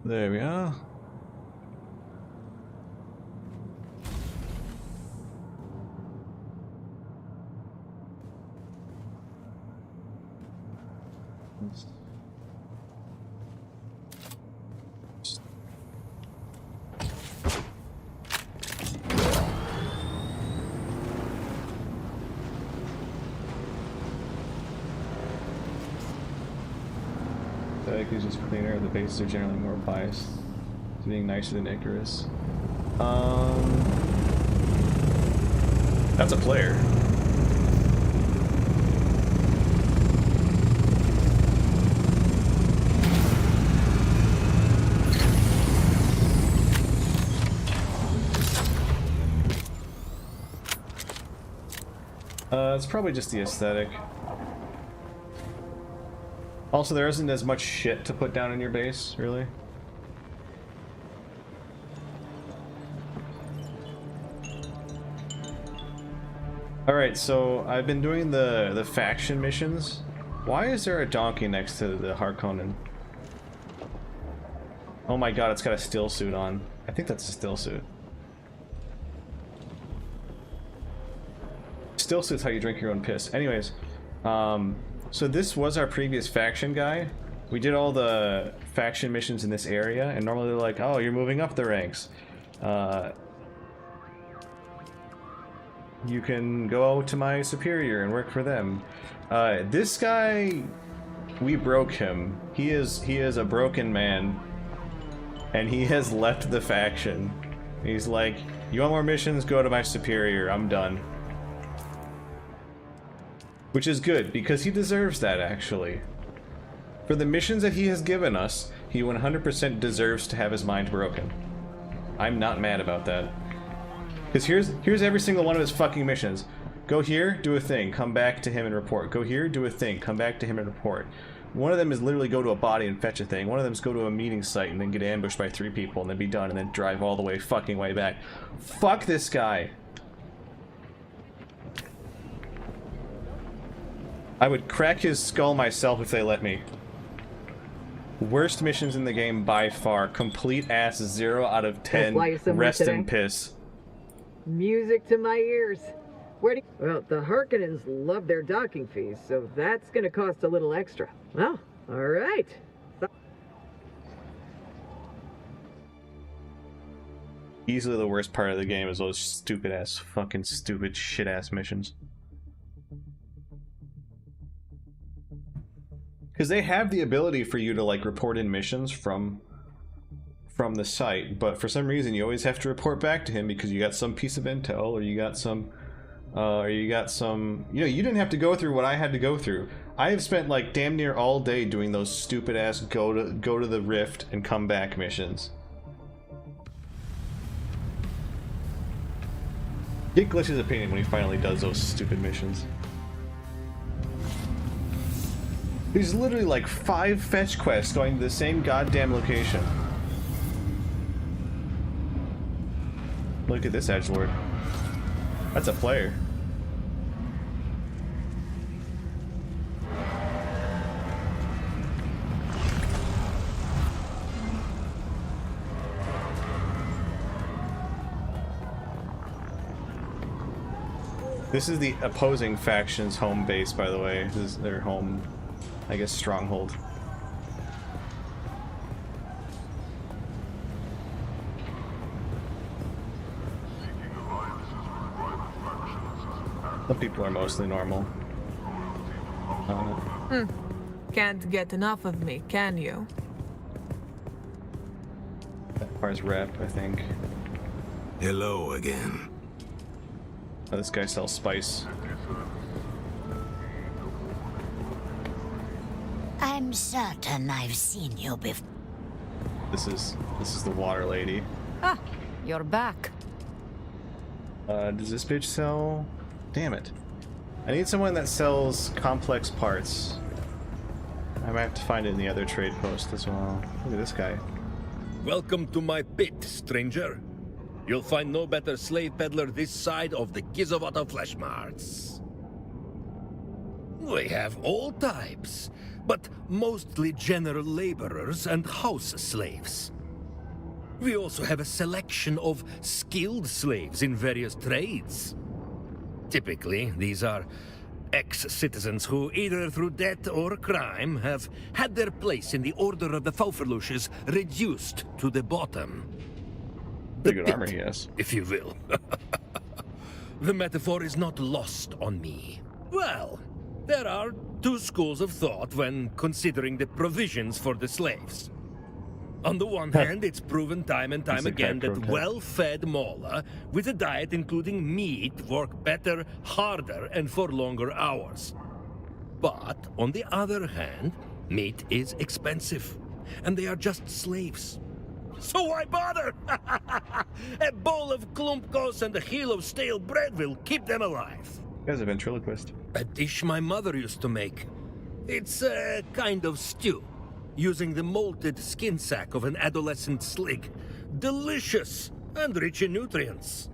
There we are. The IQ is just cleaner. The bases are generally more biased to being nicer than Icarus. That's a player. It's probably just the aesthetic. Also, there isn't as much shit to put down in your base, really. Alright, so I've been doing the faction missions. Why is there a donkey next to the Harkonnen? Oh my god, it's got a still suit on. I think that's a still suit. Still suit's how you drink your own piss. Anyways, so this was our previous faction guy. We did all the faction missions in this area, and normally they're like, oh, you're moving up the ranks. You can go to my superior and work for them. This guy, we broke him. He is a broken man, and he has left the faction. He's like, you want more missions? Go to my superior. I'm done. Which is good, because he deserves that, actually. For the missions that he has given us, he 100% deserves to have his mind broken. I'm not mad about that. Because here's every single one of his fucking missions. Go here, do a thing, come back to him and report. Go here, do a thing, come back to him and report. One of them is literally go to a body and fetch a thing. One of them is go to a meeting site and then get ambushed by 3 people and then be done and then drive all the way fucking way back. Fuck this guy. I would crack his skull myself if they let me. Worst missions in the game by far. Complete ass 0 out of 10. Rest and piss. Music to my ears. Well, the Harkonnens love their docking fees, so that's gonna cost a little extra. Well, alright. Easily the worst part of the game is those stupid ass, fucking stupid shit ass missions. Because they have the ability for you to like report in missions from the site, but for some reason you always have to report back to him because you got some piece of intel, or you got some, you know, you didn't have to go through what I had to go through. I have spent like damn near all day doing those stupid ass go to the rift and come back missions. Get Glitch's opinion when he finally does those stupid missions. There's literally like 5 fetch quests going to the same goddamn location. Look at this edgelord. That's a player. This is the opposing faction's home base, by the way. This is their home, I guess, stronghold. The people are mostly normal. Can't get enough of me, can you? That part's rep, I think. Hello again. Oh, this guy sells spice. I'm certain I've seen you before. This is the water lady. Ah, you're back. Does this bitch sell? Damn it. I need someone that sells complex parts. I might have to find it in the other trade post as well. Look at this guy. Welcome to my pit, stranger. You'll find no better slave peddler this side of the Gizavato flesh marts. We have all types, but mostly general laborers and house slaves. We also have a selection of skilled slaves in various trades. Typically, these are ex-citizens who, either through death or crime, have had their place in the Order of the Fauferlushes reduced to the bottom. Pretty good armor he has. If you will. The metaphor is not lost on me. Well, there are two schools of thought when considering the provisions for the slaves. On the one hand, it's proven time and time again that well-fed Mauler with a diet including meat work better, harder, and for longer hours. But on the other hand, meat is expensive, and they are just slaves. So why bother? A bowl of klumpkos and a heel of stale bread will keep them alive. As a ventriloquist. A dish my mother used to make. It's a kind of stew, using the molted skin sack of an adolescent slig. Delicious and rich in nutrients.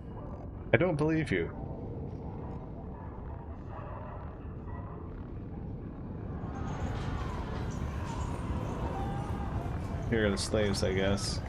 I don't believe you. Here are the slaves, I guess.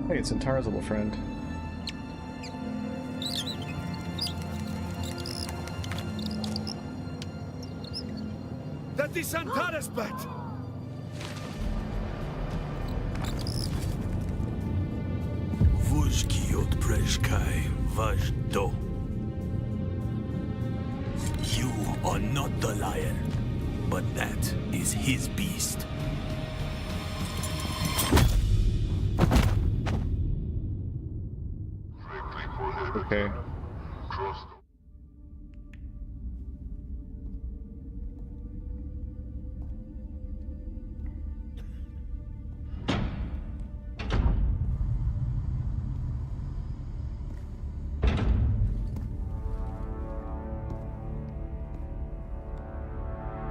Hey, it's Antara's little friend. That is Antara's bat! Vujki od Prejkai Vajdo. You are not the lion, but that is his beast. Okay.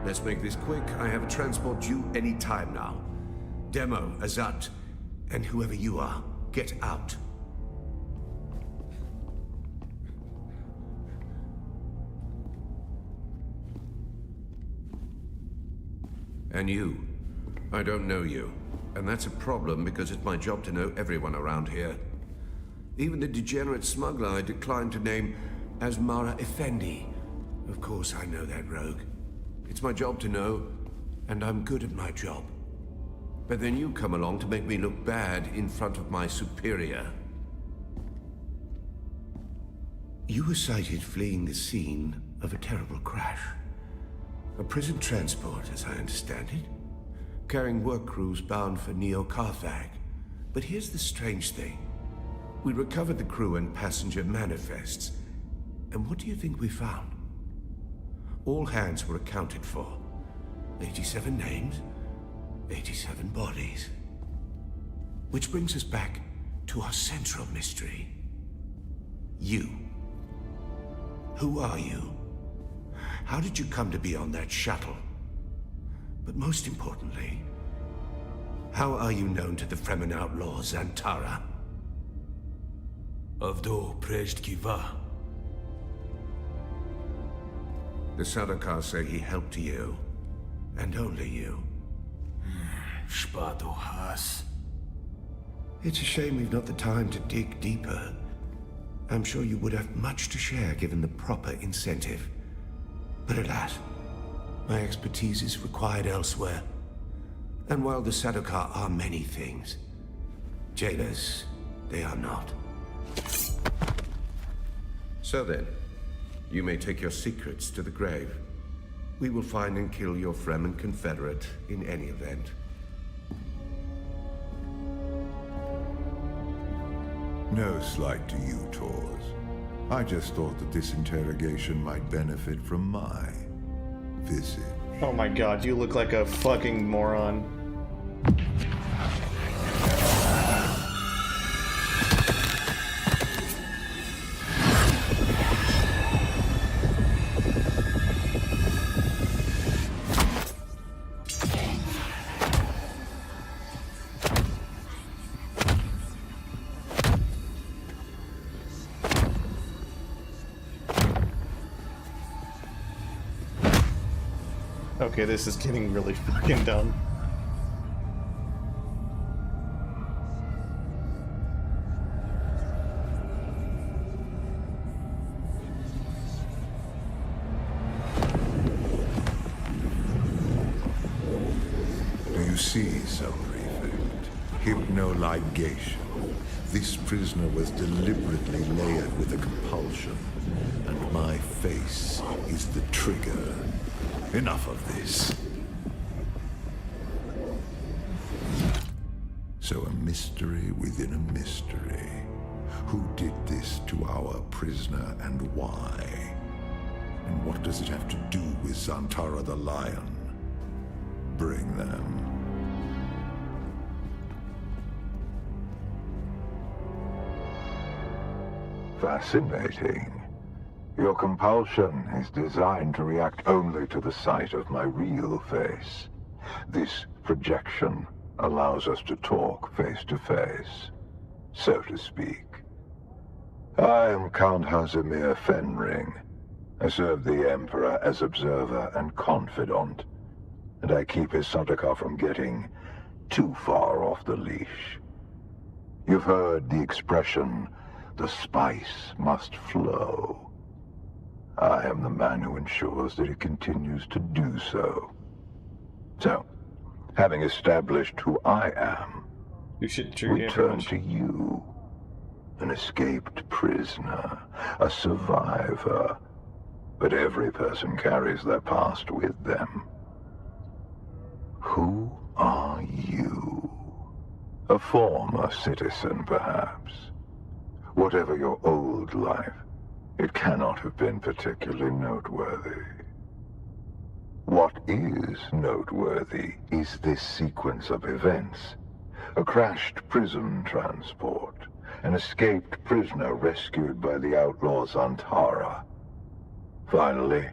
Let's make this quick. I have a transport due any time now. Demo, Azat, and whoever you are, get out. And you. I don't know you. And that's a problem because it's my job to know everyone around here. Even the degenerate smuggler I declined to name as Mara Effendi. Of course I know that rogue. It's my job to know, and I'm good at my job. But then you come along to make me look bad in front of my superior. You were sighted fleeing the scene of a terrible crash. A prison transport, as I understand it, carrying work crews bound for Neo-Carthag. But here's the strange thing. We recovered the crew and passenger manifests. And what do you think we found? All hands were accounted for. 87 names, 87 bodies. Which brings us back to our central mystery. You. Who are you? How did you come to be on that shuttle? But most importantly, how are you known to the Fremen outlaw Antara? Avdo Prejkiva. The Sardaukar say he helped you, and only you. Spado Has. It's a shame we've not the time to dig deeper. I'm sure you would have much to share given the proper incentive. But alas, my expertise is required elsewhere. And while the Sardaukar are many things, jailers, they are not. So then, you may take your secrets to the grave. We will find and kill your Fremen confederate in any event. No slight to you, Tors. I just thought that this interrogation might benefit from my visage. Oh my god, you look like a fucking moron. Okay, this is getting really fucking dumb. Do you see, Sub Prefect? Hypnoligation. This prisoner was deliberately layered with a compulsion, and my face is the trigger. Enough of this. So a mystery within a mystery. Who did this to our prisoner and why? And what does it have to do with Zantara the Lion? Bring them. Fascinating. Your compulsion is designed to react only to the sight of my real face. This projection allows us to talk face to face, so to speak. I am Count Hazimir Fenring. I serve the Emperor as observer and confidant, and I keep his Sardaukar from getting too far off the leash. You've heard the expression, the spice must flow. I am the man who ensures that it continues to do so. So, having established who I am, You should we turn to you. An escaped prisoner, a survivor. But every person carries their past with them. Who are you? A former citizen, perhaps. Whatever your old life, it cannot have been particularly noteworthy. What is noteworthy is this sequence of events. A crashed prison transport, an escaped prisoner rescued by the outlaw Zantara. Finally,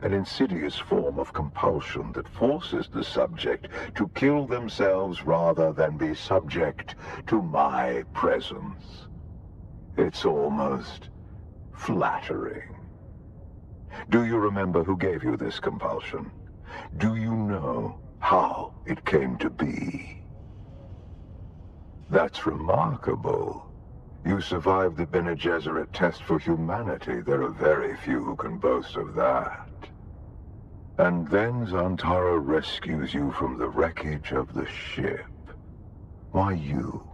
an insidious form of compulsion that forces the subject to kill themselves rather than be subject to my presence. It's almost flattering. Do you remember who gave you this compulsion? Do you know how it came to be? That's remarkable. You survived the Bene Gesserit test for humanity. There are very few who can boast of that. And then Zantara rescues you from the wreckage of the ship. Why you?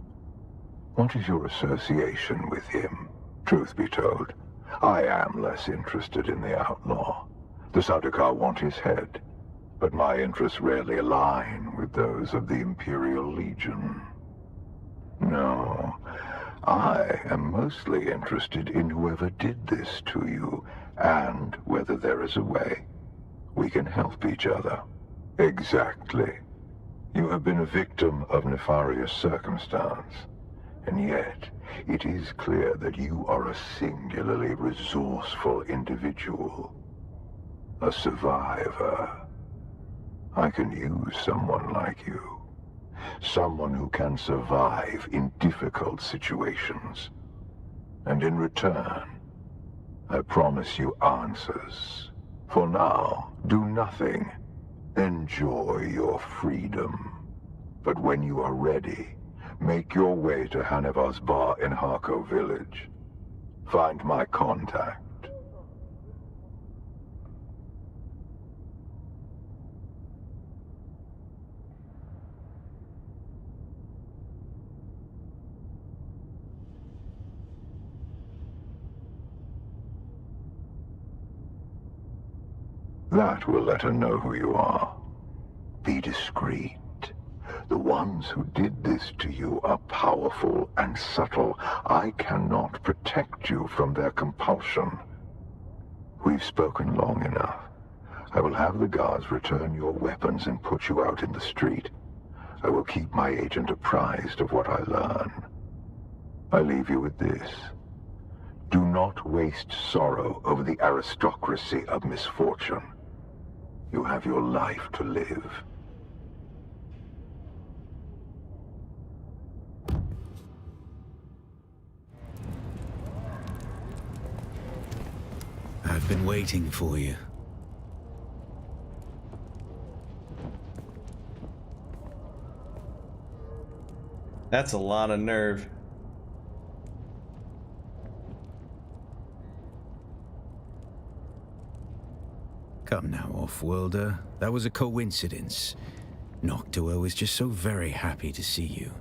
What is your association with him? Truth be told, I am less interested in the outlaw. The Sardaukar want his head, but my interests rarely align with those of the Imperial Legion. No, I am mostly interested in whoever did this to you, and whether there is a way we can help each other. Exactly. You have been a victim of nefarious circumstance, and yet it is clear that you are a singularly resourceful individual. A survivor. I can use someone like you. Someone who can survive in difficult situations. And in return, I promise you answers. For now, do nothing. Enjoy your freedom. But when you are ready, make your way to Hanevar's bar in Harko village. Find my contact. That will let her know who you are. Be discreet. The ones who did this to you are powerful and subtle. I cannot protect you from their compulsion. We've spoken long enough. I will have the guards return your weapons and put you out in the street. I will keep my agent apprised of what I learn. I leave you with this. Do not waste sorrow over the aristocracy of misfortune. You have your life to live. I've been waiting for you. That's a lot of nerve. Come now, off-worlder. That was a coincidence. Noctua was just so very happy to see you.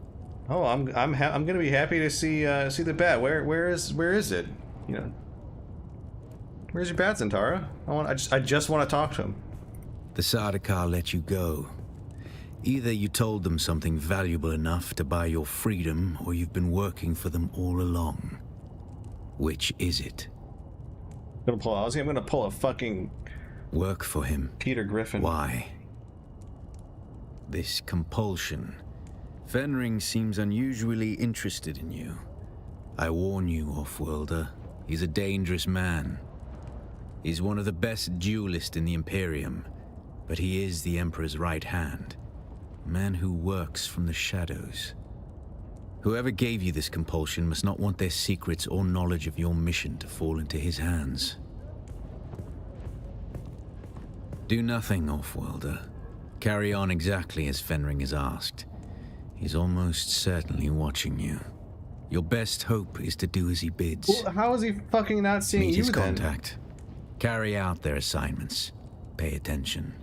Oh, I'm gonna be happy to see the bat. Where is it? You know, where's your bat, Zentara? I just want to talk to him. The Sardaukar let you go. Either you told them something valuable enough to buy your freedom, or you've been working for them all along. Which is it? I'm gonna pull a fucking work for him. Peter Griffin. Why? This compulsion. Fenring seems unusually interested in you. I warn you, off-worlder. He's a dangerous man. He's one of the best duelists in the Imperium, but he is the Emperor's right hand. A man who works from the shadows. Whoever gave you this compulsion must not want their secrets or knowledge of your mission to fall into his hands. Do nothing, off-worlder. Carry on exactly as Fenring has asked. He's almost certainly watching you. Your best hope is to do as he bids. Well, how is he fucking not seeing Meet you his then? contact. Carry out their assignments. Pay attention.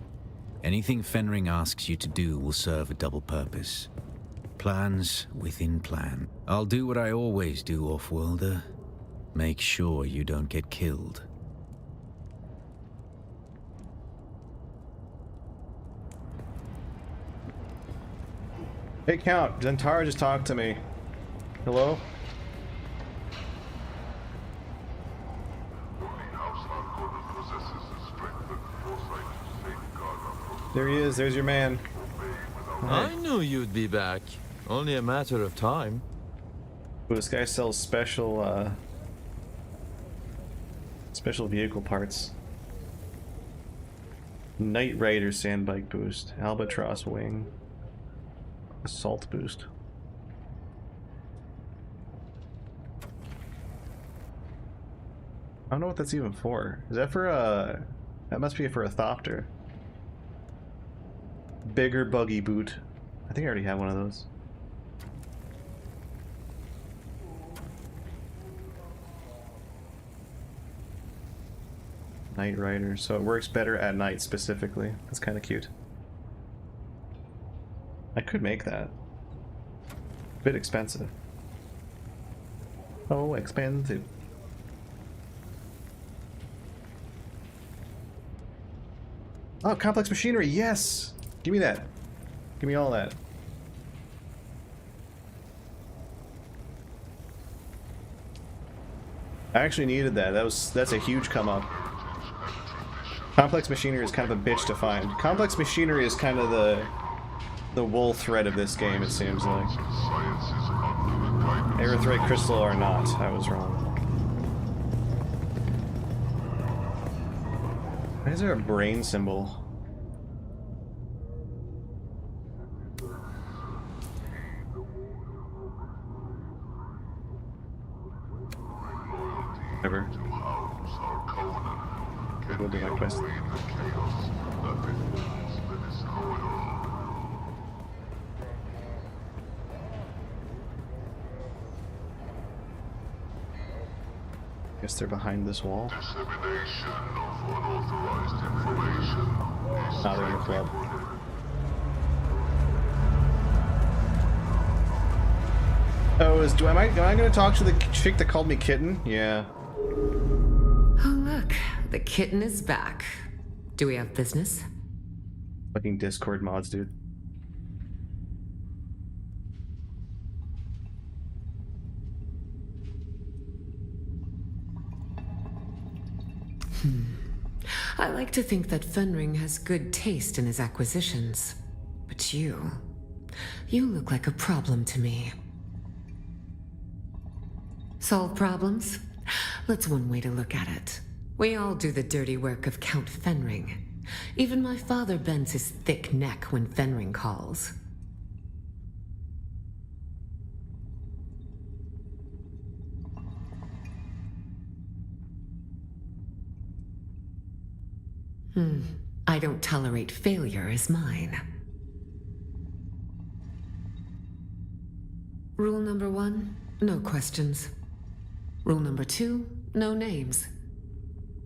Anything Fenring asks you to do will serve a double purpose. Plans within plan. I'll do what I always do, off-worlder. Make sure you don't get killed. Hey, Count, Zentara just talked to me. Hello? There he is, there's your man. I knew you'd be back. Only a matter of time. Ooh, this guy sells special vehicle parts. Knight Rider sandbike boost, Albatross wing, assault boost. I don't know what that's even for. Is that for a... That must be for a Thopter. Bigger buggy boot. I think I already have one of those. Night Rider, so it works better at night specifically. That's kind of cute. I could make that. A bit expensive. Oh, expensive. Oh, complex machinery, yes! Give me that. Give me all that. I actually needed that. That's a huge come up. Complex machinery is kind of a bitch to find. Complex machinery is kind of the wool thread of this game, it seems like. Erythrite crystal or not, I was wrong. Why is there a brain symbol? Whatever. Go do my quest. Guess they're behind this wall. Now they're in the club. Oh, am I gonna talk to the chick that called me kitten? Yeah. Oh look, the kitten is back. Do we have business? Fucking Discord mods, dude. I like to think that Fenring has good taste in his acquisitions. But you look like a problem to me. Solve problems? That's one way to look at it. We all do the dirty work of Count Fenring. Even my father bends his thick neck when Fenring calls. I don't tolerate failure as mine. Rule number 1, no questions. Rule number 2, no names.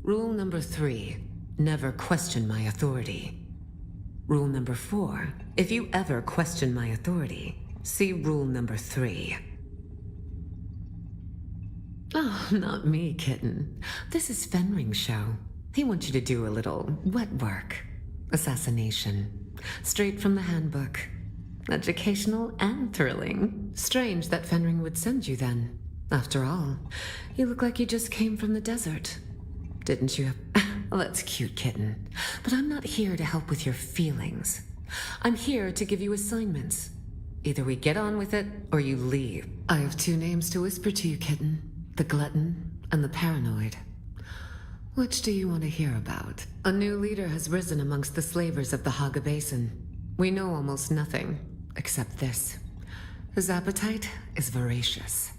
Rule number 3, never question my authority. Rule number 4, if you ever question my authority, see rule number 3. Oh, not me, kitten. This is Fenring's show. He wants you to do a little wet work. Assassination. Straight from the handbook. Educational and thrilling. Strange that Fenring would send you then. After all, you look like you just came from the desert. Didn't you? Well, that's cute, kitten. But I'm not here to help with your feelings. I'm here to give you assignments. Either we get on with it, or you leave. I have 2 names to whisper to you, kitten. The glutton and the paranoid. Which do you want to hear about? A new leader has risen amongst the slavers of the Haga Basin. We know almost nothing, except this. His appetite is voracious.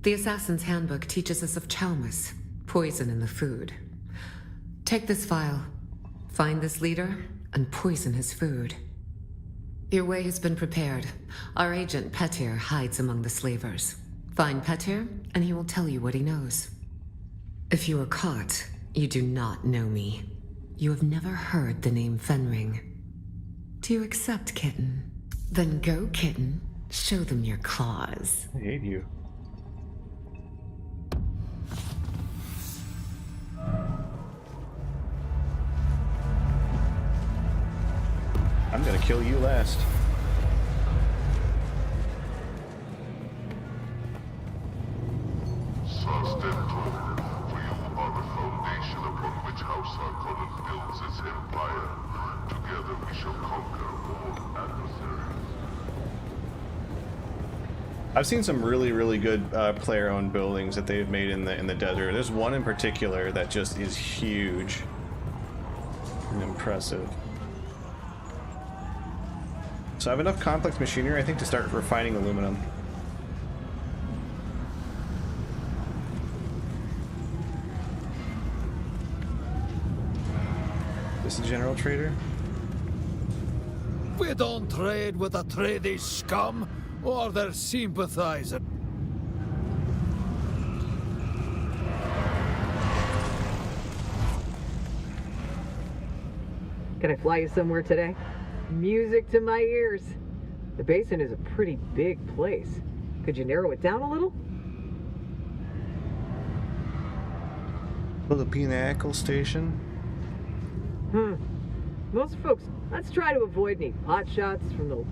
The Assassin's Handbook teaches us of chaumas, poison in the food. Take this file, find this leader, and poison his food. Your way has been prepared. Our agent Petir hides among the slavers. Find Petir, and he will tell you what he knows. If you are caught, you do not know me. You have never heard the name Fenring. Do you accept, kitten? Then go, kitten. Show them your claws. I hate you. I'm gonna kill you last. I've seen some really good player-owned buildings that they've made in the desert. There's one in particular that just is huge and impressive. So I have enough complex machinery, I think, to start refining aluminum. This is a general trader? We don't trade with the tradie scum or their sympathizer. Can I fly you somewhere today? Music to my ears. The basin is a pretty big place. Could you narrow it down a little? Filipinacle Station? Most folks, let's try to avoid any pot shots from the...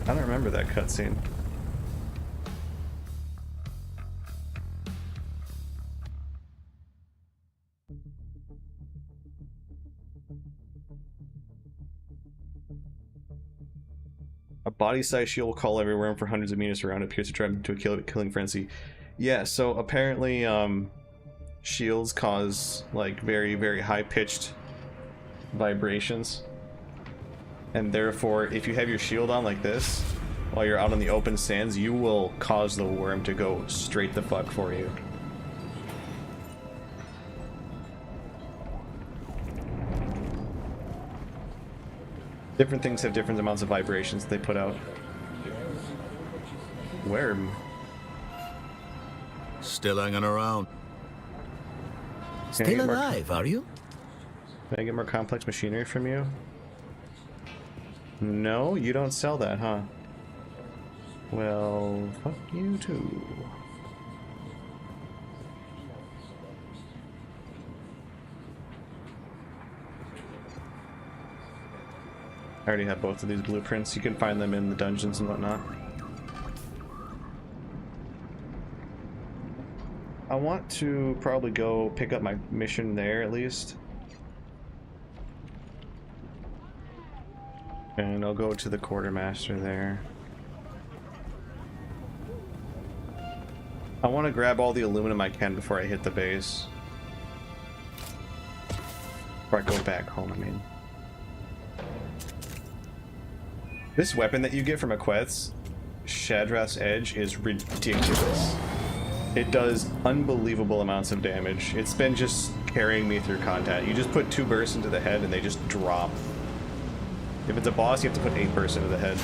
I don't remember that cutscene. A body-sized shield will call every worm for hundreds of meters around. It appears to drive into a killing frenzy. Yeah, so apparently shields cause like very high-pitched vibrations. And therefore, if you have your shield on like this, while you're out on the open sands, you will cause the worm to go straight the fuck for you. Different things have different amounts of vibrations they put out. Worm. Still hanging around. Can I Still get more- alive, are you? Can I get more complex machinery from you? No, you don't sell that, huh? Well, fuck you too. I already have both of these blueprints. You can find them in the dungeons and whatnot. I want to probably go pick up my mission there at least. And I'll go to the quartermaster there. I want to grab all the aluminum I can before I hit the base. Before I go back home, I mean. This weapon that you get from Aqueth's Shadrath's Edge is ridiculous. It does unbelievable amounts of damage. It's been just carrying me through combat. You just put 2 bursts into the head and they just drop. If it's a boss, you have to put 8 bursts into the head.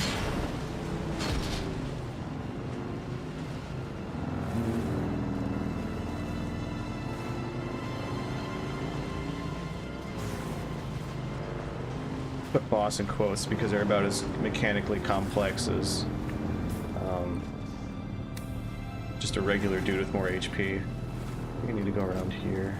Put boss in quotes because they're about as mechanically complex as just a regular dude with more HP. We need to go around here.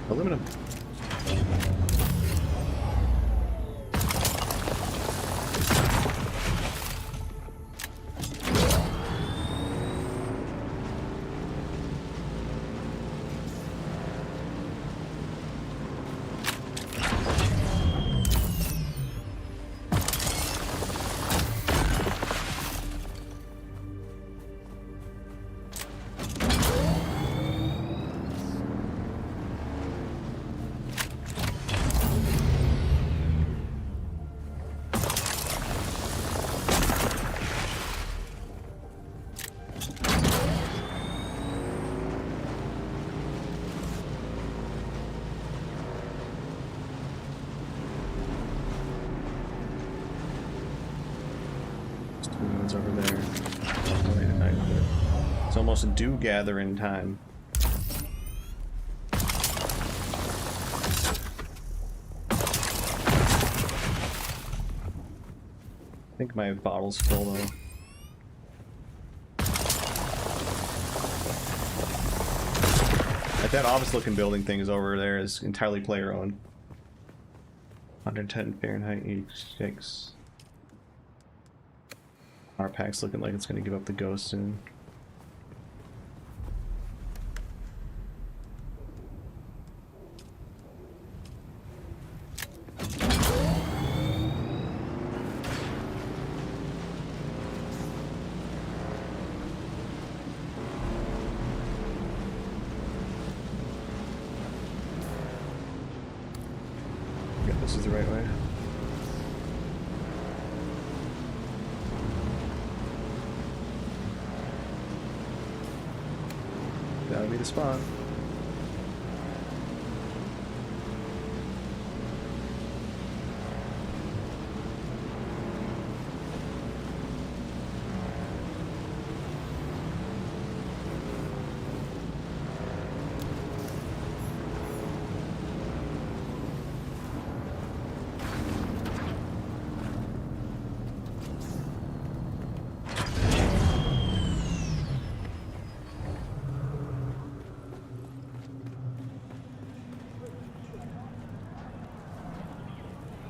Aluminum. Over there. It's almost dew gathering time. I think my bottle's full though. Like that office looking building thing is over there is entirely player owned. 110 Fahrenheit E6. Our pack's looking like it's gonna give up the ghost soon. Yeah, this is the right way. That'll be the spawn.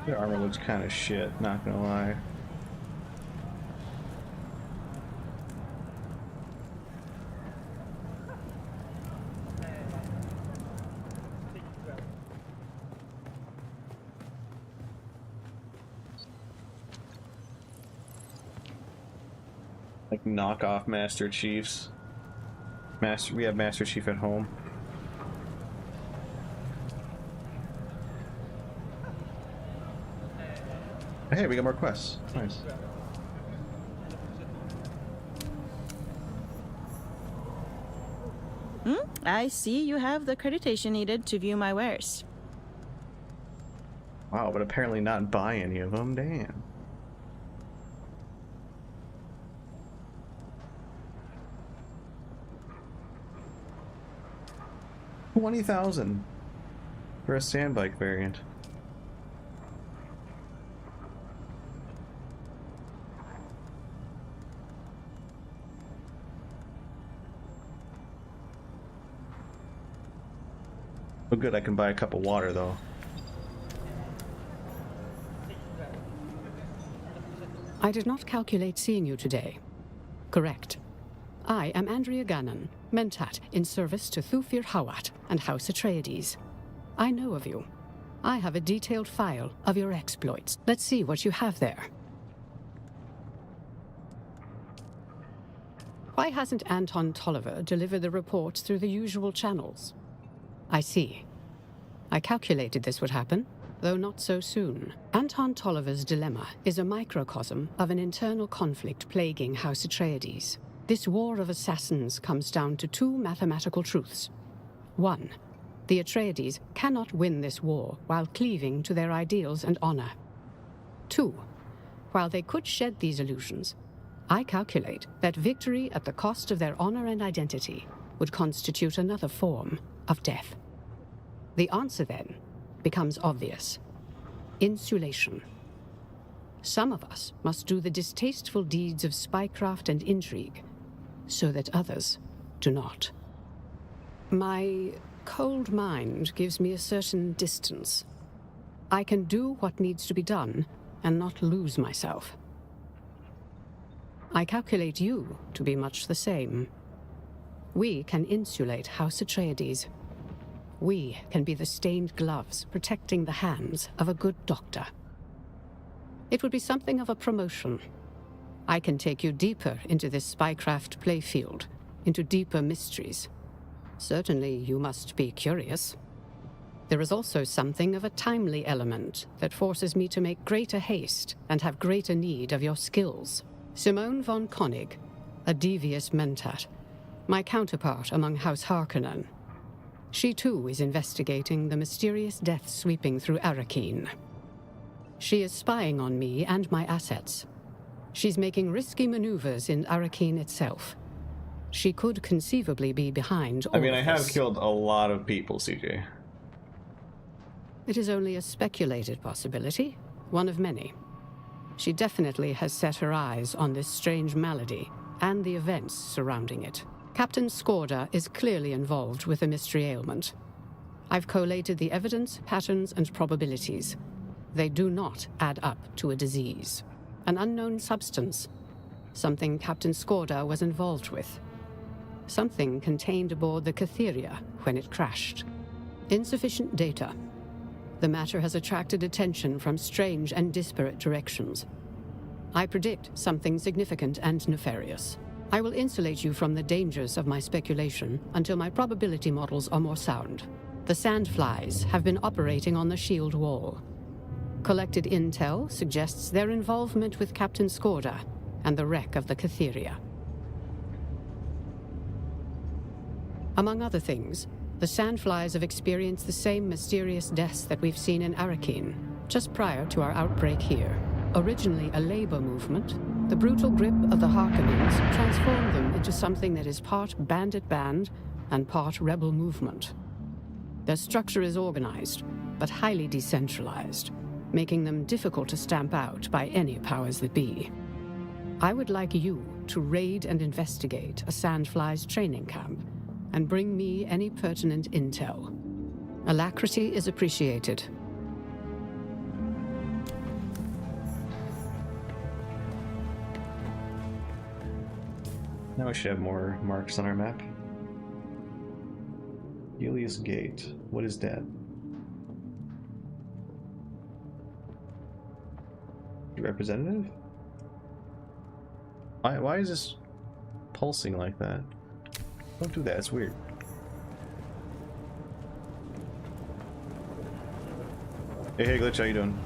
Their armor looks kind of shit, not gonna lie. Like knockoff Master Chiefs. We have Master Chief at home. Hey, we got more quests. Nice. I see you have the accreditation needed to view my wares. Wow, but apparently not buy any of them. Damn. $20,000 for a sand bike variant. Oh good, I can buy a cup of water though. I did not calculate seeing you today. Correct. I am Andrea Gannon, Mentat, in service to Thufir Hawat and House Atreides. I know of you. I have a detailed file of your exploits. Let's see what you have there. Why hasn't Anton Tolliver delivered the reports through the usual channels? I see. I calculated this would happen, though not so soon. Anton Tolliver's dilemma is a microcosm of an internal conflict plaguing House Atreides. This war of assassins comes down to two mathematical truths. One, the Atreides cannot win this war while cleaving to their ideals and honor. Two, while they could shed these illusions, I calculate that victory at the cost of their honor and identity would constitute another form of death. The answer, then, becomes obvious. Insulation. Some of us must do the distasteful deeds of spycraft and intrigue, so that others do not. My cold mind gives me a certain distance. I can do what needs to be done and not lose myself. I calculate you to be much the same. We can insulate House Atreides. We can be the stained gloves protecting the hands of a good doctor. It would be something of a promotion. I can take you deeper into this spycraft playfield, into deeper mysteries. Certainly you must be curious. There is also something of a timely element that forces me to make greater haste and have greater need of your skills. Simone von Koenig, a devious mentat, my counterpart among House Harkonnen. She too is investigating the mysterious death sweeping through Arrakeen. She is spying on me and my assets. She's making risky maneuvers in Arrakeen itself. She could conceivably be behind all I mean, I have this. killed a lot of people, CJ. It is only a speculated possibility, one of many. She definitely has set her eyes on this strange malady and the events surrounding it. Captain Skorda is clearly involved with the mystery ailment. I've collated the evidence, patterns, and probabilities. They do not add up to a disease. An unknown substance. Something Captain Skorda was involved with. Something contained aboard the Catheria when it crashed. Insufficient data. The matter has attracted attention from strange and disparate directions. I predict something significant and nefarious. I will insulate you from the dangers of my speculation until my probability models are more sound. The Sandflies have been operating on the shield wall. Collected intel suggests their involvement with Captain Skorda and the wreck of the Catheria. Among other things, the Sandflies have experienced the same mysterious deaths that we've seen in Arrakeen, just prior to our outbreak here. Originally a labor movement, the brutal grip of the Harkonnens transformed them into something that is part bandit band and part rebel movement. Their structure is organized, but highly decentralized, making them difficult to stamp out by any powers that be. I would like you to raid and investigate a Sandflies training camp and bring me any pertinent intel. Alacrity is appreciated. Now we should have more marks on our map. Helios Gate. What is that? Representative? Why is this pulsing like that? Don't do that, it's weird. Hey Glitch, how you doing?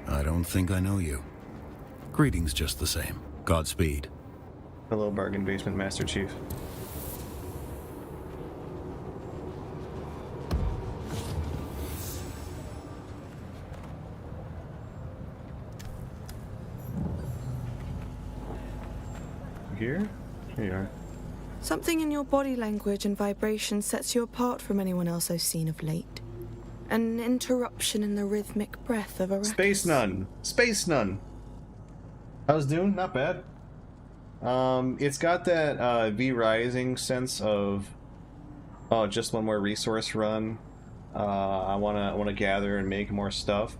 I don't think I know you. Greetings just the same. Godspeed. Hello, Bargain Basement Master Chief. Here? Here you are. Something in your body language and vibration sets you apart from anyone else I've seen of late. An interruption in the rhythmic breath of a Space Nun! Space Nun! How's Dune? Not bad. It's got that V Rising sense of Oh, just one more resource run. I wanna gather and make more stuff.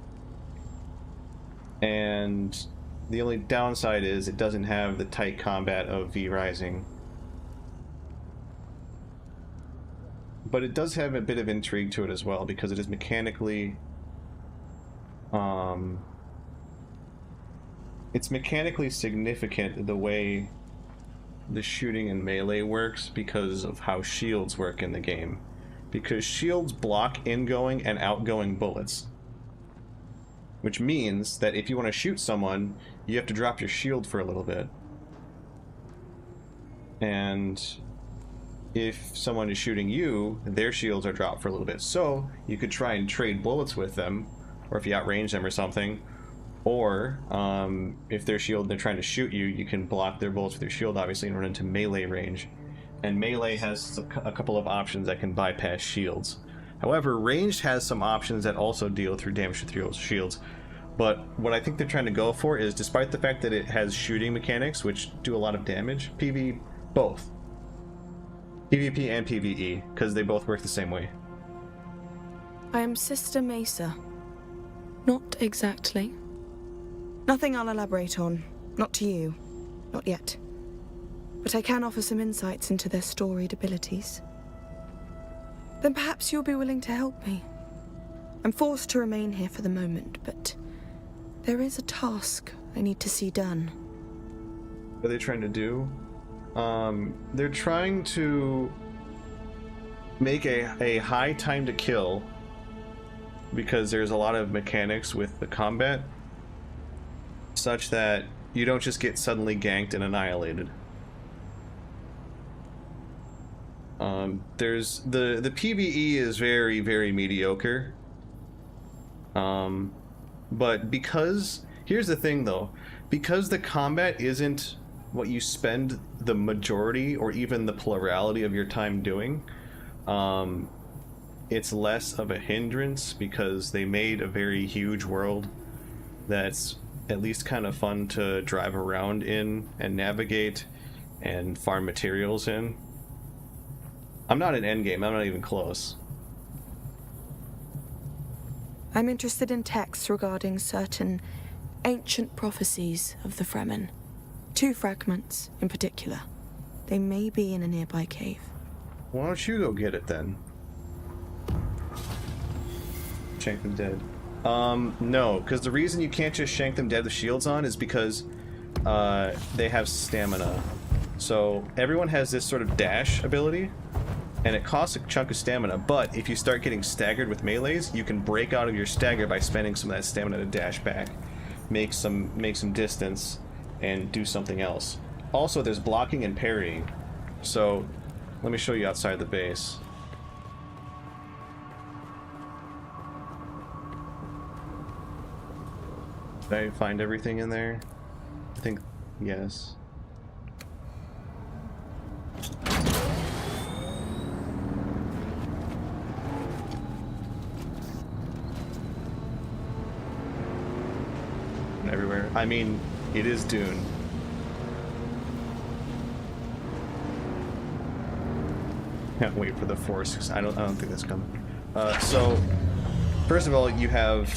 And the only downside is it doesn't have the tight combat of V Rising. But it does have a bit of intrigue to it as well, because it is mechanically it's mechanically significant the way the shooting and melee works because of how shields work in the game. Because shields block ingoing and outgoing bullets. Which means that if you want to shoot someone, you have to drop your shield for a little bit. And if someone is shooting you, their shields are dropped for a little bit. So you could try and trade bullets with them, or if you outrange them or something. Or if their shield, they're trying to shoot you, you can block their bullets with your shield, obviously, and run into melee range. And melee has a couple of options that can bypass shields. However, ranged has some options that also deal through damage through shields. But what I think they're trying to go for is, despite the fact that it has shooting mechanics, which do a lot of damage, both. PvP and PvE, because they both work the same way. I am Sister Mesa. Not exactly. Nothing I'll elaborate on. Not to you. Not yet. But I can offer some insights into their storied abilities. Then perhaps you'll be willing to help me. I'm forced to remain here for the moment, but there is a task I need to see done. What are they trying to do? They're trying to make a high time to kill, because there's a lot of mechanics with the combat, such that you don't just get suddenly ganked and annihilated. There's the PvE is very, very mediocre. But because, here's the thing though, because the combat isn't what you spend the majority or even the plurality of your time doing, it's less of a hindrance, because they made a very huge world that's at least kind of fun to drive around in and navigate and farm materials in. I'm not in endgame, I'm not even close. I'm interested in texts regarding certain ancient prophecies of the Fremen. 2 fragments, in particular. They may be in a nearby cave. Why don't you go get it then? Shank them dead. No, because the reason you can't just shank them dead with shields on is because they have stamina. So everyone has this sort of dash ability, and it costs a chunk of stamina, but if you start getting staggered with melees, you can break out of your stagger by spending some of that stamina to dash back, make some distance, and do something else. Also, there's blocking and parrying. So let me show you outside the base. Did I find everything in there? I think yes. Everywhere. I mean, it is Dune. Can't wait for the Force. I don't think that's coming. So, first of all, you have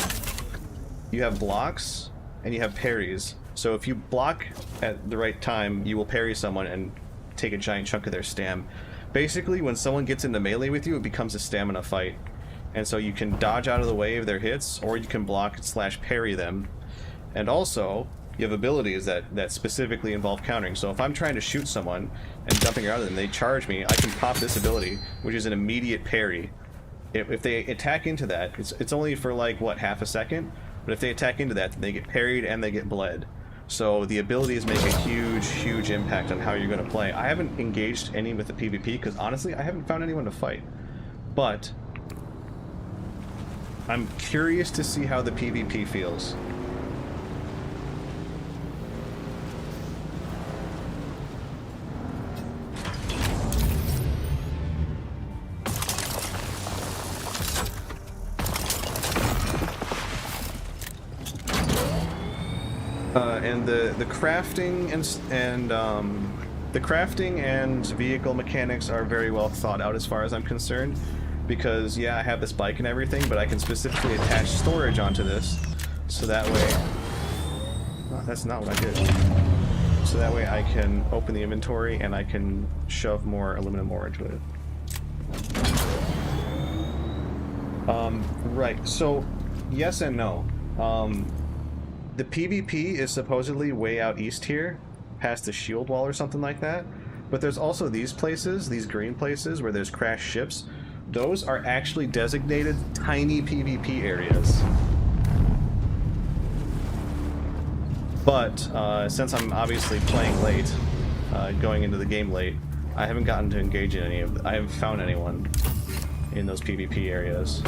blocks and you have parries. So if you block at the right time, you will parry someone and take a giant chunk of their stam. Basically, when someone gets into melee with you, it becomes a stamina fight. And so you can dodge out of the way of their hits, or you can block / parry them. And also, you have abilities that specifically involve countering. So if I'm trying to shoot someone and dumping around them, they charge me, I can pop this ability, which is an immediate parry. If they attack into that, it's only for like, what, half a second? But if they attack into that, they get parried and they get bled. So the abilities make a huge, huge impact on how you're going to play. I haven't engaged any with the PvP because honestly, I haven't found anyone to fight. But I'm curious to see how the PvP feels. And the crafting and The crafting and vehicle mechanics are very well thought out as far as I'm concerned, because yeah, I have this bike and everything, but I can specifically attach storage onto this, so that way... Oh, that's not what I did. So that way I can open the inventory and I can shove more aluminum ore into it. Right, so yes and no. The PvP is supposedly way out east here, past the shield wall or something like that, but there's also these places, these green places where there's crashed ships. Those are actually designated tiny PvP areas. But since I'm obviously playing late, going into the game late, I haven't gotten to engage in any of them. I haven't found anyone in those PvP areas.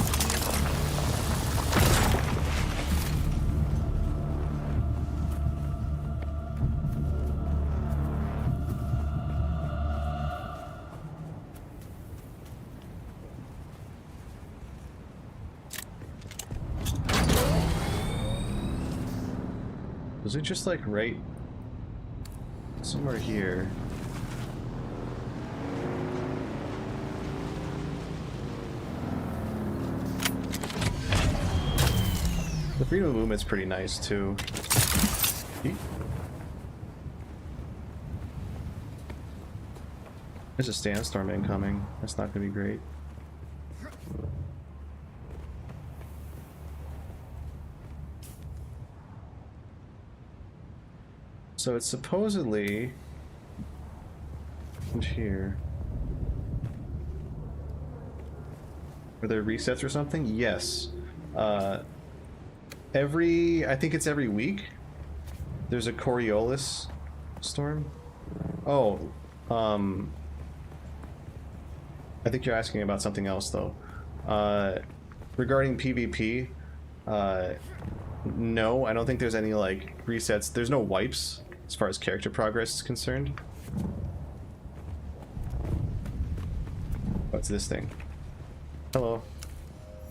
Was it just like right somewhere here? The freedom of movement's pretty nice too. Eek. There's a sandstorm incoming. That's not gonna be great. So it's supposedly in here. Are there resets or something? Yes. I think it's every week. There's a Coriolis storm. Oh, I think you're asking about something else though. Regarding PvP, no, I don't think there's any like resets. There's no wipes as far as character progress is concerned. What's this thing? Hello.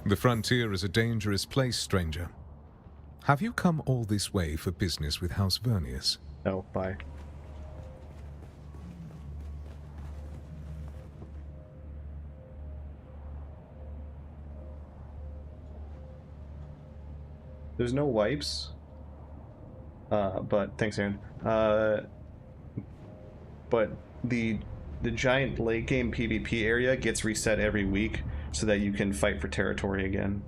The frontier is a dangerous place, stranger. Have you come all this way for business with House Vernius? No, bye. There's no wipes. But thanks, Aaron. But the giant late game PvP area gets reset every week so that you can fight for territory again.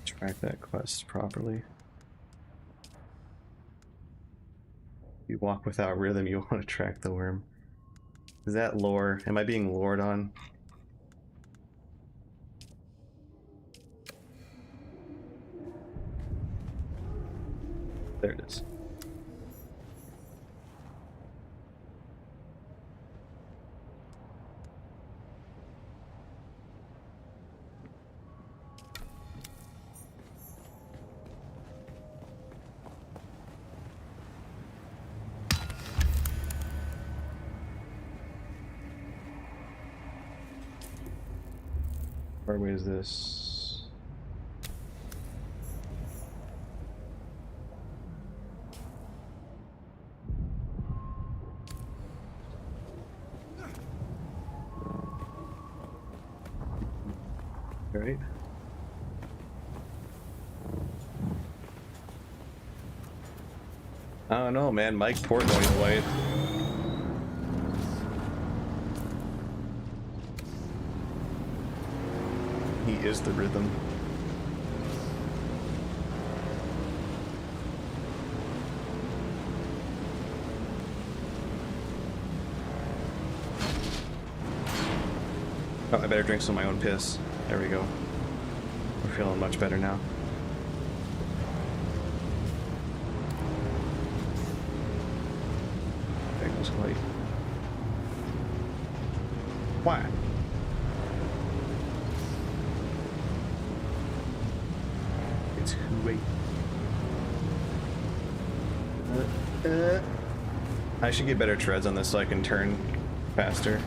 Track that quest properly. You walk without rhythm, you want to track the worm. Is that lore? Am I being lured on? There it is. Where way is this? Right. I don't know, man. Mike Portnoy's white. He is the rhythm. Oh, I better drink some of my own piss. There we go. We're feeling much better now. There goes light. Why? It's wait. I should get better treads on this so I can turn faster.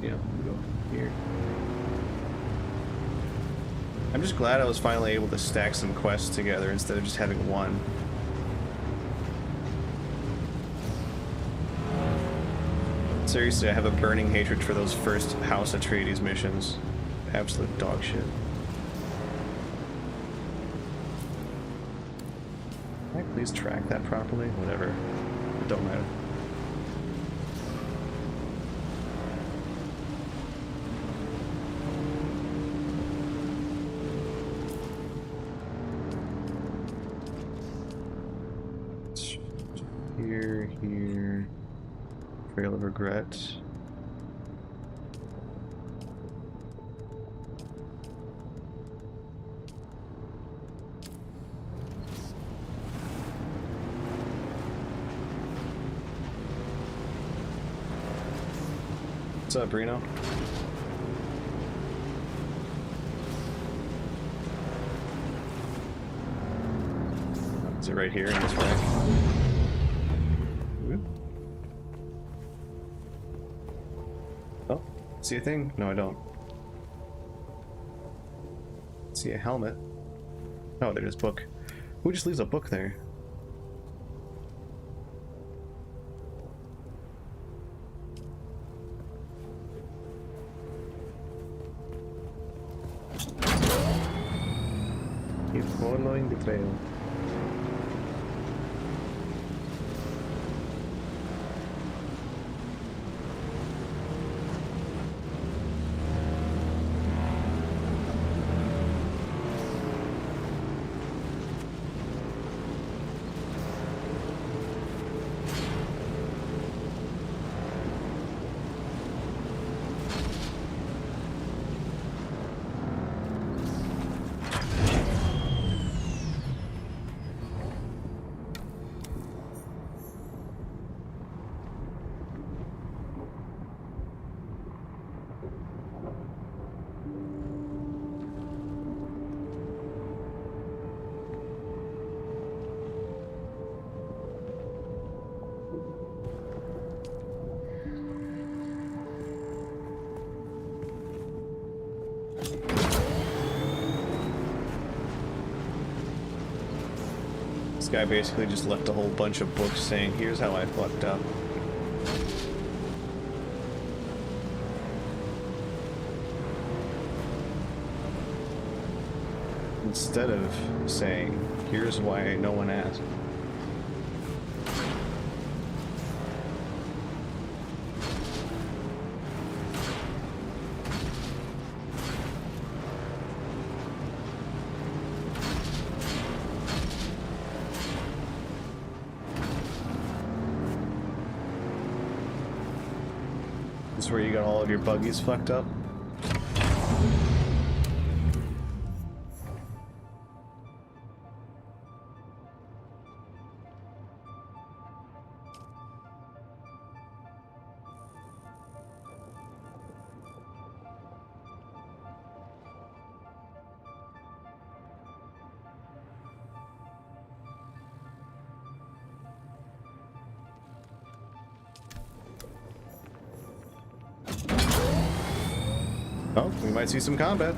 you know, go here. I'm just glad I was finally able to stack some quests together instead of just having one. Seriously, I have a burning hatred for those first House Atreides missions. Absolute dog shit. Can I please track that properly? Whatever. It don't matter. Here. Trail of Regret. What's up, Reno? Is it right here in this rack? Oh, see a thing? No, I don't. See a helmet. Oh, there's a book. Who just leaves a book there? Keep following the trail. This guy basically just left a whole bunch of books saying, here's how I fucked up. Instead of saying, here's why no one asked. This is where you got all of your buggies fucked up? Oh, we might see some combat.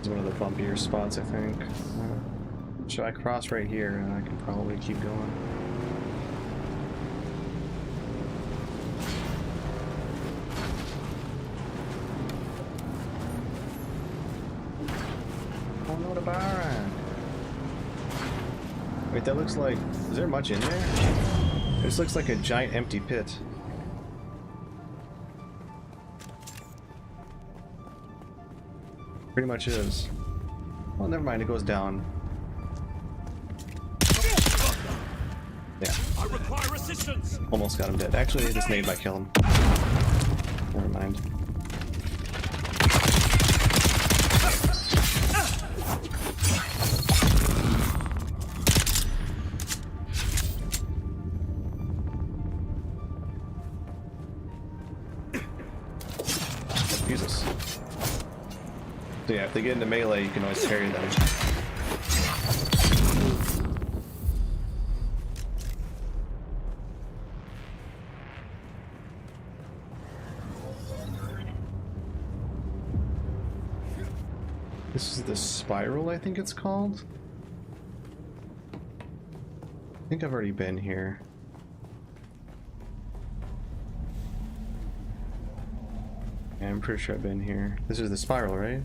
One of the bumpier spots, I think. Should I cross right here and I can probably keep going? Oh no, the bar. Wait, that looks like... Is there much in there? This looks like a giant empty pit. Pretty much is. Well, never mind, it goes down. require assistance. Almost got him dead. Actually, this nade might kill him. Never mind. Jesus. So yeah, if they get into melee, you can always parry them. This is the spiral, I think it's called. I think I've already been here. Yeah, I'm pretty sure I've been here. This is the spiral, right?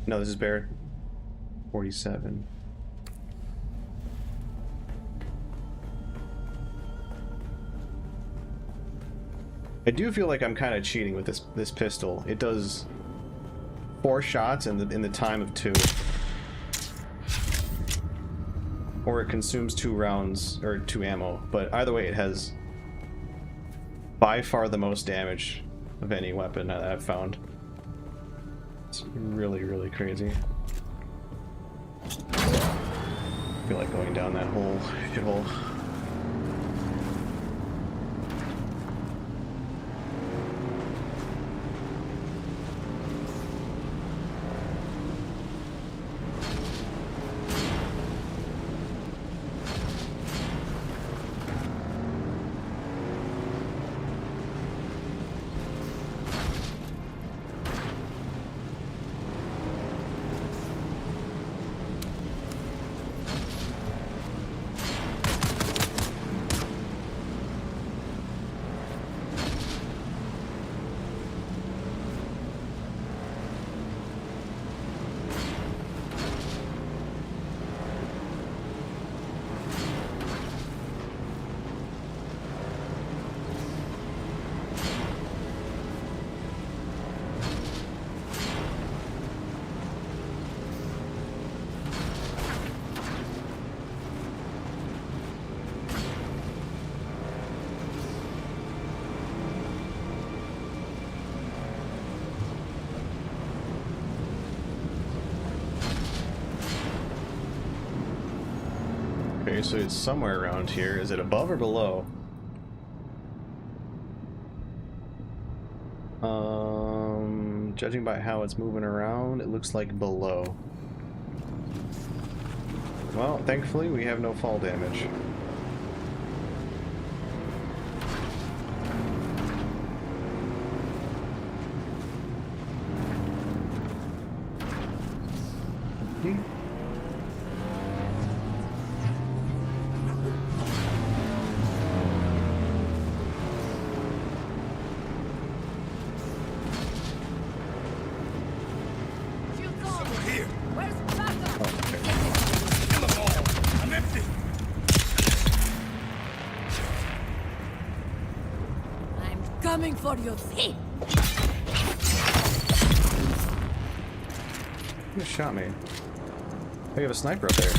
No, this is Bear 47. I do feel like I'm kind of cheating with this pistol. It does 4 shots in the time of 2. Or it consumes 2 rounds, or 2 ammo. But either way, it has by far the most damage of any weapon that I've found. It's really, really crazy. I feel like going down that hole, pit hole. Okay, so it's somewhere around here. Is it above or below? Judging by how it's moving around, it looks like below. Well, thankfully we have no fall damage. Coming for your feet. Who shot me? Oh, you have a sniper up there.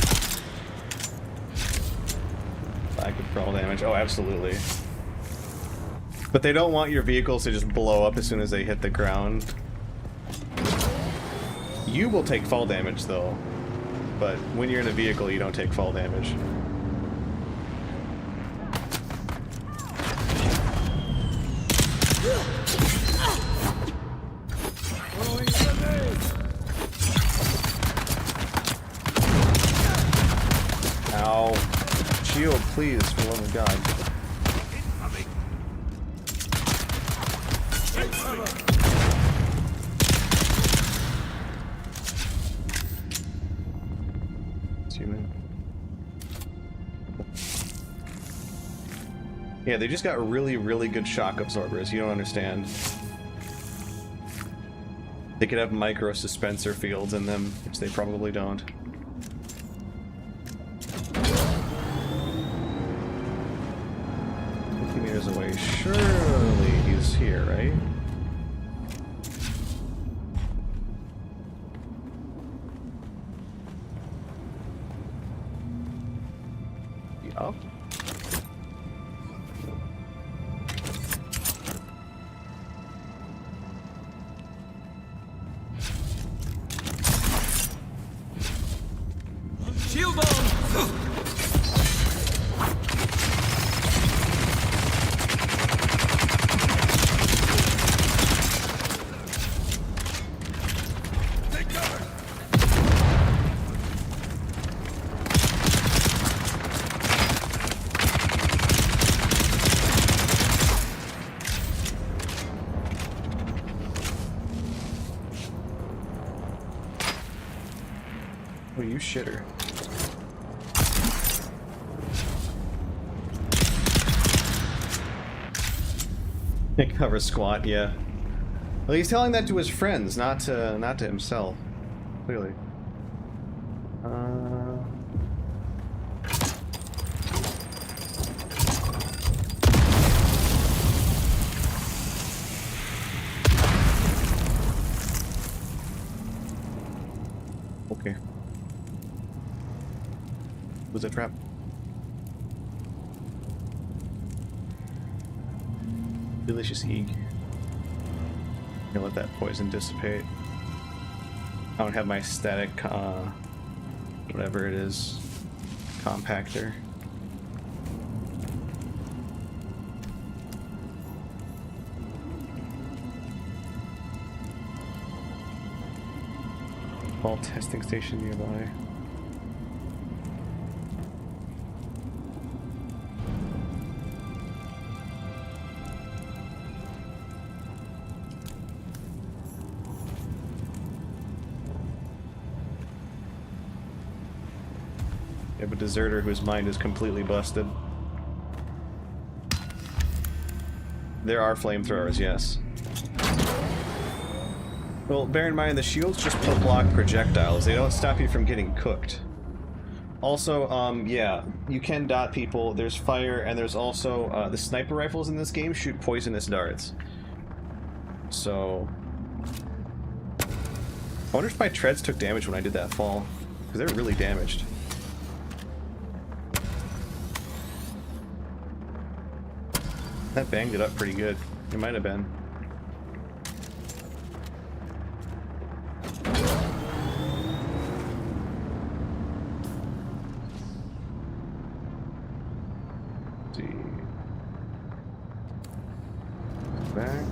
I could fall damage. Oh, absolutely. But they don't want your vehicles to just blow up as soon as they hit the ground. You will take fall damage though. But when you're in a vehicle, you don't take fall damage. Ow. Shield, please, for the love of God. Yeah, they just got really, really good shock absorbers. You don't understand. They could have micro suspensor fields in them, which they probably don't. 50 meters away. Surely he's here, right? Yup. Oh, you shitter. Cover squat, yeah. Well, he's telling that to his friends, not to himself. Clearly. Okay. Was a trap? Delicious egg. Gonna let that poison dissipate. I don't have my static, whatever it is, compactor. Ball testing station nearby. You have a deserter whose mind is completely busted. There are flamethrowers, yes. Well, bear in mind the shields just block projectiles. They don't stop you from getting cooked. Also, yeah, you can dot people. There's fire, and there's also the sniper rifles in this game shoot poisonous darts. So, I wonder if my treads took damage when I did that fall, because they're really damaged. That banged it up pretty good. It might have been. Let's see. Back.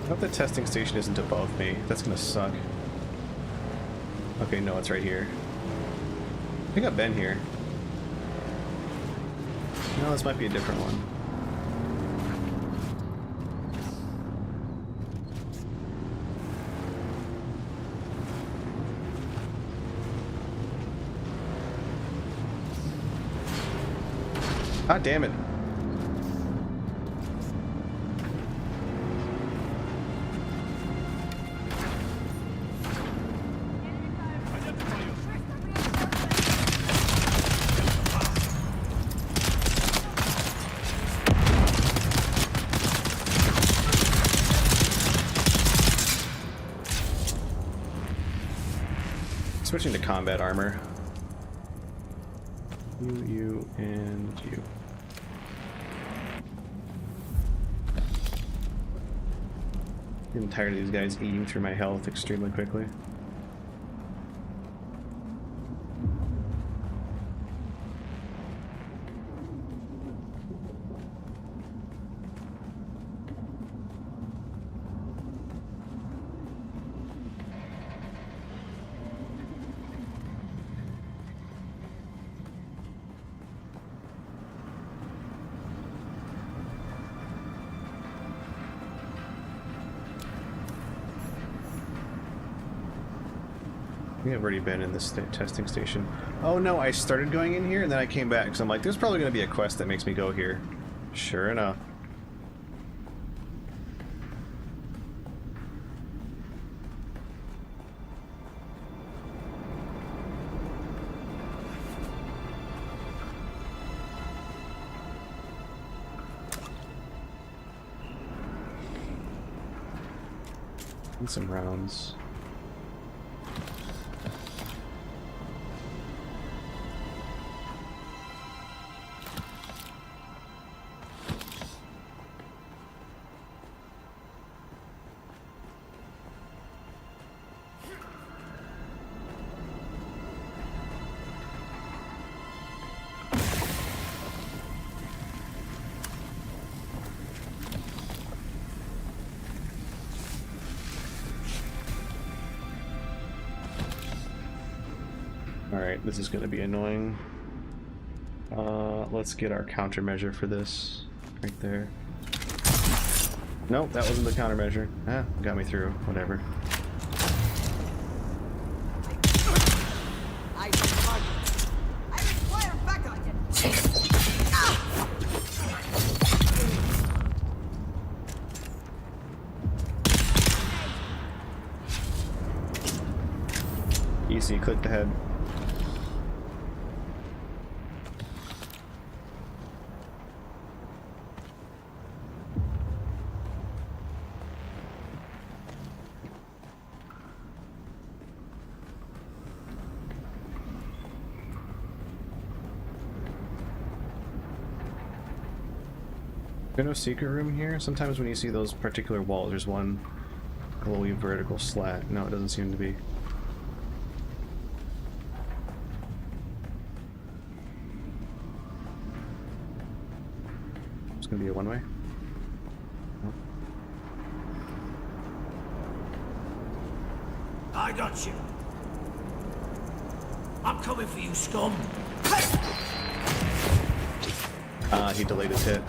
I hope the testing station isn't above me. That's gonna suck. Okay, no, it's right here. I think I've been here. No, this might be a different one. God damn it. Switching to combat armor. You, and you. I'm tired of these guys eating through my health extremely quickly. I think I've already been in this testing station. Oh no, I started going in here and then I came back because I'm like, there's probably going to be a quest that makes me go here. Sure enough. Need some rounds. Alright, this is going to be annoying. Let's get our countermeasure for this. Right there. Nope, that wasn't the countermeasure. Ah, got me through. Whatever. Easy, click the head. There's no secret room here? Sometimes when you see those particular walls, there's one glowy vertical slat. No, it doesn't seem to be. It's gonna be a one-way? No. I got you. I'm coming for you, scum. He delayed his hit.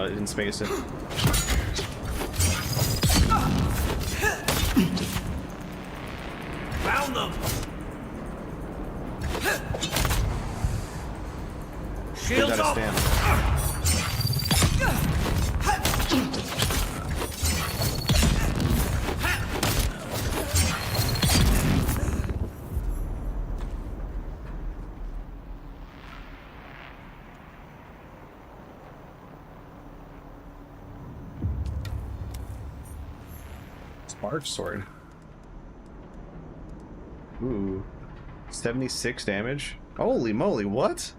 Didn't space it. Found them. Shields up. Spark sword. Ooh. 76 damage? Holy moly, what?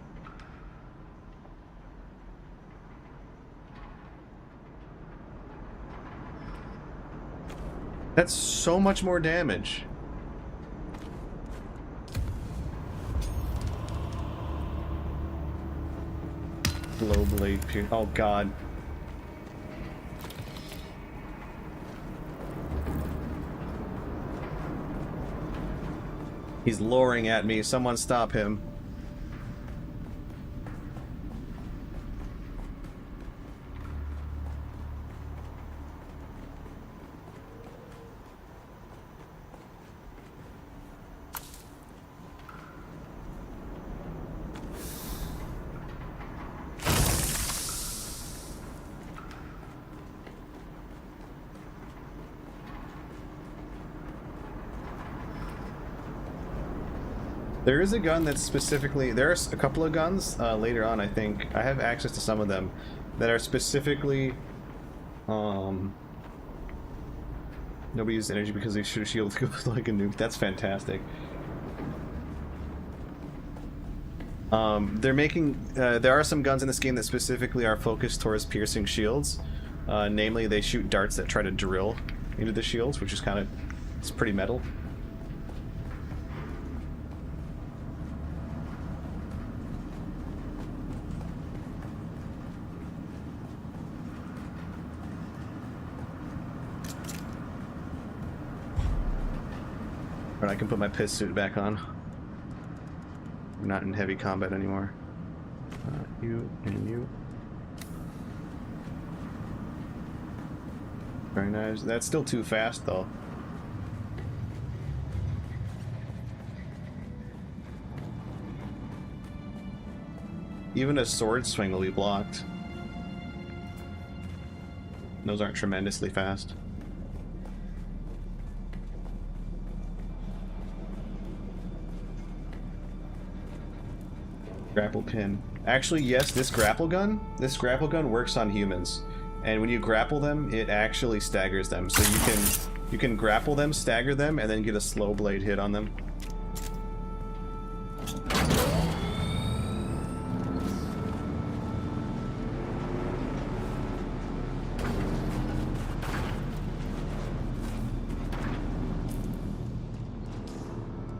That's so much more damage. Low blade pierce. Oh god. He's luring at me. Someone stop him. There is a gun that's specifically... There's a couple of guns later on, I think. I have access to some of them that are specifically... Nobody uses energy because they shoot a shield like a nuke. That's fantastic. They're making... there are some guns in this game that specifically are focused towards piercing shields. Namely, they shoot darts that try to drill into the shields, which is kind of... It's pretty metal. I can put my piss suit back on. I'm not in heavy combat anymore. You and you. Very nice. That's still too fast, though. Even a sword swing will be blocked. Those aren't tremendously fast. Grapple pin. Actually, yes, this grapple gun works on humans. And when you grapple them, it actually staggers them. So you can grapple them, stagger them, and then get a slow blade hit on them.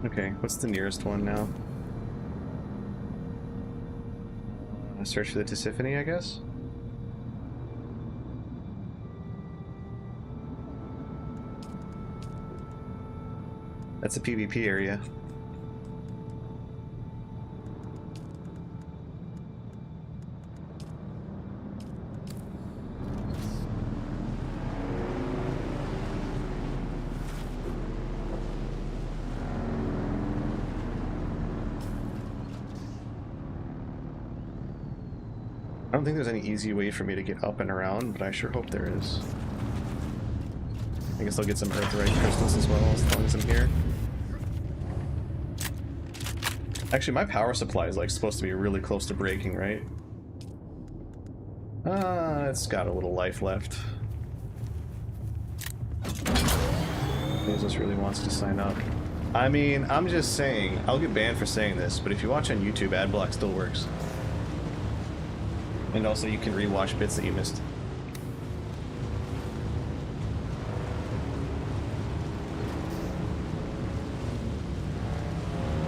Okay, what's the nearest one now? Search for the Tisiphone, I guess? That's a PvP area. I don't think there's any easy way for me to get up and around, but I sure hope there is. I guess I'll get some Earthright crystals as well, as long as I'm here. Actually, my power supply is like supposed to be really close to breaking, right? It's got a little life left. Jesus really wants to sign up. I mean, I'm just saying, I'll get banned for saying this, but if you watch on YouTube, ad block still works. And also you can rewatch bits that you missed.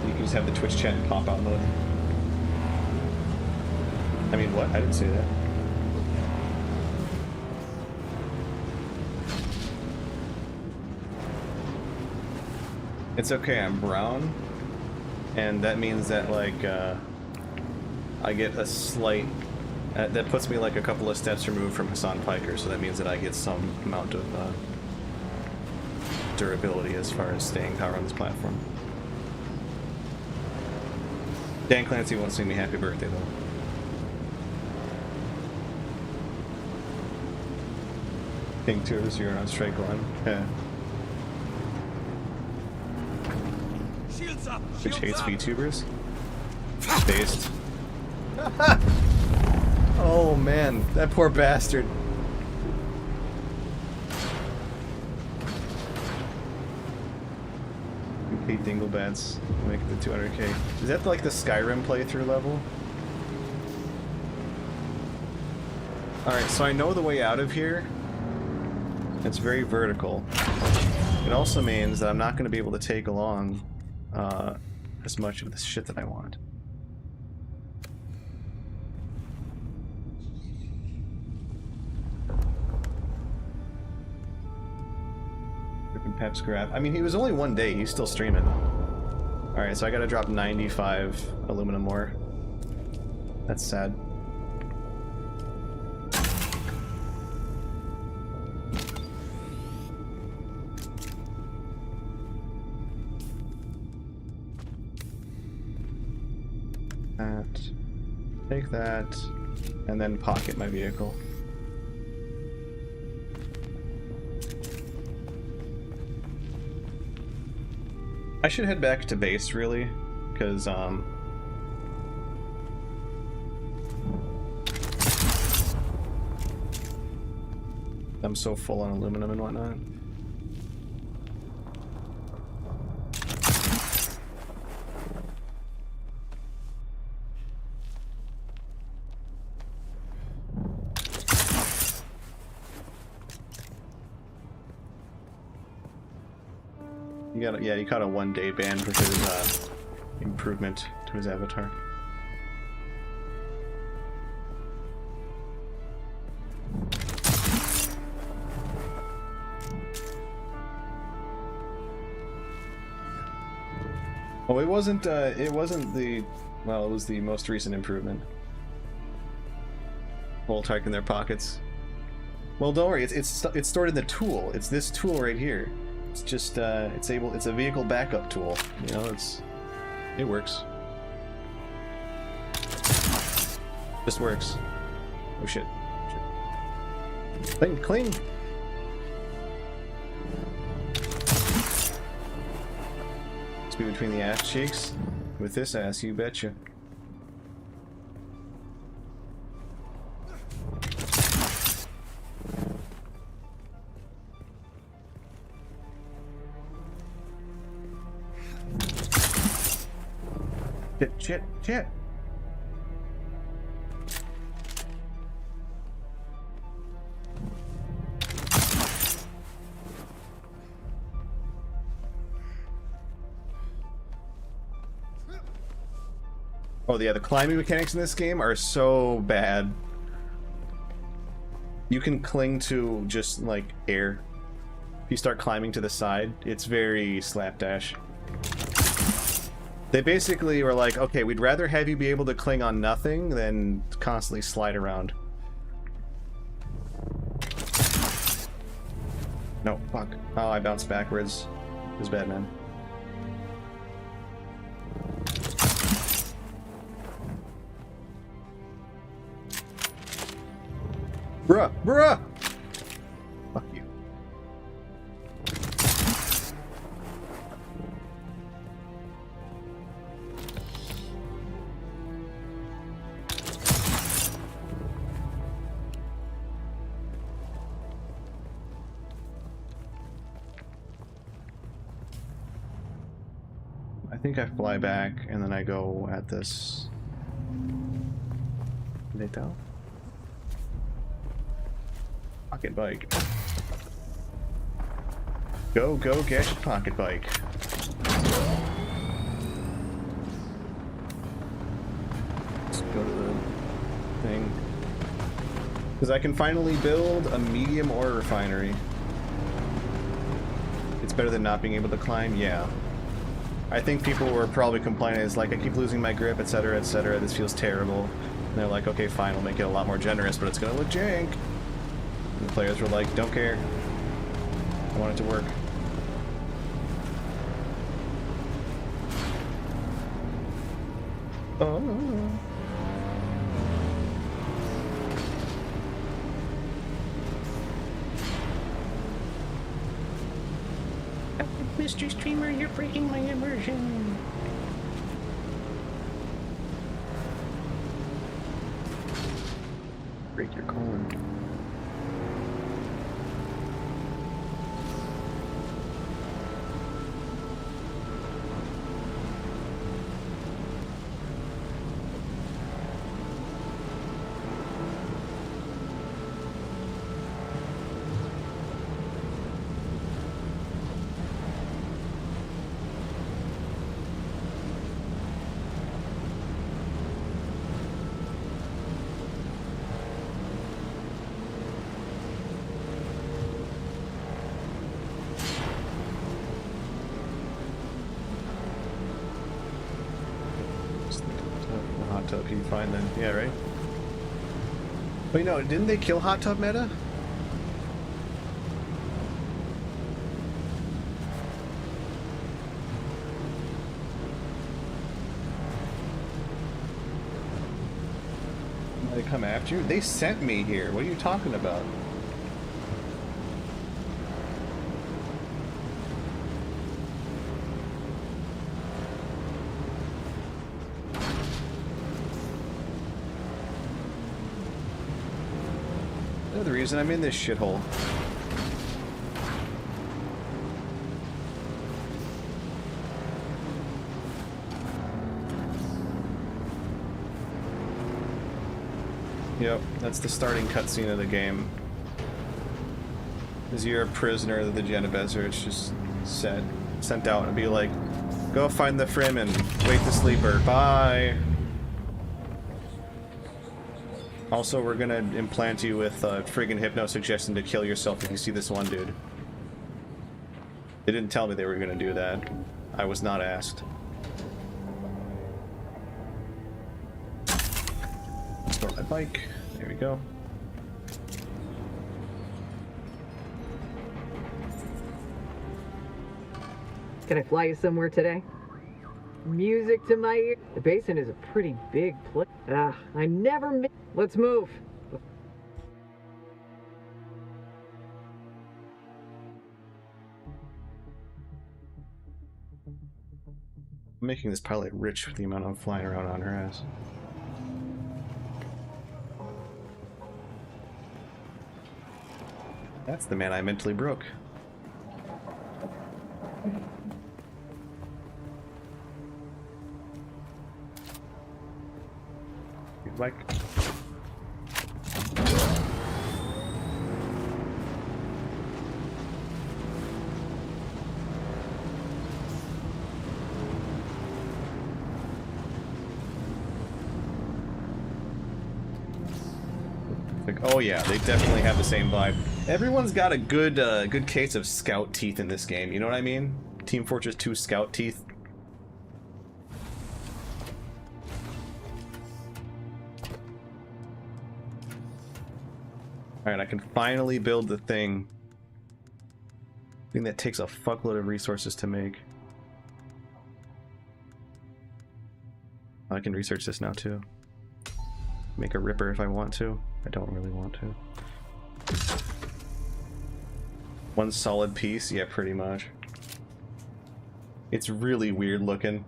You can just have the Twitch chat in pop-out mode. I mean, what? I didn't say that. It's okay, I'm brown. And that means that, like, I get a slight... that puts me like a couple of steps removed from Hassan Piker, so that means that I get some amount of durability as far as staying power on this platform. Dan Clancy won't sing me happy birthday though. King Tours, you're on strike one. Yeah. Shields up! Which hates VTubers? Based. Oh man, that poor bastard. You hate Dinglebats, make it to 200k. Is that like the Skyrim playthrough level? Alright, so I know the way out of here. It's very vertical. It also means that I'm not going to be able to take along as much of the shit that I want. Pep's grab. I mean, he was only one day. He's still streaming. Alright, so I gotta drop 95 aluminum ore. That's sad. That. Take that. And then pocket my vehicle. I should head back to base, really, because, I'm so full on aluminum and whatnot. He caught a one-day ban for his improvement to his avatar. Oh, it wasn't the, well, it was the most recent improvement. Voltark in their pockets. Well, don't worry, it's stored in the tool. It's this tool right here. It's just, it's a vehicle backup tool. You know, it works. Just works. Oh shit. Cling, cling! Must be between the ass cheeks. With this ass, you betcha. Shit. Oh yeah, the climbing mechanics in this game are so bad. You can cling to just like air. If you start climbing to the side, it's very slapdash. They basically were like, okay, we'd rather have you be able to cling on nothing than constantly slide around. No, fuck. Oh, I bounced backwards. It was bad, man. Bruh! Bruh! Fuck you. I think I fly back and then I go at this. Did they tell? Pocket bike. Go, go, get your pocket bike. Let's go to the thing. Because I can finally build a medium ore refinery. It's better than not being able to climb, yeah. I think people were probably complaining, it's like, I keep losing my grip, etc., etc., this feels terrible. And they're like, okay, fine, we'll make it a lot more generous, but it's gonna look jank. And the players were like, don't care. I want it to work. Oh. Mr. Streamer, you're breaking my immersion. Break your colon. Hot tub, you fine then. Yeah, right? But you know, didn't they kill hot tub meta? They come after you? They sent me here. What are you talking about? The reason I'm in this shithole. Yep, that's the starting cutscene of the game. As you're a prisoner of the Genebezer, it's just sent out and be like, go find the Fremen, wake the sleeper, bye! Also, we're gonna implant you with friggin' hypno-suggestion to kill yourself if you see this one dude. They didn't tell me they were gonna do that. I was not asked. Store my bike. There we go. Can I fly you somewhere today? Music to my ear. The basin is a pretty big place. I never Let's move. I'm making this pilot rich with the amount I'm flying around on her ass. That's the man I mentally broke. Like oh yeah, they definitely have the same vibe. Everyone's got a good good case of scout teeth in this game, you know what I mean? Team Fortress 2 scout teeth. Alright, I can finally build the thing. Thing that takes a fuckload of resources to make. I can research this now too. Make a ripper if I want to. I don't really want to. One solid piece? Yeah, pretty much. It's really weird looking.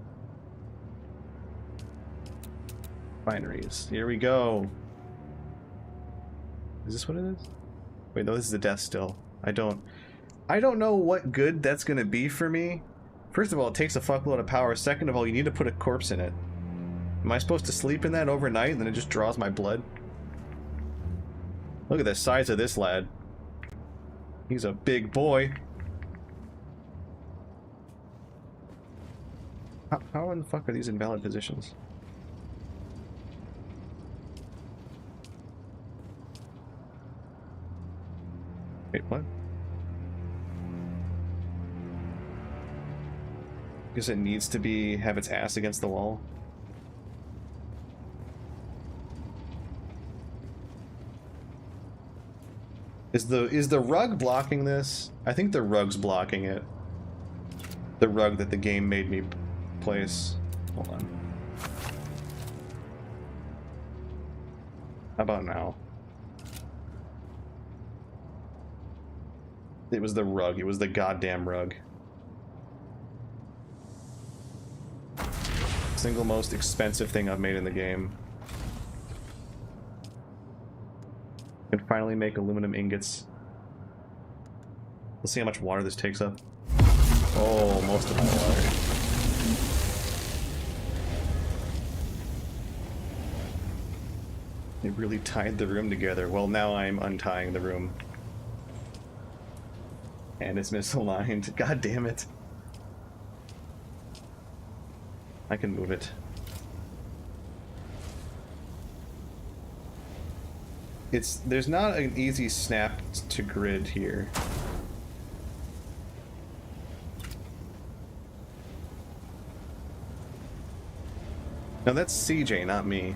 Fineries. Here we go. Is this what it is? Wait, no, this is the death still. I don't know what good that's gonna be for me. First of all, it takes a fuckload of power. Second of all, you need to put a corpse in it. Am I supposed to sleep in that overnight and then it just draws my blood? Look at the size of this lad. He's a big boy. How in the fuck are these in valid positions? Wait, what? Because it needs to have its ass against the wall. Is the rug blocking this? I think the rug's blocking it. The rug that the game made me place. Hold on. How about now? It was the rug. It was the goddamn rug. Single most expensive thing I've made in the game. Can finally make aluminum ingots. Let's see how much water this takes up. Oh, most of my water. It really tied the room together. Well, now I'm untying the room. And it's misaligned. God damn it. I can move it. There's not an easy snap to grid here. No, that's CJ, not me.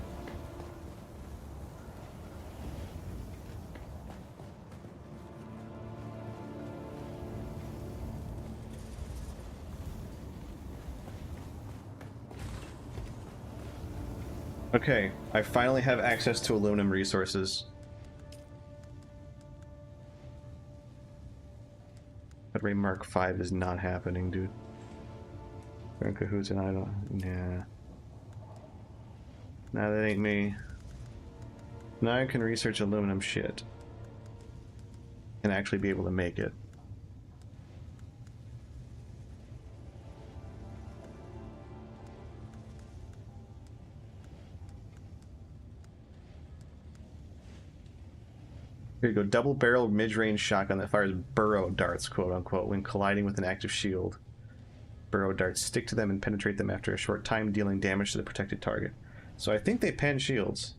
Okay, I finally have access to aluminum resources. Ray Mark 5 is not happening, dude. We're in cahoots and I don't... Yeah. Nah, that ain't me. Now I can research aluminum shit. And actually be able to make it. Here you go, double-barreled mid-range shotgun that fires burrow darts, quote-unquote, when colliding with an active shield. Burrow darts stick to them and penetrate them after a short time, dealing damage to the protected target. So I think they pen shields.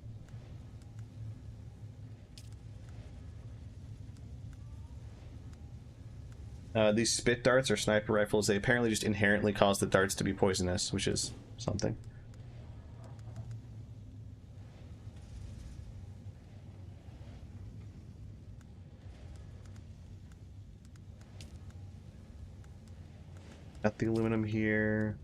These spit darts are sniper rifles. They apparently just inherently cause the darts to be poisonous, which is something. Got the aluminum here.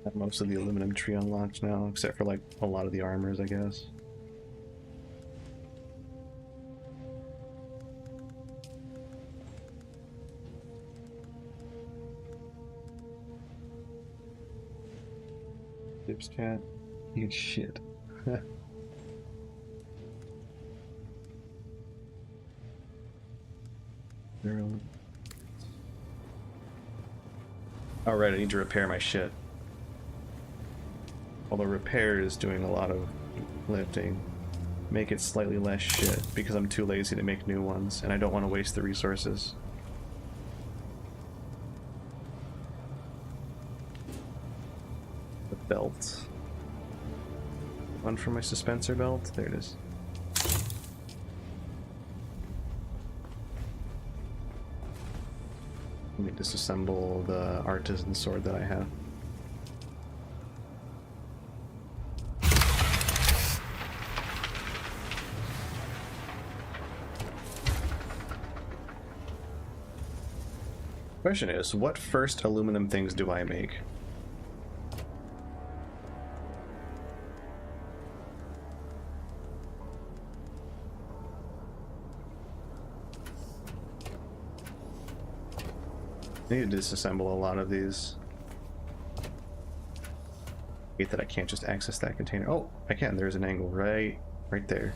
Got most of the aluminum tree unlocked now, except for like a lot of the armors, I guess. Dips cat. Eat shit. Alright, I need to repair my shit. Although repair is doing a lot of lifting. make it slightly less shit because I'm too lazy to make new ones and I don't want to waste the resources. The belt. One for my suspensor belt. There it is. Let me disassemble the artisan sword that I have. Question is, what first aluminum things do I make? I need to disassemble a lot of these. Hate that I can't just access that container. Oh, I can. There's an angle right there.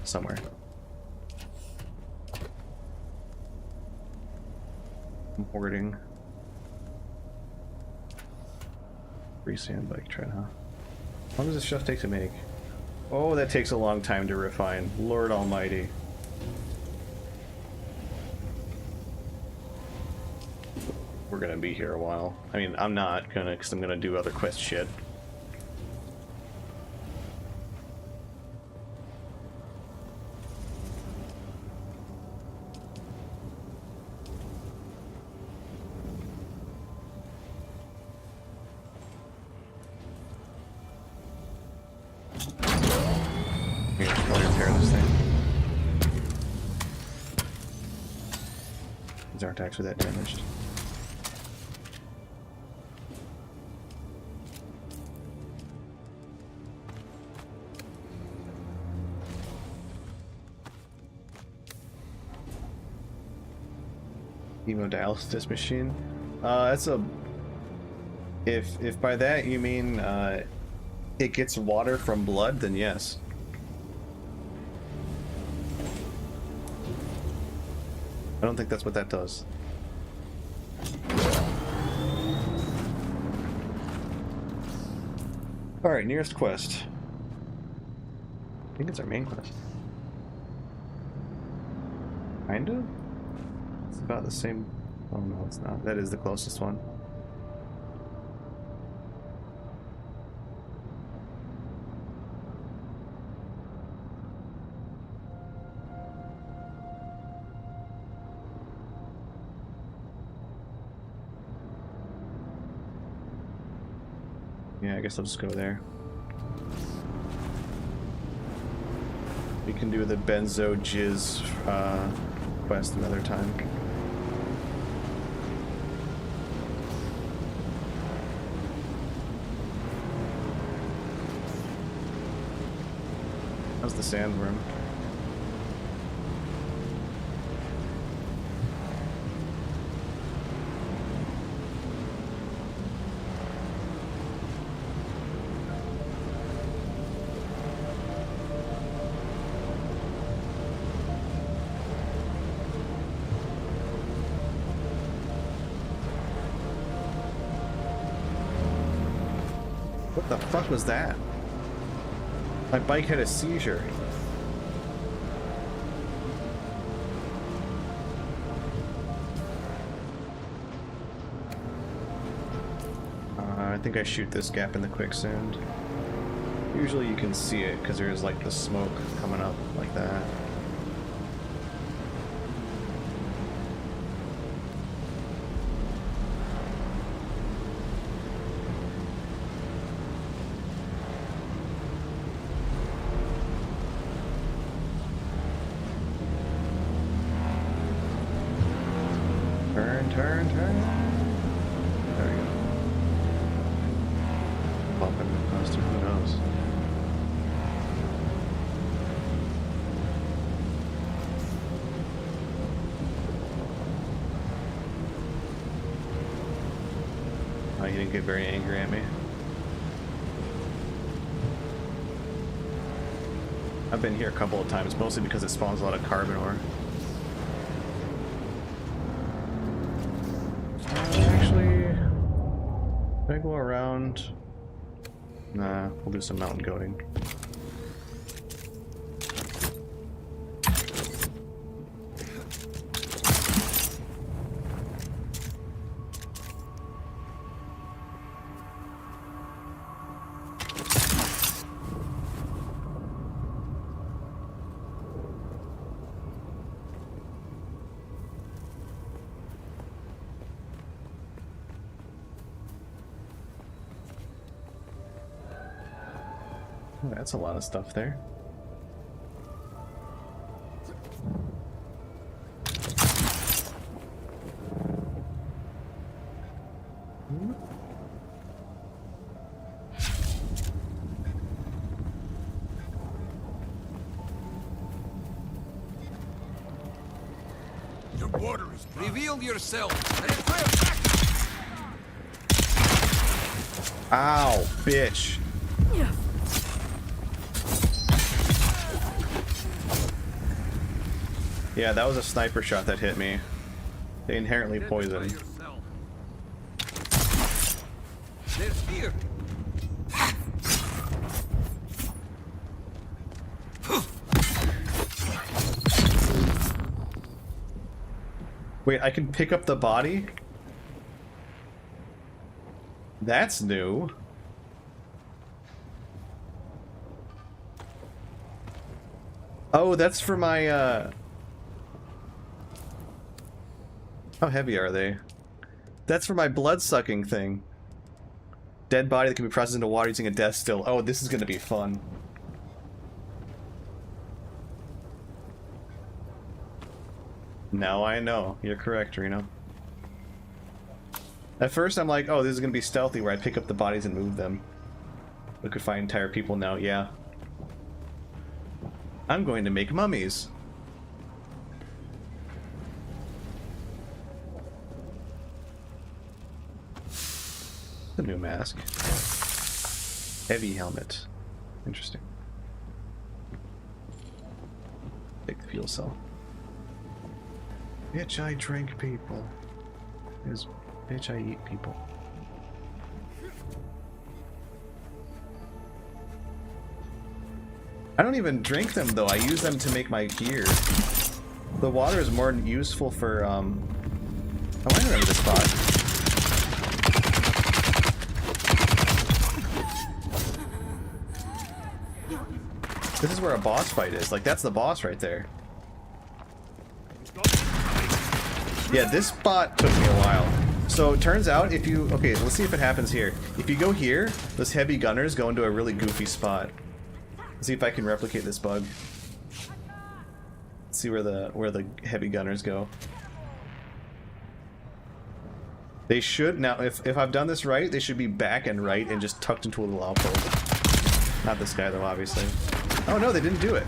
Somewhere. I'm hoarding. Free sand bike tread, huh? How long does this stuff take to make? Oh, that takes a long time to refine. Lord almighty. We're gonna be here a while. I mean, I'm not gonna, because I'm gonna do other quest shit. These aren't actually that damaged. Hemodialysis machine. That's a. If by that you mean it gets water from blood, then yes. I don't think that's what that does. Alright, nearest quest. I think it's our main quest. Kind of? It's about the same. Oh no, it's not. That is the closest one. Yeah, I guess I'll just go there. We can do the benzo jizz quest another time. How's the sandworm? What the fuck was that? My bike had a seizure. I think I shoot this gap in the quicksand. Usually you can see it because there's like the smoke coming up like that. Turn. There we go. Bumping the coaster, who knows? Oh, he didn't get very angry at me. I've been here a couple of times, mostly because it spawns a lot of carbon ore. Can I go around? Nah, we'll do some mountain goating. Oh, that's a lot of stuff there. Your border is Reveal yourself. Ow, bitch. Yeah, that was a sniper shot that hit me. They inherently poison. There's fear. Wait, I can pick up the body? That's new. Oh, that's for my, How heavy are they? That's for my blood-sucking thing. Dead body that can be processed into water using a death still. Oh, this is gonna be fun. Now I know. You're correct, Reno. At first I'm like, oh, this is gonna be stealthy where I pick up the bodies and move them. We could find entire people now, yeah. I'm going to make mummies. The new mask. Heavy helmet. Interesting. Take the fuel cell. Bitch, I drink people. Is bitch, I eat people. I don't even drink them though. I use them to make my gear. The water is more useful for Oh, I remember this spot. This is where a boss fight is. Like, that's the boss right there. Yeah, this spot took me a while. So it turns out if you... Okay, let's see if it happens here. If you go here, those heavy gunners go into a really goofy spot. Let's see if I can replicate this bug. Let's see where the heavy gunners go. They should... Now, if I've done this right, they should be back and right and just tucked into a little alcove. Not this guy, though, obviously. Oh, no, they didn't do it.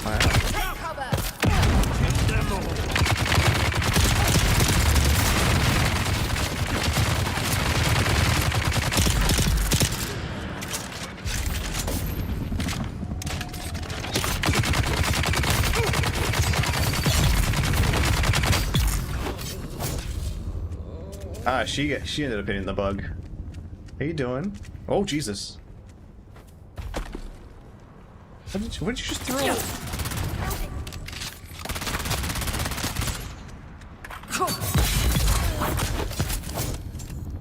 Wow. Ah, she ended up hitting the bug. How you doing? Oh, Jesus. What did you just throw?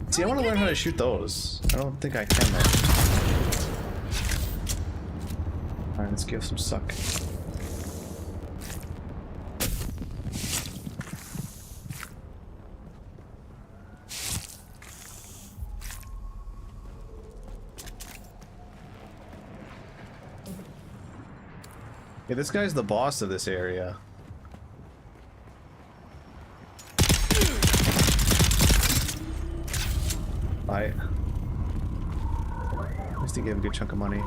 See, I want to learn how to shoot those. I don't think I can though. Alright, let's give some suck. Yeah, this guy's the boss of this area. Bye. At least he gave a good chunk of money.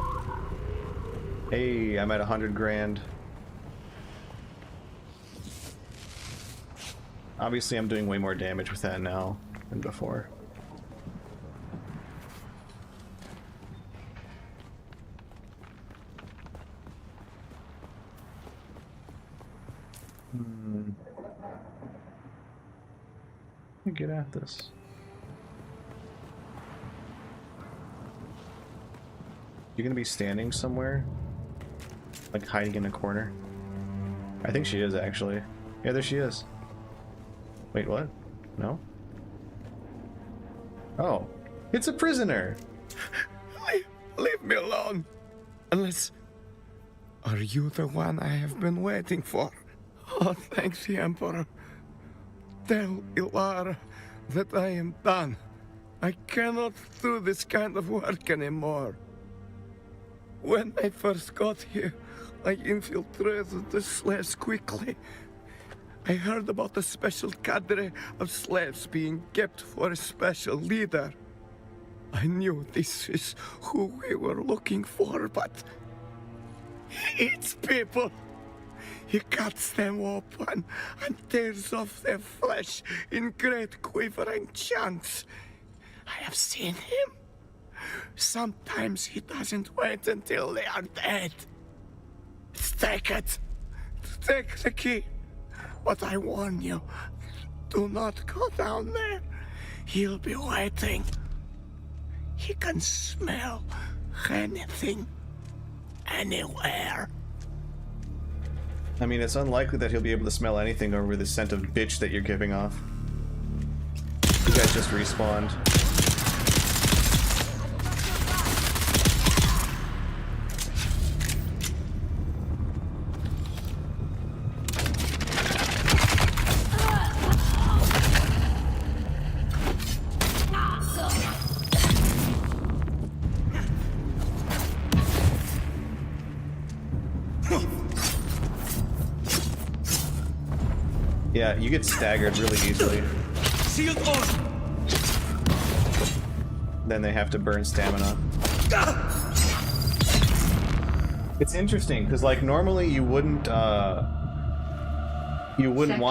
Hey, I'm at 100 grand. Obviously, I'm doing way more damage with that now than before. Let me get at this. You're gonna be standing somewhere? Like hiding in a corner? I think she is actually. Yeah, there she is. Wait, what? No? Oh. It's a prisoner! Leave me alone! Unless... Are you the one I have been waiting for? Oh, thanks, the Emperor. Tell Ilara that I am done. I cannot do this kind of work anymore. When I first got here, I infiltrated the slaves quickly. I heard about the special cadre of slaves being kept for a special leader. I knew this is who we were looking for, but he eats people. He cuts them open and tears off their flesh in great quivering chunks. I have seen him. Sometimes he doesn't wait until they are dead. Take it. Take the key. But I warn you, do not go down there. He'll be waiting. He can smell anything, anywhere. I mean, it's unlikely that he'll be able to smell anything over the scent of bitch that you're giving off. You guys just respawned. Yeah, you get staggered really easily. Shield on. Then they have to burn stamina. It's interesting because, like, normally you wouldn't want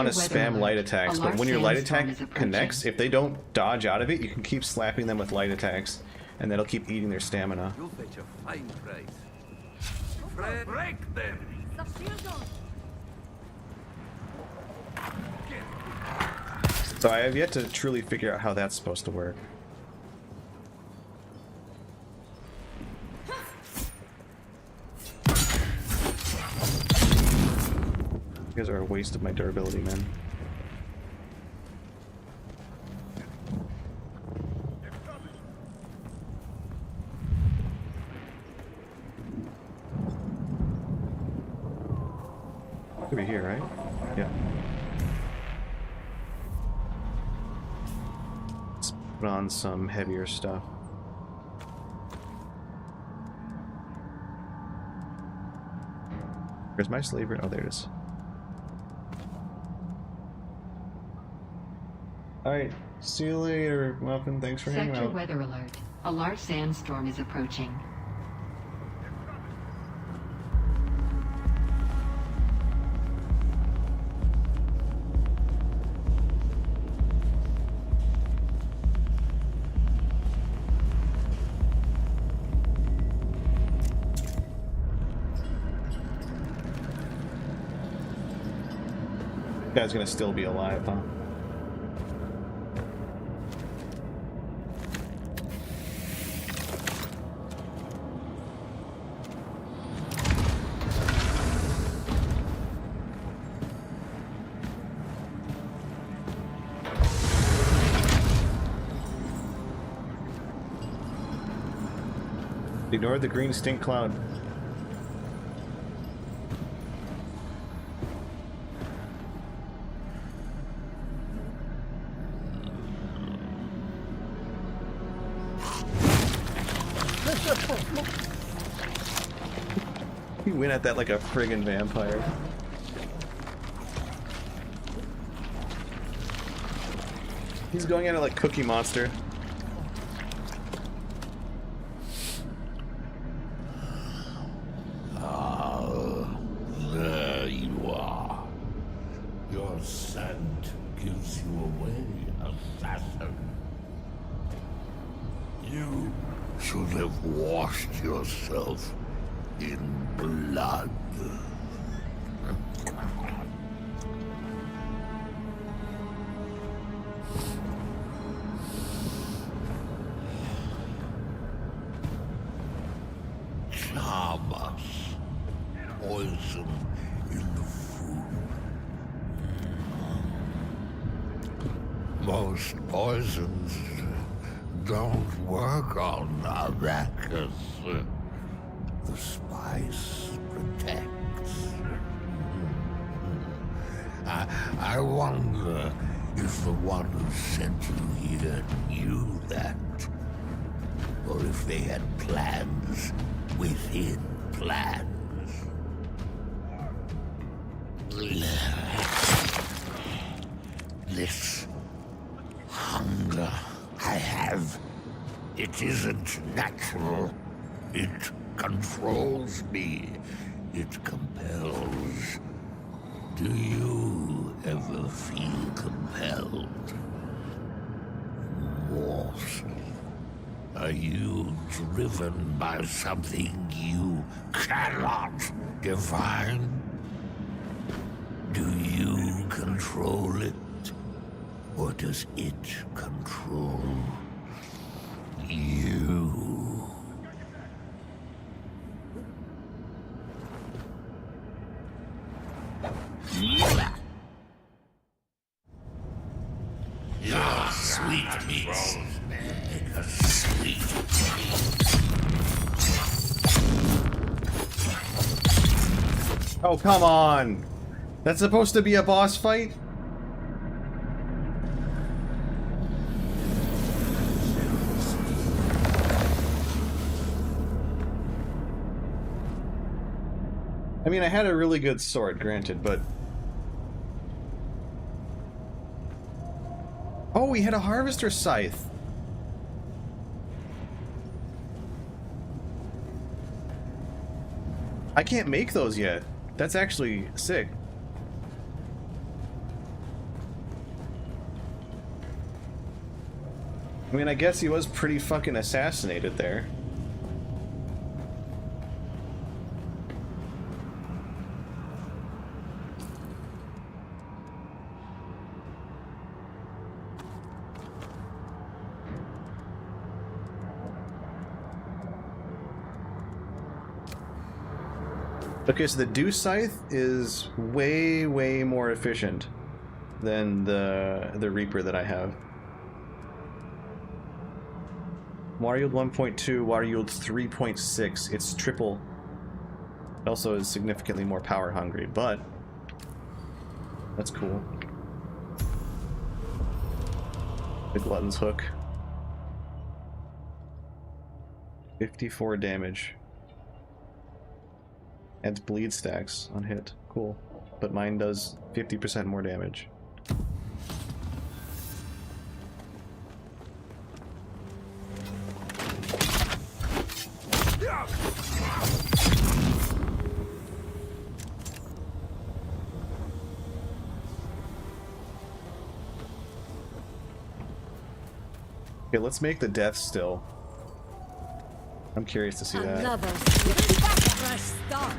to spam light attacks, but when your light attack connects, if they don't dodge out of it, you can keep slapping them with light attacks, and that'll keep eating their stamina. You'll fetch a fine price. Break them. So I have yet to truly figure out how that's supposed to work. You guys are a waste of my durability, man. Could be here, right? Yeah. Let's put on some heavier stuff. Where's my slaver? Oh, there it is. Alright, see you later, Muffin. Thanks for hanging out. Sector weather alert. A large sandstorm is approaching. Guy's gonna still be alive, huh? Ignore the green stink cloud. He went at that like a friggin' vampire. He's going at it like Cookie Monster. There you are. Your scent gives you away, assassin. You should have washed yourself in blood. Charm us. Poison in the food. Most poisons don't work on Arrakis. The spice protects. I wonder if the one who sent you here knew that. or if they had plans within plans. This hunger I have, it isn't natural. It controls me. It compels. Do you ever feel compelled? Morsel. Are you driven by something you cannot define? Do you control it? Or does it control you? Your sweet meats make a sweet Oh, come on! That's supposed to be a boss fight? I mean, I had a really good sword, granted, but... Oh, we had a harvester scythe! I can't make those yet. That's actually sick. I mean, I guess he was pretty fucking assassinated there. Okay, so the Dew Scythe is way, way more efficient than the Reaper that I have. Water yield 1.2, water yield 3.6. It's triple. It also is significantly more power hungry, but that's cool. The Glutton's Hook. 54 damage. Adds bleed stacks on hit. Cool. But mine does 50% more damage. Okay, let's make the death still. I'm curious to see that. Another fresh start.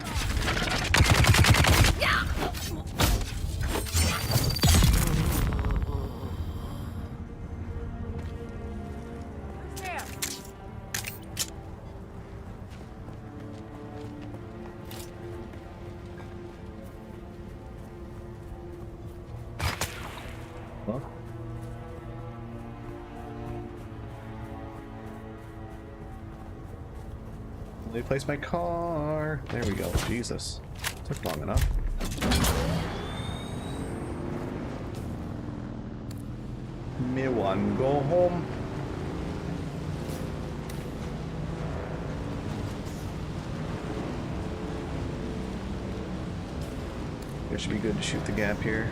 Well. Let me place my car. There we go. Jesus. Took long enough. Me one go home. It should be good to shoot the gap here.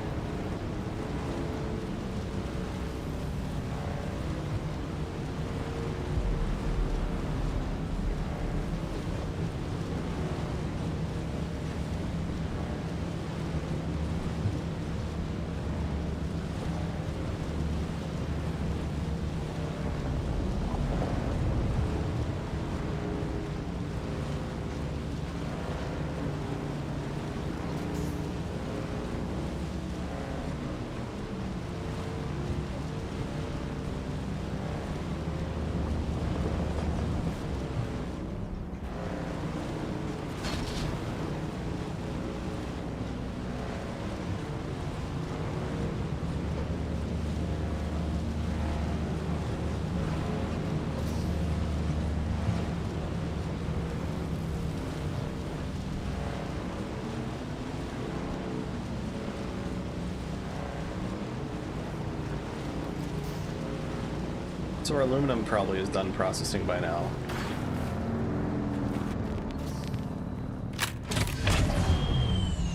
So our aluminum probably is done processing by now.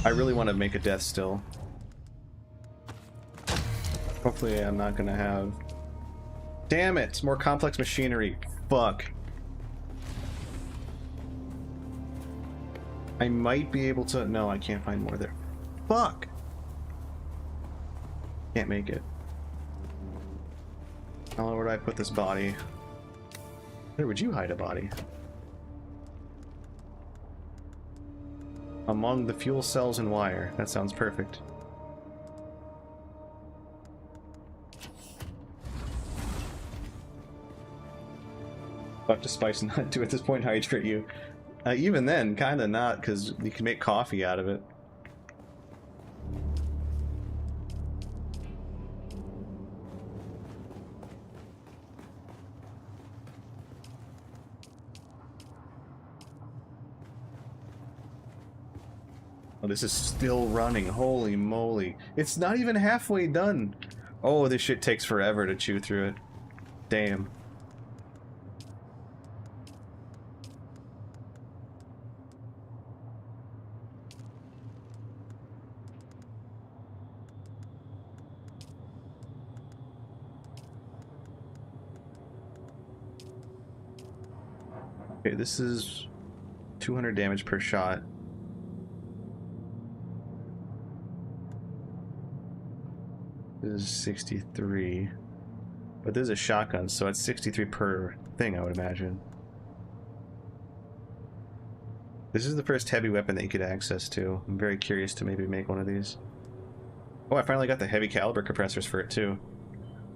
I really want to make a death still. Hopefully I'm not gonna have... Damn it! More complex machinery. Fuck. I might be able to... No, I can't find more there. Fuck! Can't make it. Oh, where do I put this body? Where would you hide a body? Among the fuel cells and wire. That sounds perfect. Fuck to spice nut to at this point hydrate you. Even then, kinda not, because you can make coffee out of it. Oh, this is still running. Holy moly. It's not even halfway done. Oh, this shit takes forever to chew through it. Damn. Okay, this is 200 damage per shot. This is 63. But this is a shotgun, so it's 63 per thing, I would imagine. This is the first heavy weapon that you get access to. I'm very curious to maybe make one of these. Oh, I finally got the heavy caliber compressors for it too.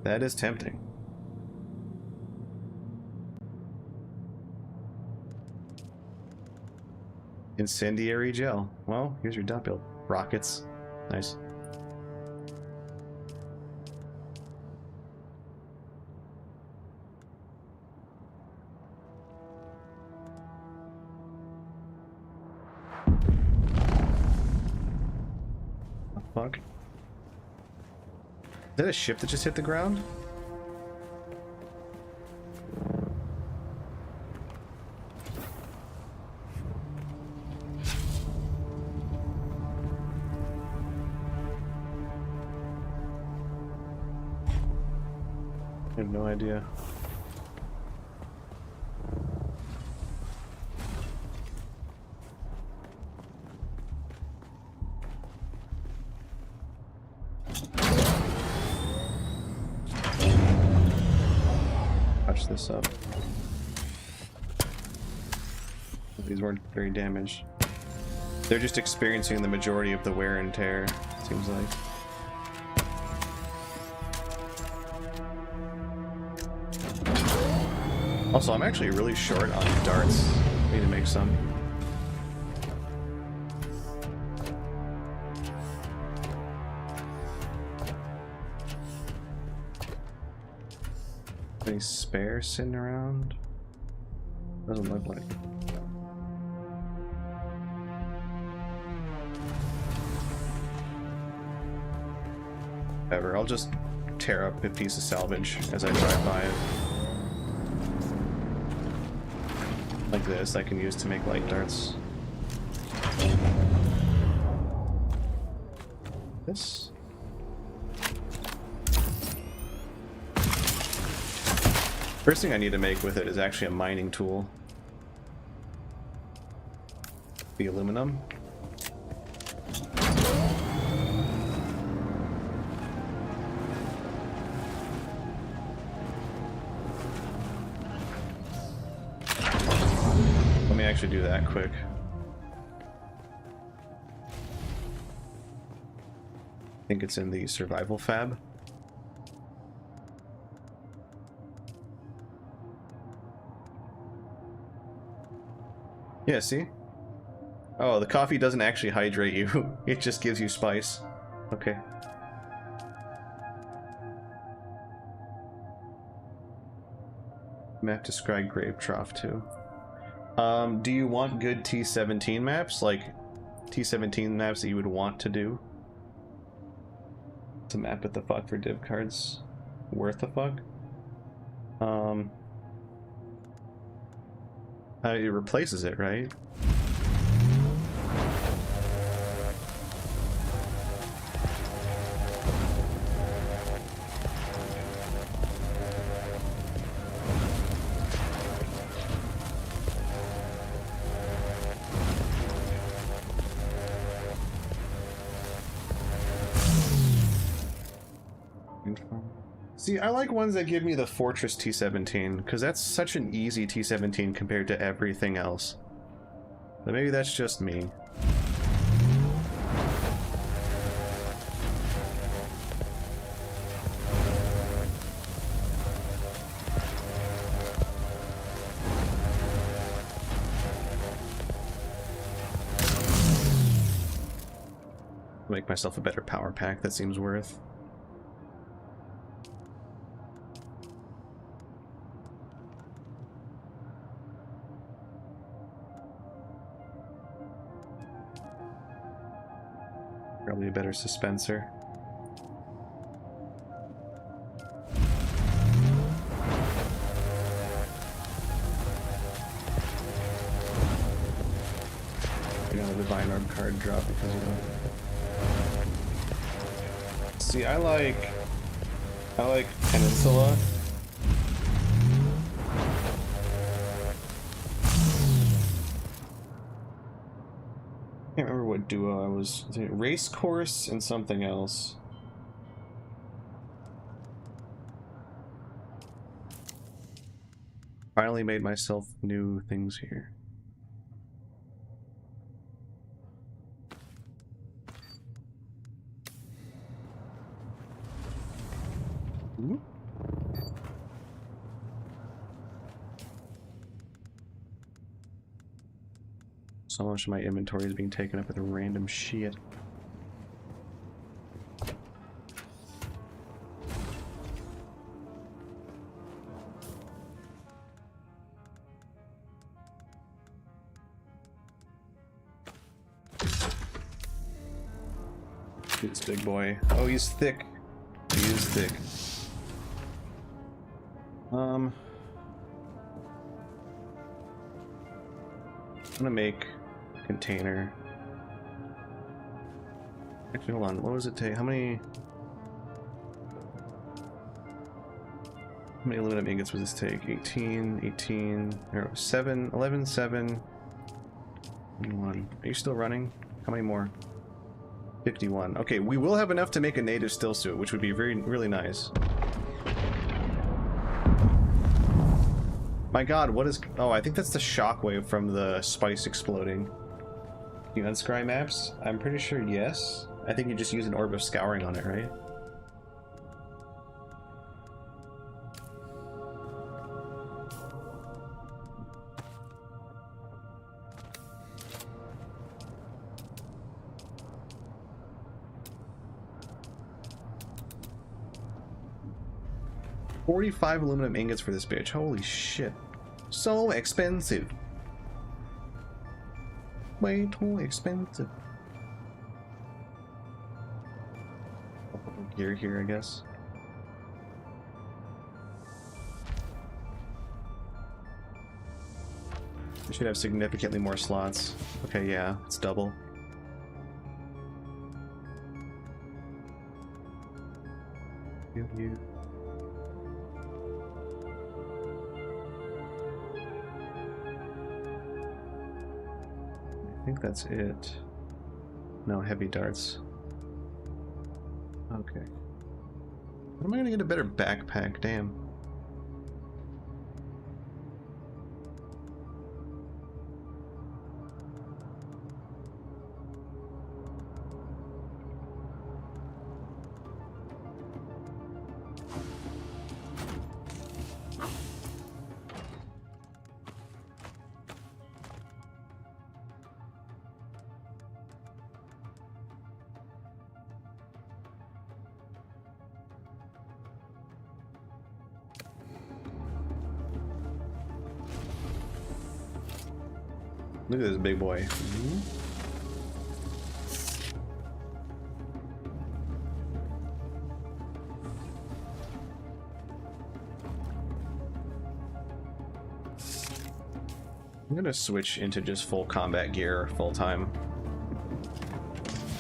That is tempting. Incendiary gel. Well, here's your dump build. Rockets. Nice. Fuck. Is that a ship that just hit the ground? I have no idea. Touch this up. These weren't very damaged. They're just experiencing the majority of the wear and tear, it seems like. Also, I'm actually really short on darts. I need to make some. Any spares sitting around? Doesn't look like it. Whatever, I'll just tear up a piece of salvage as I drive by it. Like this, I can use to make light darts. This. First thing I need to make with it is actually a mining tool. The aluminum. Let me actually do that quick. I think it's in the survival fab. Yeah, see? Oh, the coffee doesn't actually hydrate you. It just gives you spice. Okay. Map describe grave trough too. Do you want good T-17 maps? Like T-17 maps that you would want to do? To map it the fuck for div cards. Worth the fuck? It replaces it, right? See, I like ones that give me the Fortress T-17, because that's such an easy T-17 compared to everything else. But maybe that's just me. Make myself a better power pack, that seems worth. Probably a better suspenser. You know, the Divine Orb card drop because you don't. See, I like Peninsula. I can't remember what duo I was. Race Course and something else. Finally made myself new things here. Ooh. So much of my inventory is being taken up with random shit. This big boy. Oh, he's thick. He is thick. I'm gonna make a container. Actually, hold on. What does it take? How many aluminum ingots would this take? 18, or 7, 11, 7, 1. Are you still running? How many more? 51. Okay, we will have enough to make a native still suit, which would be really nice. My god, what is... Oh, I think that's the shockwave from the spice exploding. Can you unscry maps? I'm pretty sure yes. I think you just use an orb of scouring on it, right? $45 aluminum ingots for this bitch. Holy shit. So expensive. Way too expensive. Gear here, I guess. We should have significantly more slots. Okay, yeah, it's double. You. I think that's it. No, heavy darts. Okay. When am I gonna get a better backpack? Damn. Look at this big boy. I'm gonna switch into just full combat gear full time.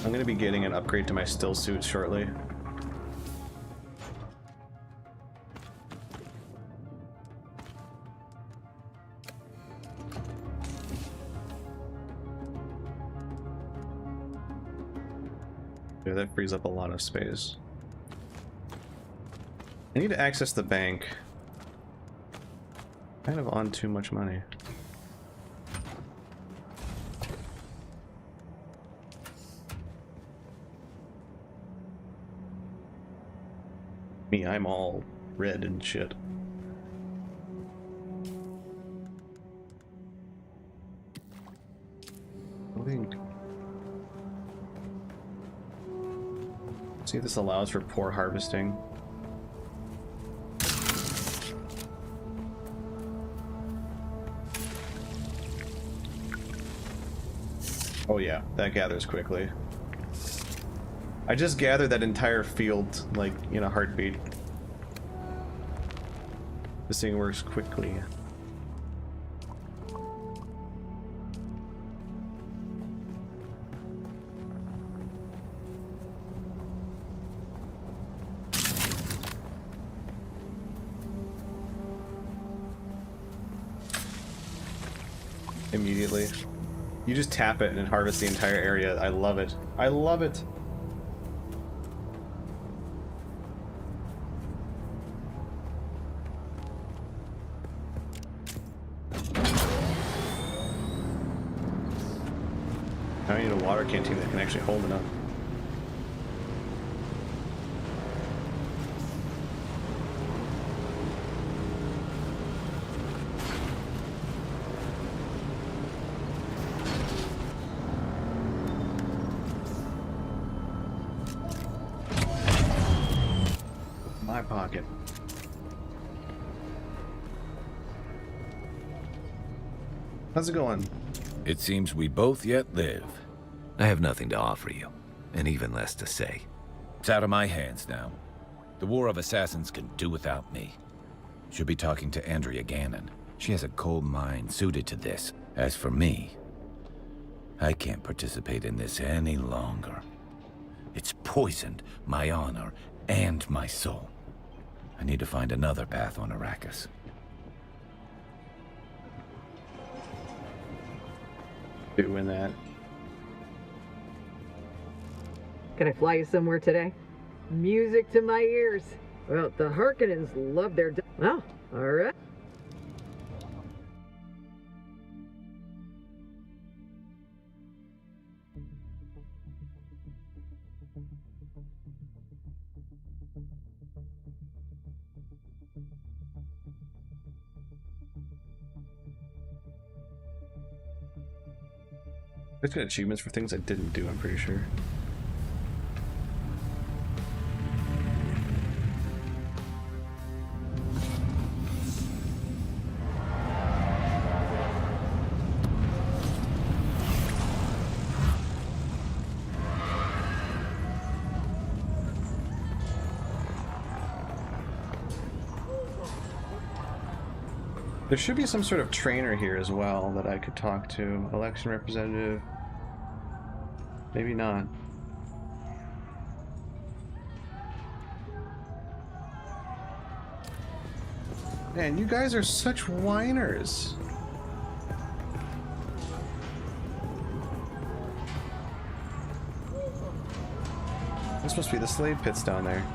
I'm gonna be getting an upgrade to my still suit shortly. Yeah, that frees up a lot of space. I need to access the bank. Kind of on too much money. Me, I'm all red and shit. See if this allows for poor harvesting. Oh yeah, that gathers quickly. I just gathered that entire field, like, in a heartbeat. This thing works quickly. Immediately. You just tap it and harvest the entire area. I love it. I love it. I need a water canteen that can actually hold enough. My pocket. How's it going? It seems we both yet live. I have nothing to offer you, and even less to say. It's out of my hands now. The War of Assassins can do without me. Should be talking to Andrea Gannon. She has a cold mind suited to this. As for me, I can't participate in this any longer. It's poisoned my honor and my soul. I need to find another path on Arrakis. Doing that. Can I fly you somewhere today? Music to my ears. Well, the Harkonnens love their... Oh, all right. There's got achievements for things I didn't do, I'm pretty sure. There should be some sort of trainer here as well that I could talk to. Election representative. Maybe not. Man, you guys are such whiners. This must be the slave pits down there.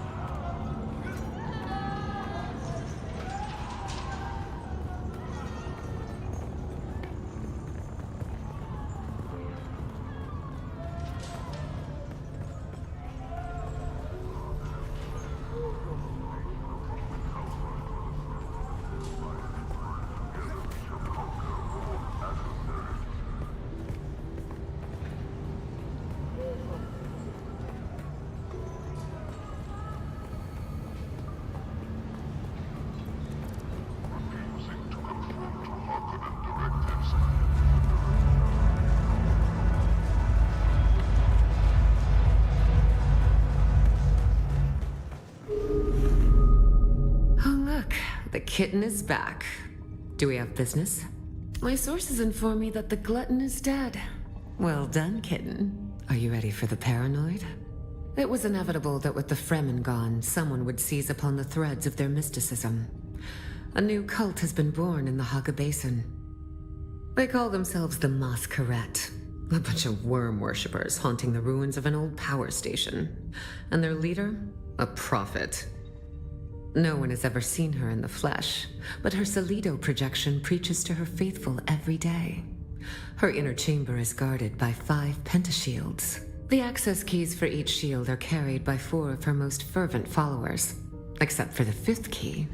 The kitten is back. Do we have business? My sources inform me that the glutton is dead. Well done, kitten. Are you ready for the paranoid? It was inevitable that with the Fremen gone, someone would seize upon the threads of their mysticism. A new cult has been born in the Haga Basin. They call themselves the Masquerette, a bunch of worm worshippers haunting the ruins of an old power station. And their leader? A prophet. No one has ever seen her in the flesh, but her Solido projection preaches to her faithful every day. Her inner chamber is guarded by 5 pentashields. The access keys for each shield are carried by 4 of her most fervent followers, except for the 5th key.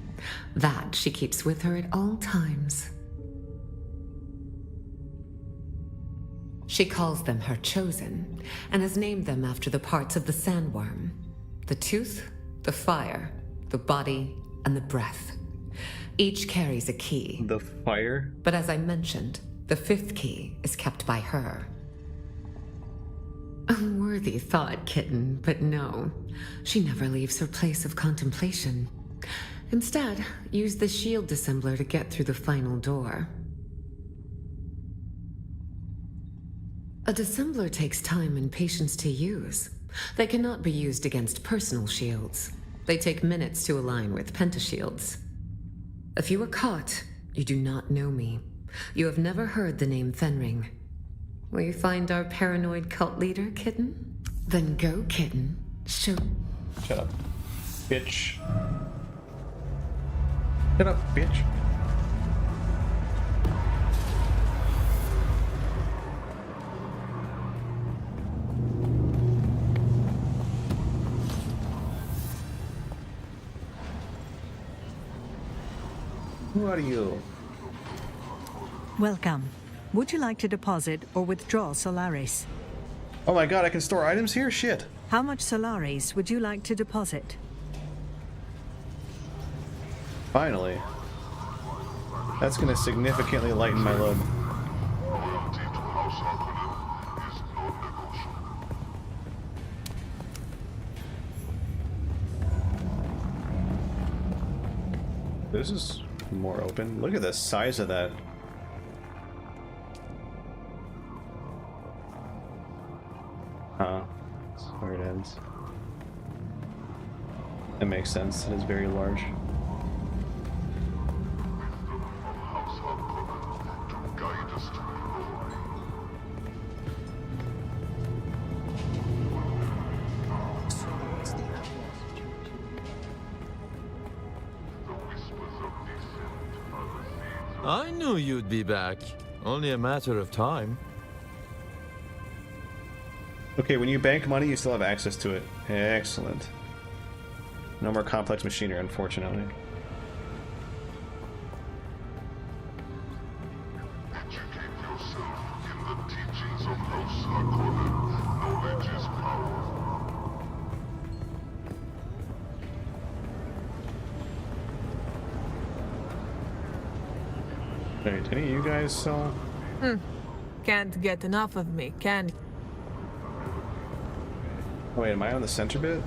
That she keeps with her at all times. She calls them her chosen, and has named them after the parts of the sandworm. The tooth, the fire, the body, and the breath. Each carries a key. The fire? But as I mentioned, the 5th key is kept by her. A worthy thought, kitten, but no. She never leaves her place of contemplation. Instead, use the shield dissembler to get through the final door. A dissembler takes time and patience to use. They cannot be used against personal shields. They take minutes to align with pentashields. If you are caught, you do not know me. You have never heard the name Fenring. Will you find our paranoid cult leader, kitten? Then go, kitten. Shut up, bitch. Shut up, bitch. Who are you? Welcome. Would you like to deposit or withdraw Solaris? Oh my god, I can store items here? Shit. How much Solaris would you like to deposit? Finally. That's gonna significantly lighten my load. This is more open. Look at the size of that. That's where it ends. That makes sense. It is very large. I knew you'd be back. Only a matter of time. Okay, when you bank money, you still have access to it. Excellent. No more complex machinery, unfortunately. Wait, any of you guys sell? Can't get enough of me, can you? Oh, wait, am I on the center bit?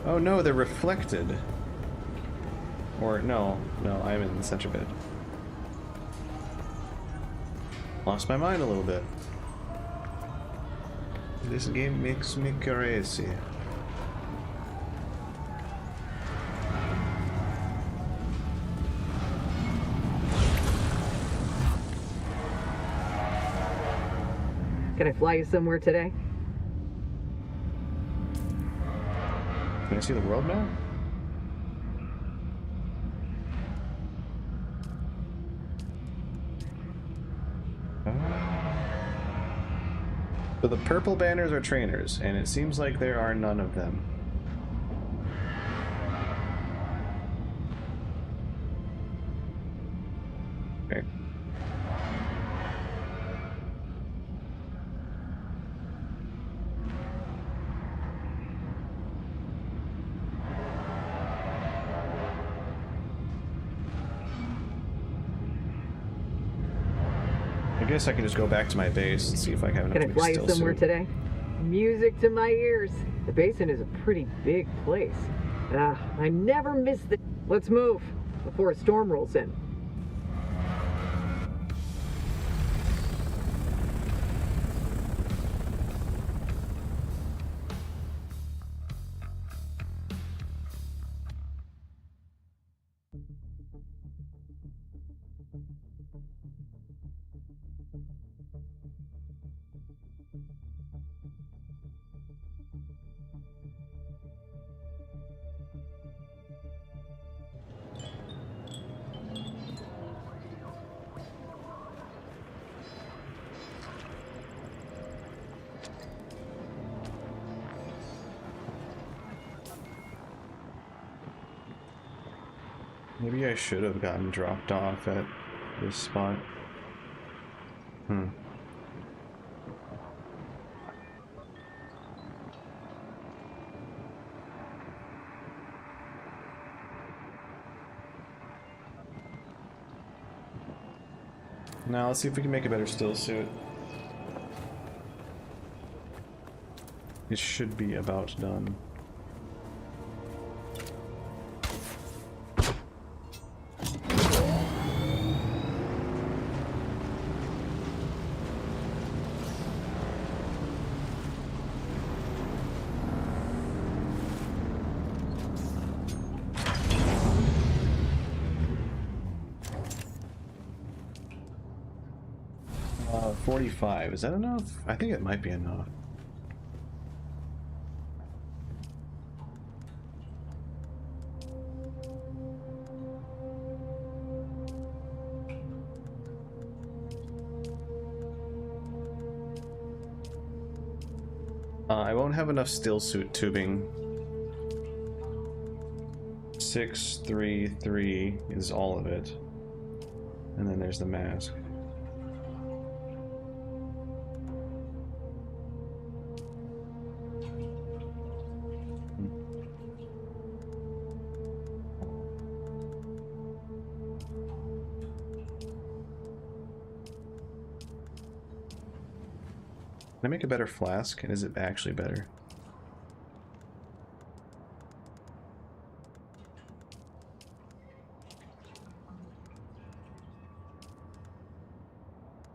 Oh no, they're reflected. Or no, I'm in the center bit. Lost my mind a little bit. This game makes me crazy. Can I fly you somewhere today? Can I see the world map? So the purple banners are trainers, and it seems like there are none of them. Okay. I guess I can just go back to my base and see if I have enough. Can I fly you somewhere today? Music to my ears. The basin is a pretty big place. I never miss the... Let's move before a storm rolls in. Maybe I should have gotten dropped off at this spot. Now let's see if we can make a better still suit. It should be about done. Uh, 45, is that enough? I think it might be enough. I won't have enough still suit tubing. 6, 3, 3 is all of it. And then there's the mask. Can I make a better flask? And is it actually better?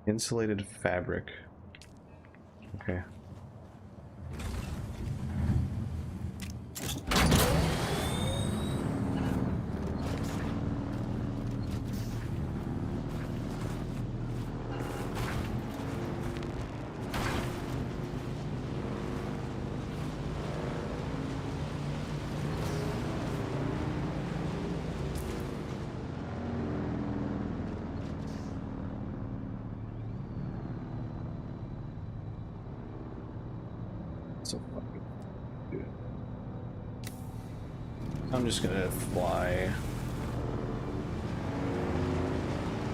Insulated fabric. Okay. So fucking good. I'm just gonna fly.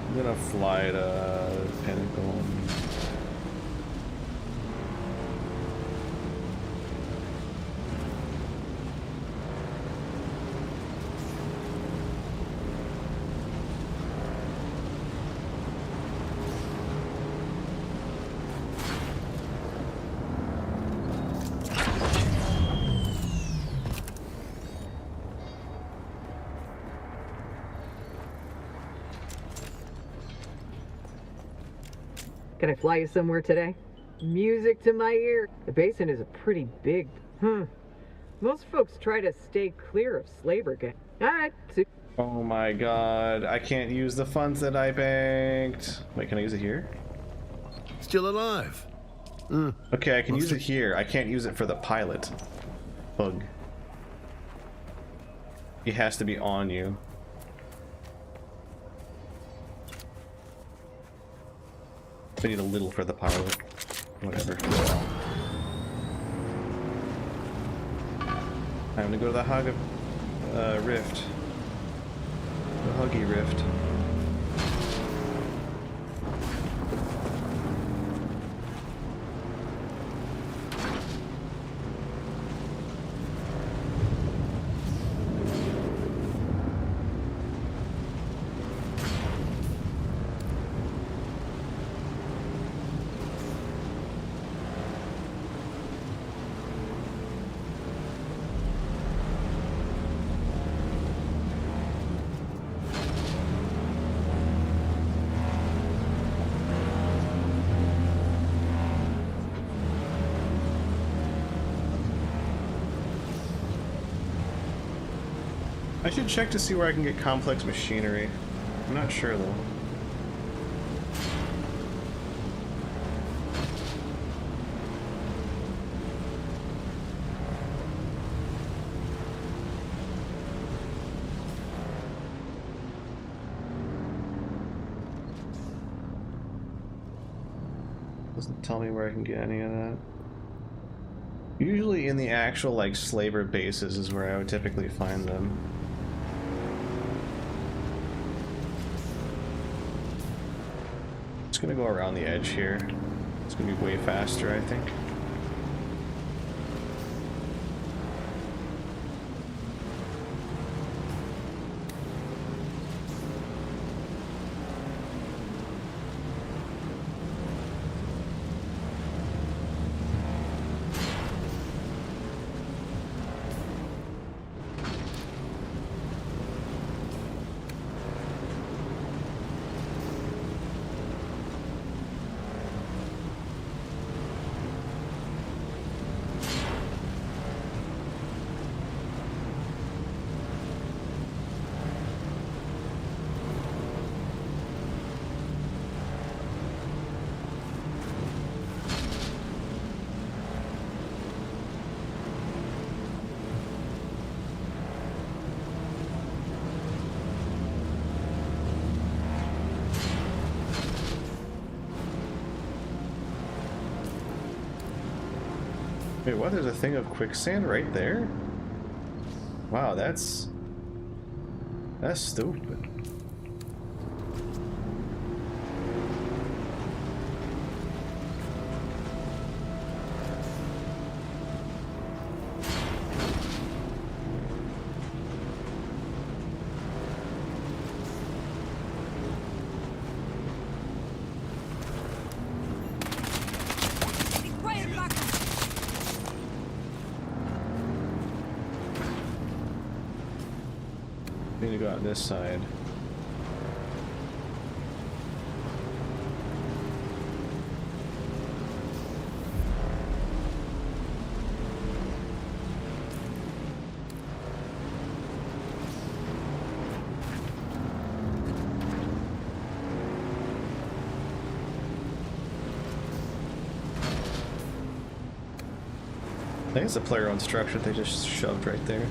I'm gonna fly to Pinnacle. Can I fly you somewhere today? Music to my ear. The basin is a pretty big. Most folks try to stay clear of slaver gang. Alright. Oh my god, I can't use the funds that I banked. Wait, can I use it here? Still alive. Okay, I can use it here. I can't use it for the pilot. Bug. He has to be on you. I need a little for the pilot. Whatever. I'm gonna go to the Rift. The Huggy Rift. I should check to see where I can get complex machinery. I'm not sure though. Doesn't tell me where I can get any of that. Usually in the actual like slaver bases is where I would typically find them. Just gonna go around the edge here. It's gonna be way faster, I think. Wait, what? There's a thing of quicksand right there? Wow, that's stupid. Need to go out this side. I think it's a player-owned structure they just shoved right there.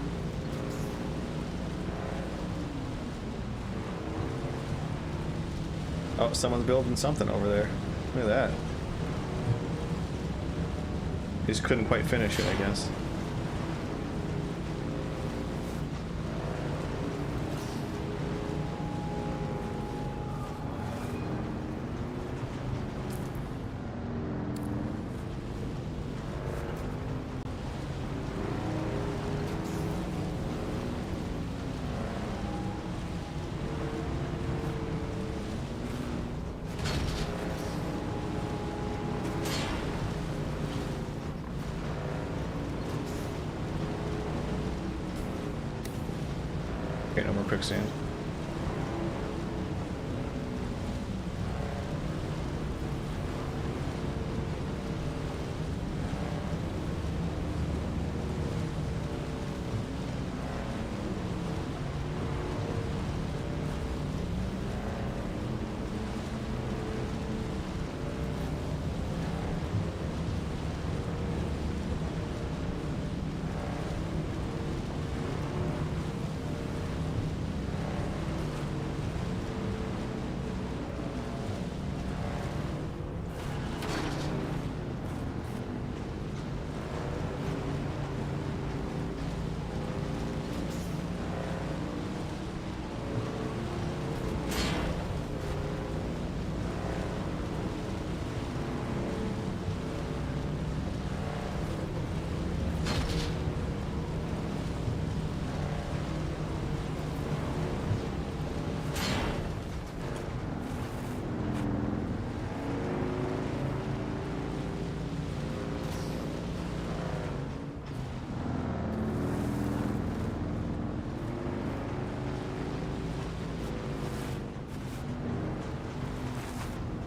Oh, someone's building something over there. Look at that. He just couldn't quite finish it, I guess. Okay, no more quicksand.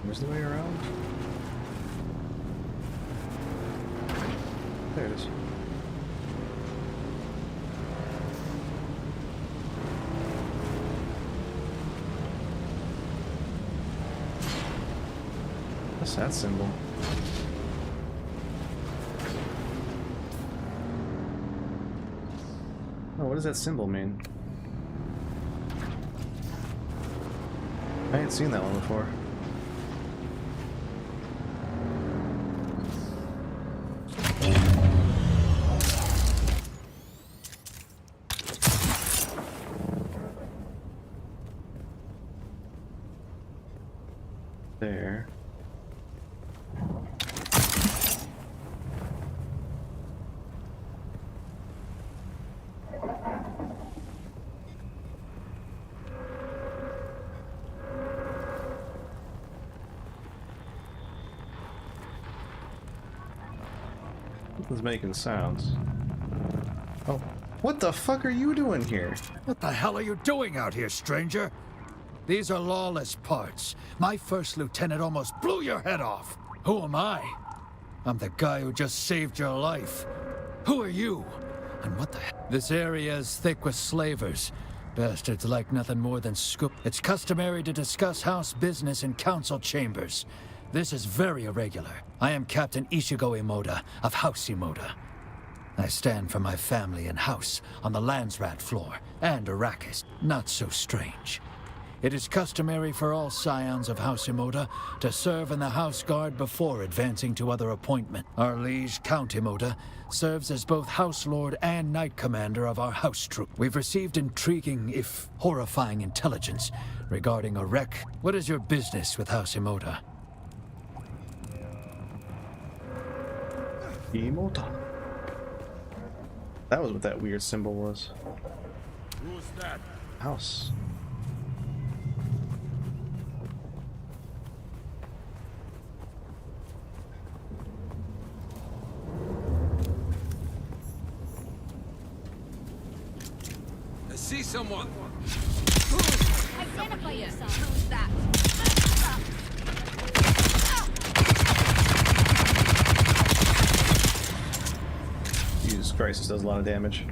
Where's the way around? There it is. What's that symbol? Oh, what does that symbol mean? I ain't seen that one before. there. Something's making sounds. Oh, what the fuck are you doing here? What the hell are you doing out here, stranger? These are lawless parts. My first lieutenant almost blew your head off. Who am I? I'm the guy who just saved your life. Who are you? And what the hell? This area is thick with slavers. Bastards like nothing more than scoop. It's customary to discuss house business in council chambers. This is very irregular. I am Captain Ishigo Imoda of House Imoda. I stand for my family and house on the Landsrat floor and Arrakis. Not so strange. It is customary for all scions of House Imoda to serve in the House Guard before advancing to other appointment. Our liege, Count Imoda, serves as both House Lord and Knight Commander of our house troop. We've received intriguing, if horrifying, intelligence regarding a wreck. What is your business with House Imoda? Imoda. That was what that weird symbol was. Who's that? House. I see someone. Identify yourself. Who's that? Jesus Christ, this does a lot of damage.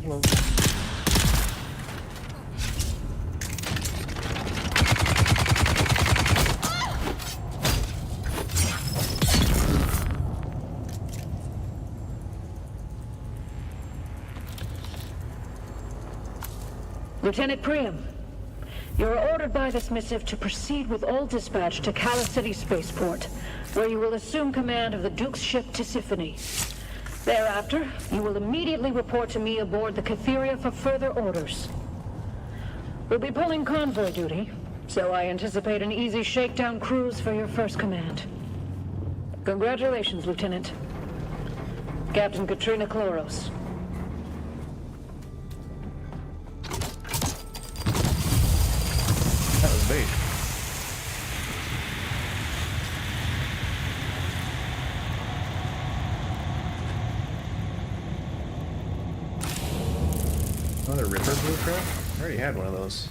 Hello. Lieutenant Priam, you are ordered by this missive to proceed with all dispatch to Kala City Spaceport, where you will assume command of the Duke's ship Tisiphone. Thereafter, you will immediately report to me aboard the Catheria for further orders. We'll be pulling convoy duty, so I anticipate an easy shakedown cruise for your first command. Congratulations, Lieutenant. Captain Katrina Kloros. That was bait. Another Ripper blueprint? I already had one of those.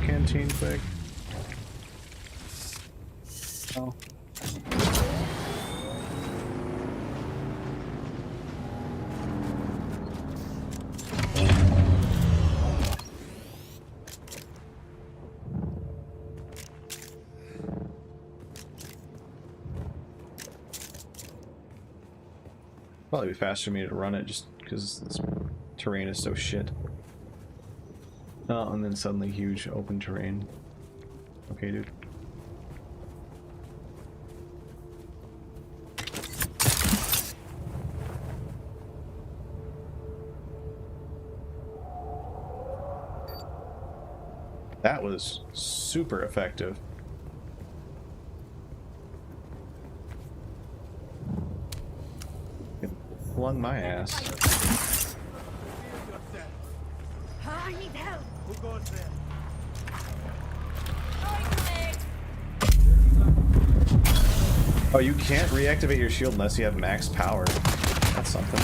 canteen quick. Oh. Probably be faster for me to run it just because this terrain is so shit. Oh, and then suddenly huge open terrain. Okay, dude. That was super effective. It flung my ass. I need help. Who goes there? Oh, you can't reactivate your shield unless you have max power. That's something.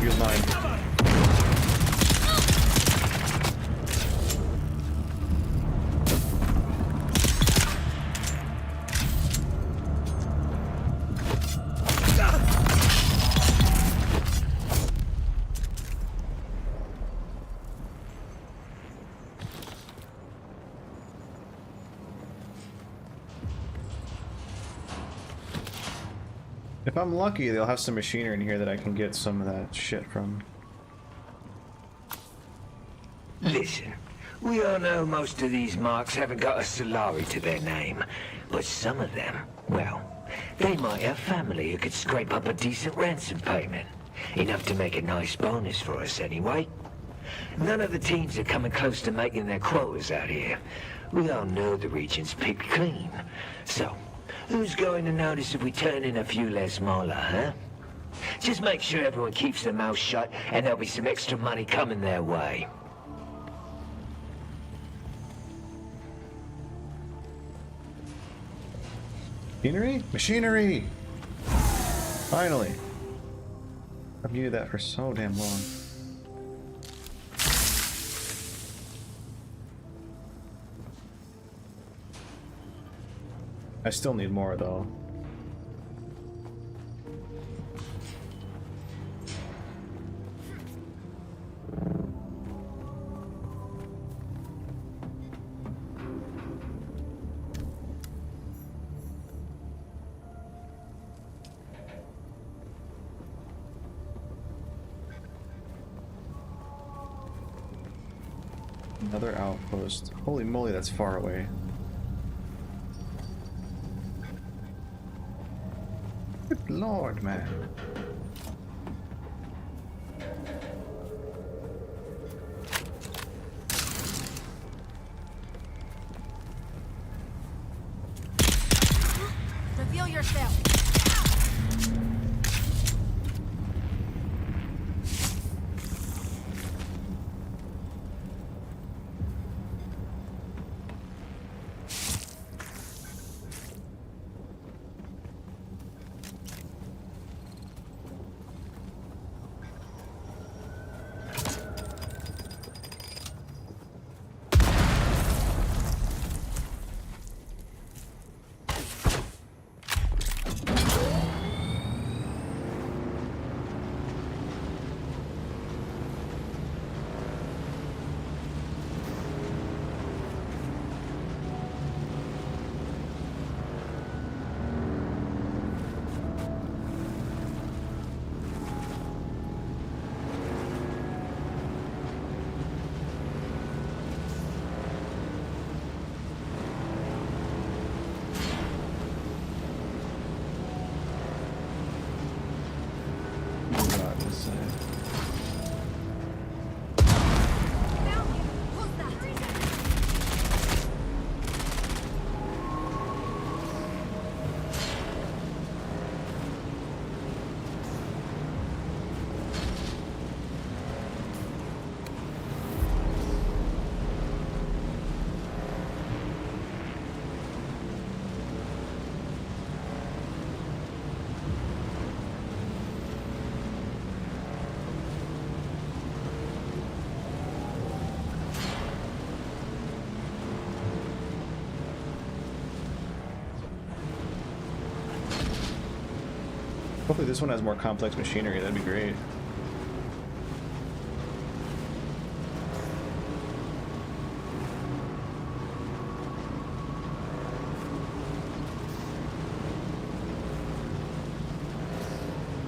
Use mine. If I'm lucky, they'll have some machinery in here that I can get some of that shit from. Listen, we all know most of these marks haven't got a Solari to their name, but some of them, well, they might have family who could scrape up a decent ransom payment. Enough to make a nice bonus for us anyway. None of the teams are coming close to making their quotas out here. We all know the region's picked clean. So, who's going to notice if we turn in a few less mola, huh? Just make sure everyone keeps their mouth shut and there'll be some extra money coming their way. Machinery? Machinery! Finally! I've needed that for so damn long. I still need more though. Another outpost. Holy moly, that's far away. Good lord, man. Reveal yourself. Hopefully this one has more complex machinery, that'd be great.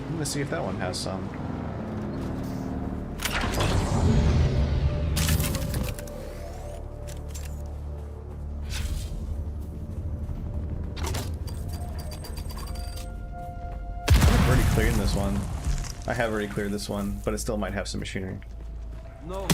I'm gonna see if that one has some. Clearing this one. I have already cleared this one, but it still might have some machinery. No.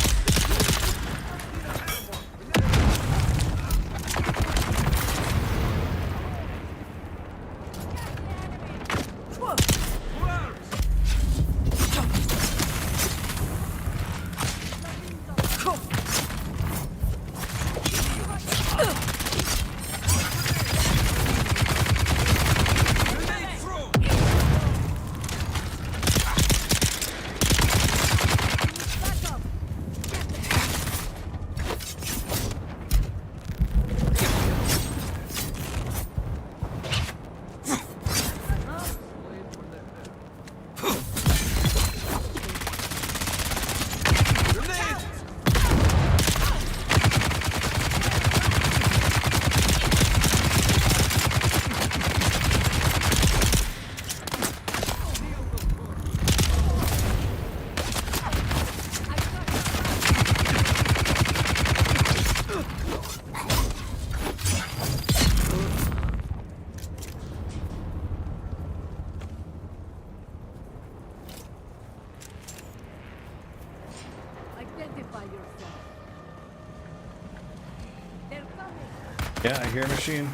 Yeah, I hear a machine.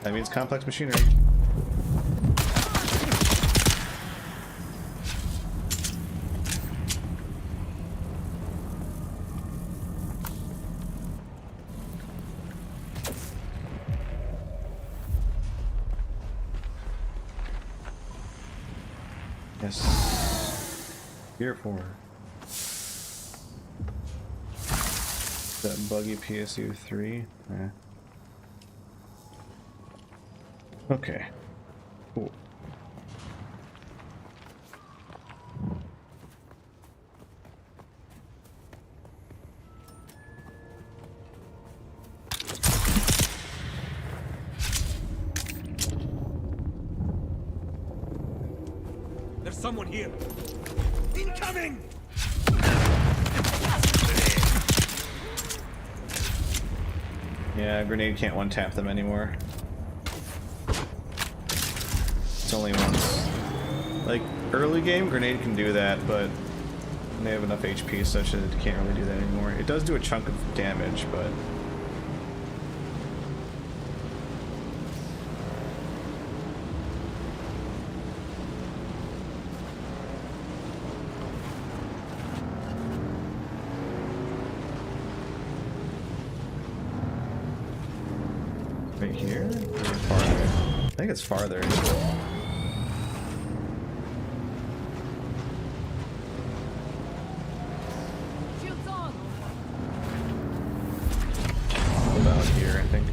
That means complex machinery. Yes. Here for that buggy PSU 3. Yeah. Okay. Cool. There's someone here. Incoming! Yeah, grenade can't one-tap them anymore. It's only once. Like, early game, grenade can do that, but they have enough HP such that it can't really do that anymore. It does do a chunk of damage, but... Right here? Or farther? I think it's farther. About here, I think.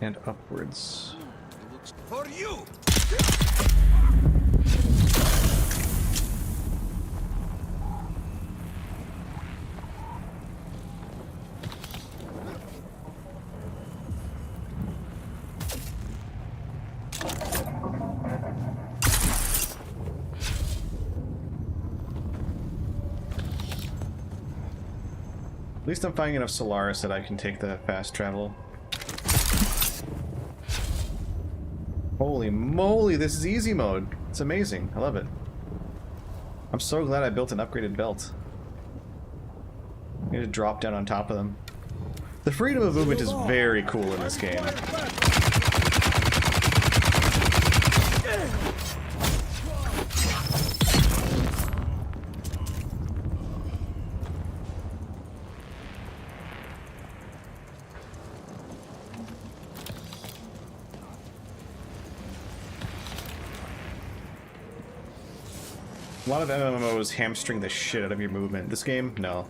And upwards. For you! At least I'm finding enough Solaris that I can take the fast travel. Holy moly, this is easy mode. It's amazing. I love it. I'm so glad I built an upgraded belt. I need to drop down on top of them. The freedom of movement is very cool in this game. A lot of MMOs hamstring the shit out of your movement. This game, no.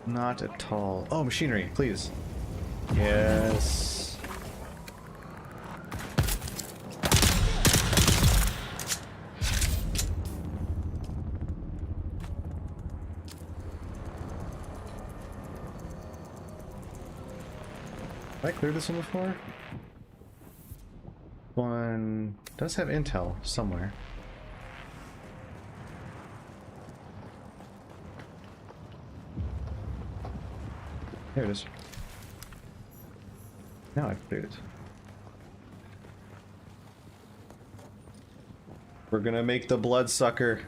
Not at all. Oh, machinery, please. Yes. Have I cleared this one before? One does have intel somewhere. There it is. Now I've cleared it. We're gonna make the bloodsucker.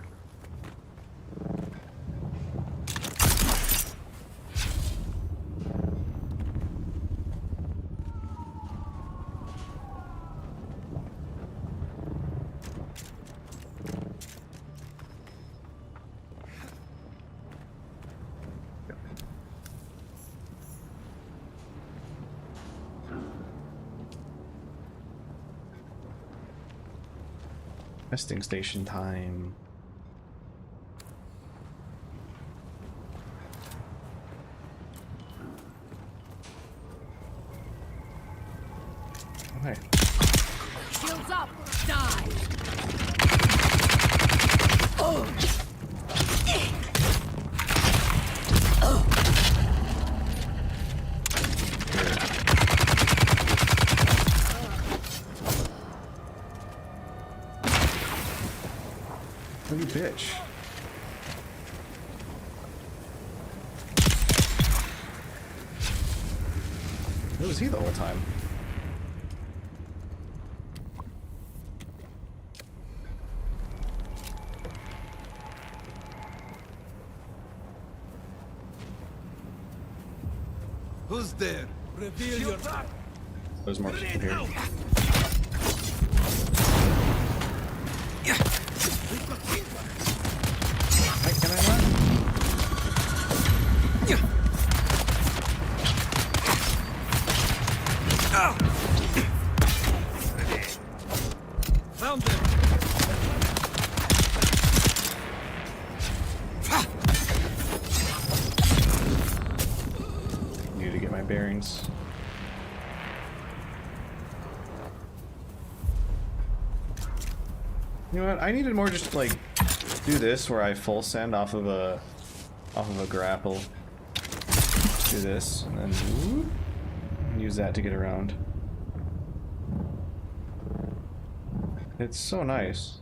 Resting station time. Okay. Shields up! Die! Oh! You bitch. Where was he the whole time? Who's there? Reveal your... There's more people here. Why can I not? Found them. Need to get my bearings. You know what? I needed more just like do this where I full send off of a grapple. Do this and then whoop, use that to get around. It's so nice.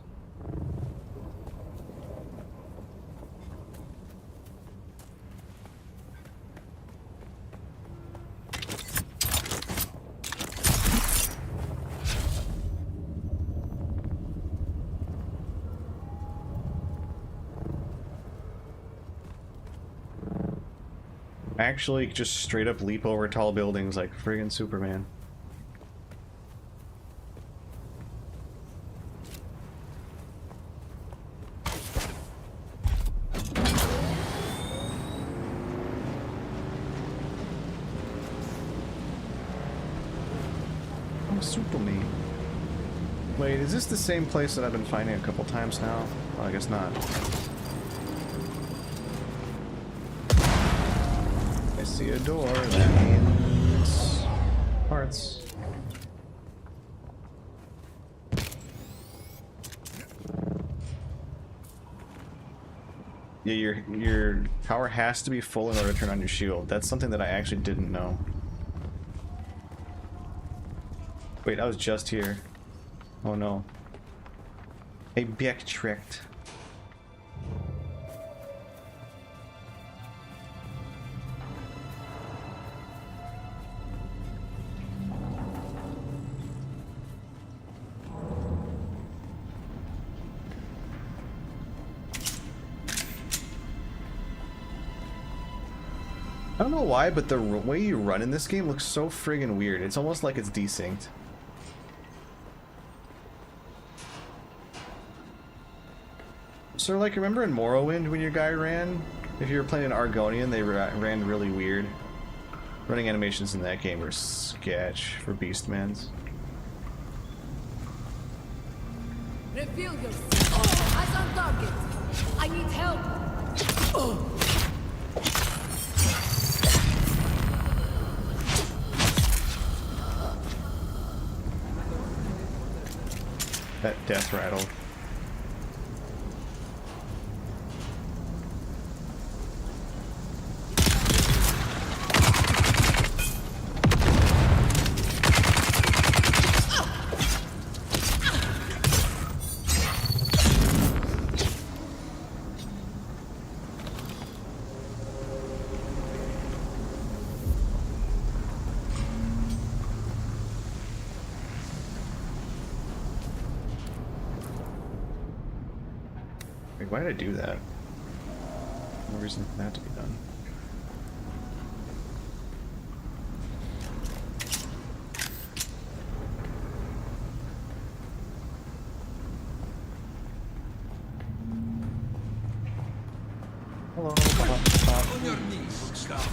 Actually, just straight up leap over tall buildings like friggin' Superman. Oh, Superman. Wait, is this the same place that I've been finding a couple times now? Well, I guess not. I see a door, that means parts. Yeah, your power has to be full in order to turn on your shield. That's something that I actually didn't know. Wait, I was just here. Oh no. I backtracked. I don't know why, but the way you run in this game looks so friggin' weird. It's almost like it's desynced. So, like, remember in Morrowind when your guy ran? If you were playing an Argonian, they ran really weird. Running animations in that game were sketch for Beastmans. Reveal yourself. Eyes on target. I need help. That death rattle. Why did I do that? No reason for that to be done. Hello. On your knees, stop.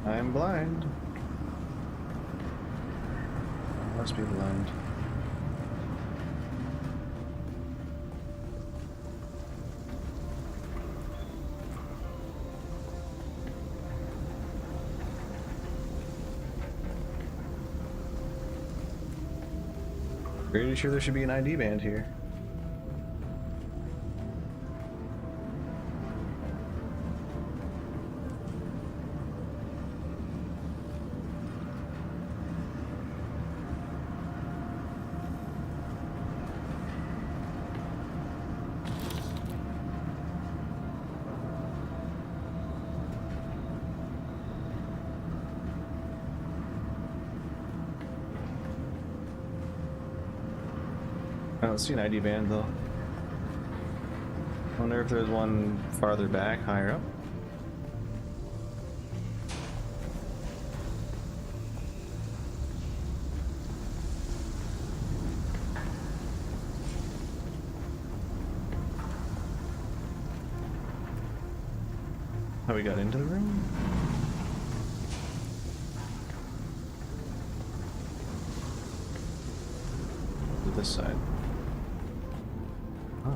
I'm blind. I must be blind. Pretty sure there should be an ID band here. I don't see an ID band though. Wonder if there's one farther back, higher up. How we got into the room? To this side. Huh.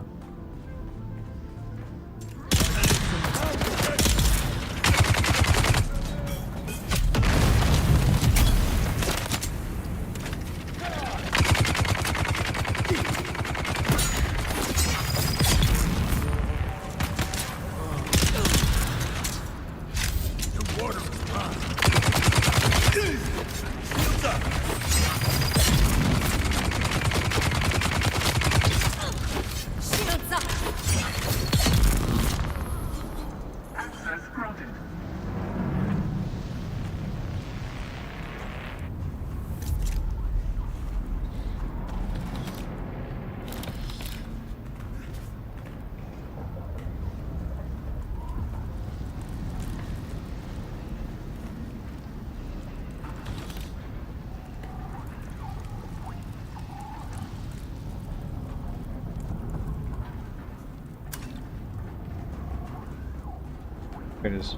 There it is.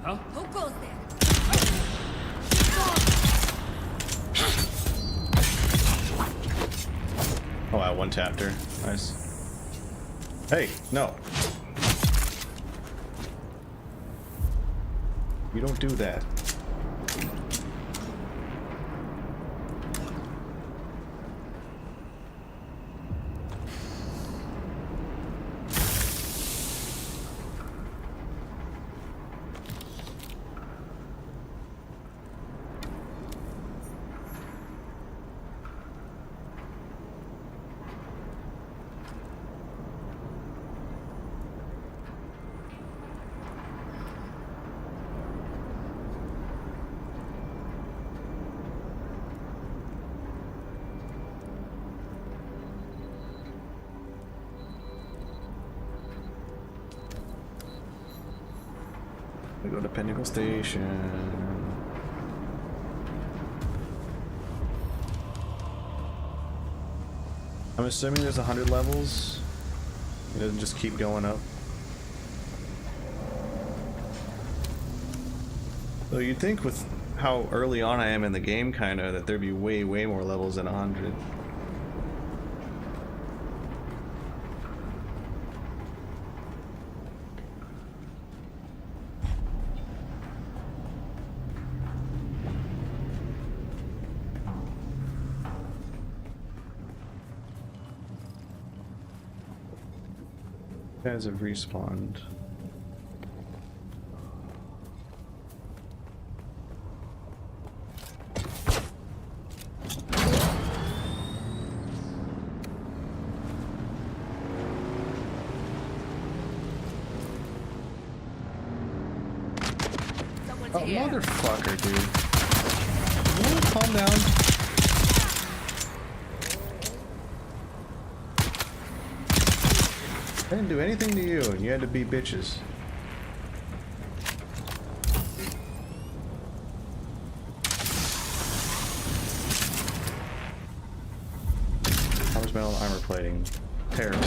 Huh? Who goes there? Oh, I one-tapped her. Nice. Hey, no. You don't do that. We go to Pinnacle Station. I'm assuming there's 100 levels. It doesn't just keep going up. So you'd think with how early on I am in the game, kinda, that there'd be way more levels than 100. Guys have respawned. Oh, motherfucker, dude. Will you calm down? I didn't do anything to you, and you had to be bitches. Armor's metal armor plating. Terrible.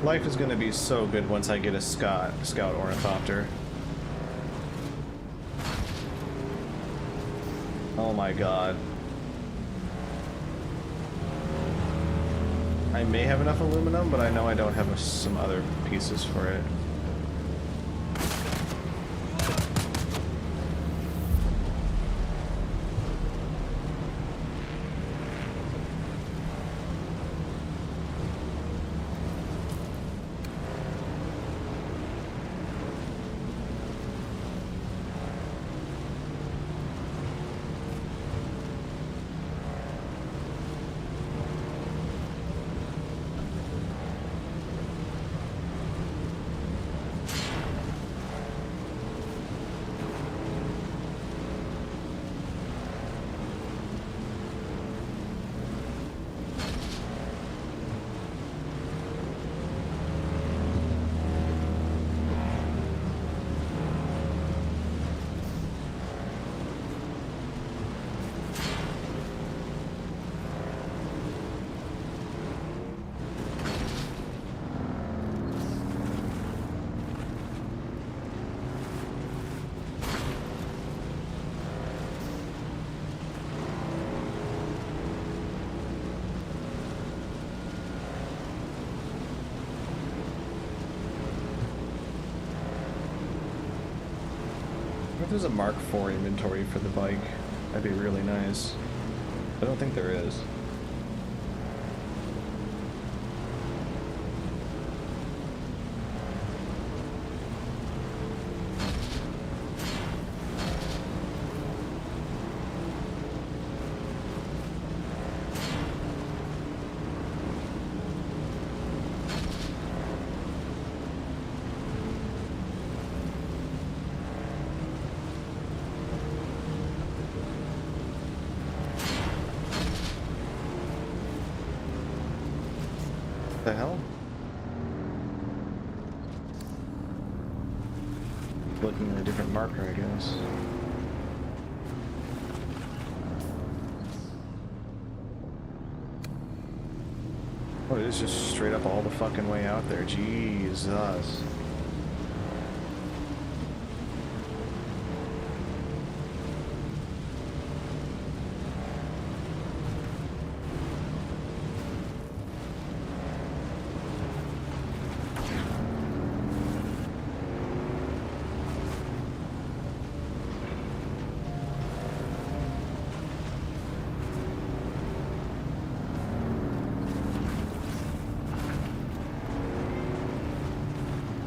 Life is gonna be so good once I get a scout ornithopter. Oh my god. I may have enough aluminum, but I know I don't have some other pieces for it. there's a Mark IV inventory for the bike, that'd be really nice. I don't think there is. The hell? Looking at a different marker, I guess. Oh, it is just straight up all the fucking way out there. Jesus.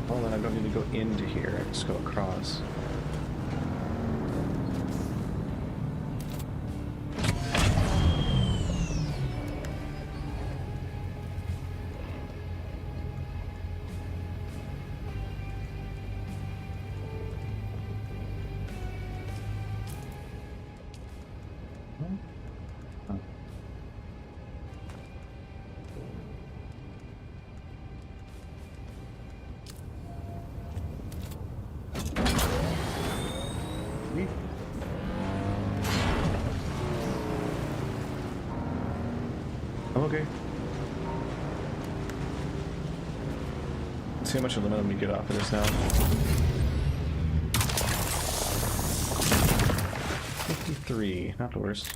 Well, then I don't need to go into here, I just go across. I'm okay. Let's see how much aluminum we get off of this now. 53, not the worst.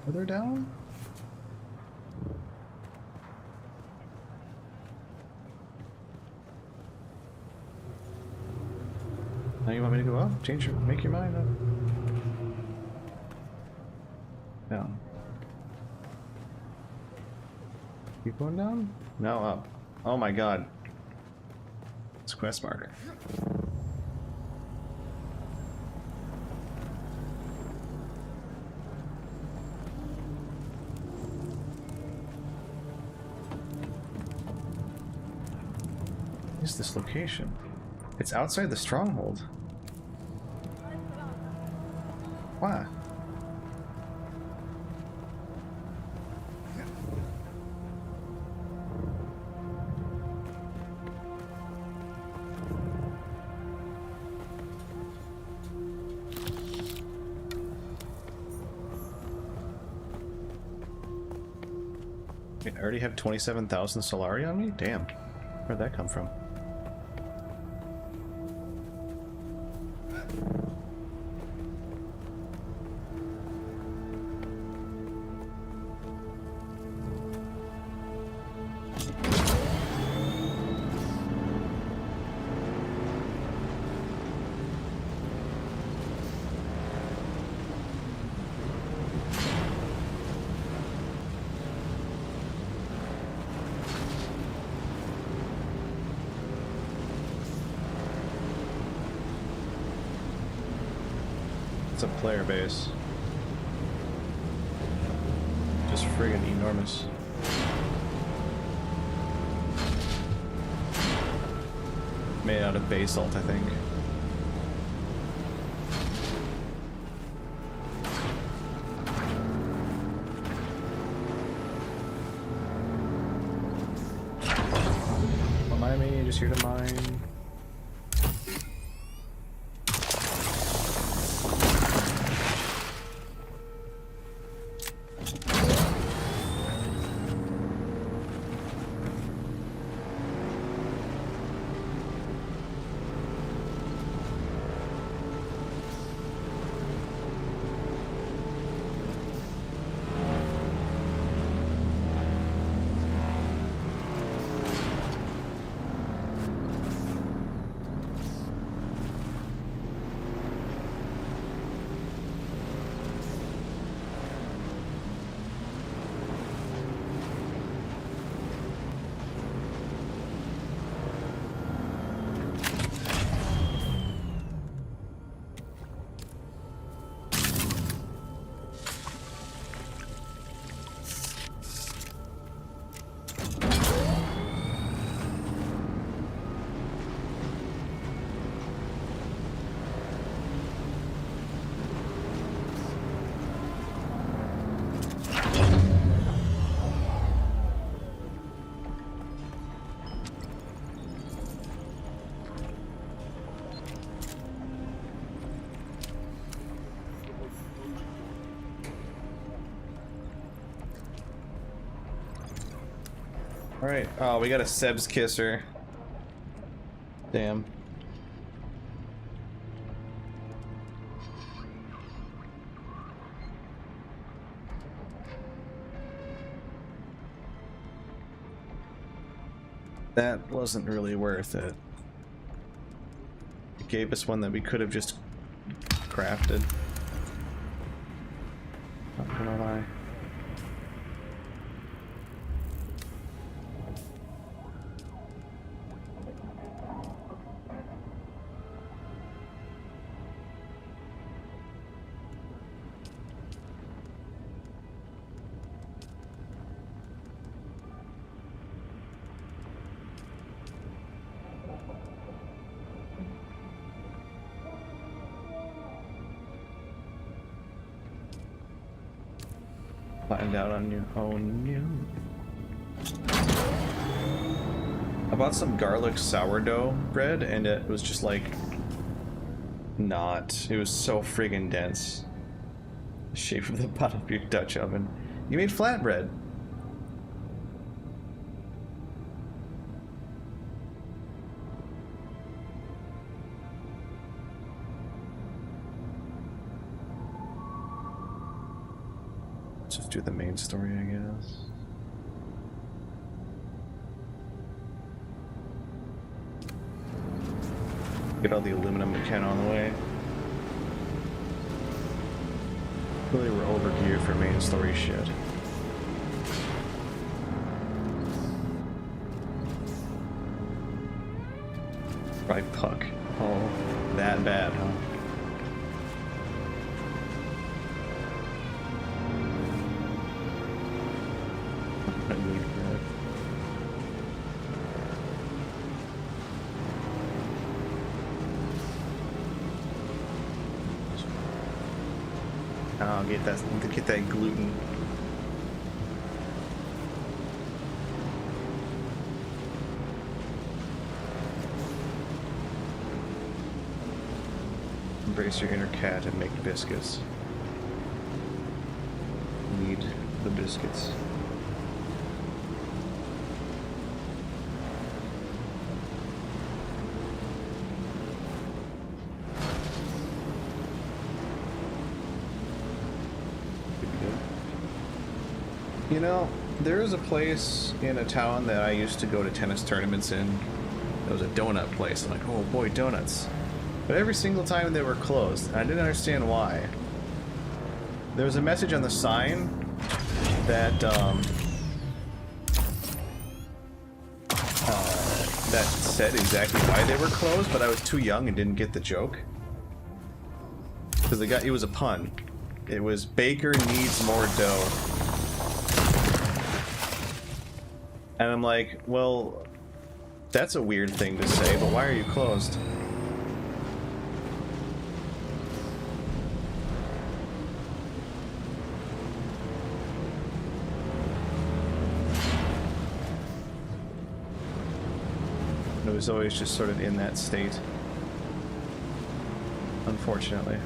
Further down? Now you want me to go up? Make your mind up. Going down? No, up. Oh my god. It's a quest marker. What is this location? It's outside the stronghold. Why? Wait, I already have 27,000 Solari on me? Damn. Where'd that come from? It's a player base. Just friggin' enormous. Made out of basalt, I think. Don't mind me, just here to mine. Alright, oh, we got a Seb's Kisser. Damn. That wasn't really worth it. It gave us one that we could have just crafted. Not gonna lie. Flattened out on you. Oh no. I bought some garlic sourdough bread and it was just like not. It was so friggin' dense. The shape of the bottom of your Dutch oven. You made flatbread. Just do the main story, I guess. Get all the aluminum we can on the way. Really, we're over geared for main story shit. Right, Puck. Oh, that bad, huh? I need bread. Oh, get that gluten. Embrace your inner cat and make biscuits. Need the biscuits. You know, there is a place in a town that I used to go to tennis tournaments in. It was a donut place. I'm like, oh boy, donuts. But every single time they were closed, and I didn't understand why. There was a message on the sign that that said exactly why they were closed, but I was too young and didn't get the joke. Because it was a pun. It was Baker needs more dough. And I'm like, well, that's a weird thing to say, but why are you closed? It was always just sort of in that state, unfortunately.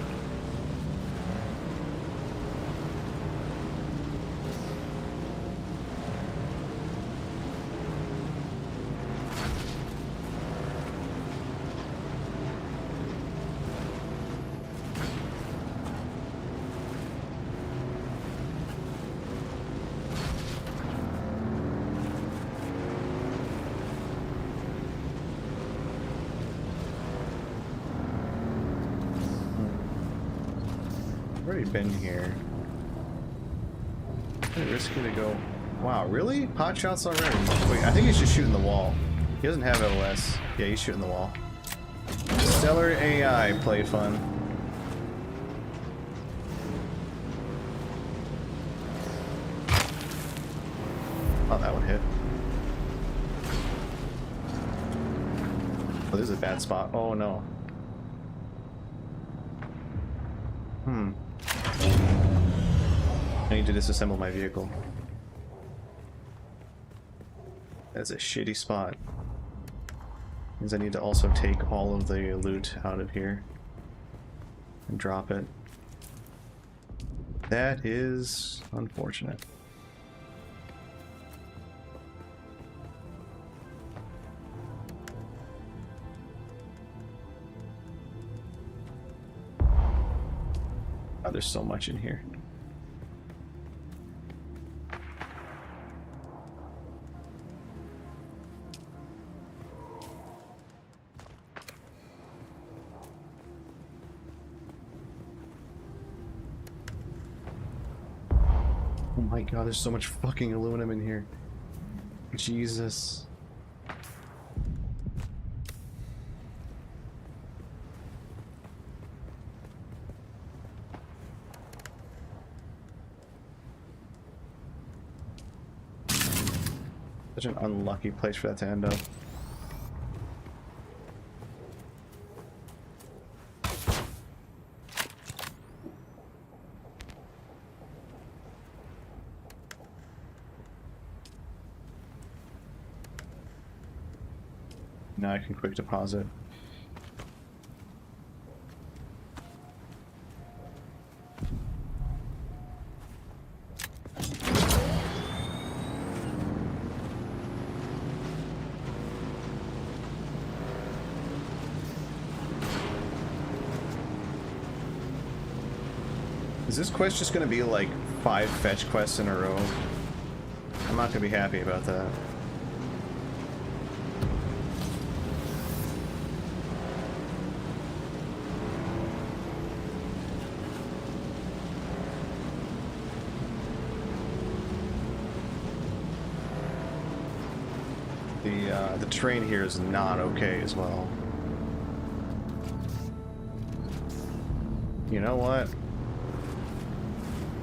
Already been here. Pretty risky to go. Wow, really? Pot shots already? Wait, I think he's just shooting the wall. He doesn't have LOS. Yeah, he's shooting the wall. Stellar AI, play fun. Oh, that one hit. Oh, this is a bad spot. Oh no. I need to disassemble my vehicle. That's a shitty spot. Means I need to also take all of the loot out of here and drop it. That is unfortunate. Oh, there's so much in here. Oh my god, there's so much fucking aluminum in here. Jesus. Such an unlucky place for that to end up. Now I can quick deposit. Is this quest just gonna be like 5 fetch quests in a row? I'm not gonna be happy about that. The terrain here is not okay as well. You know what?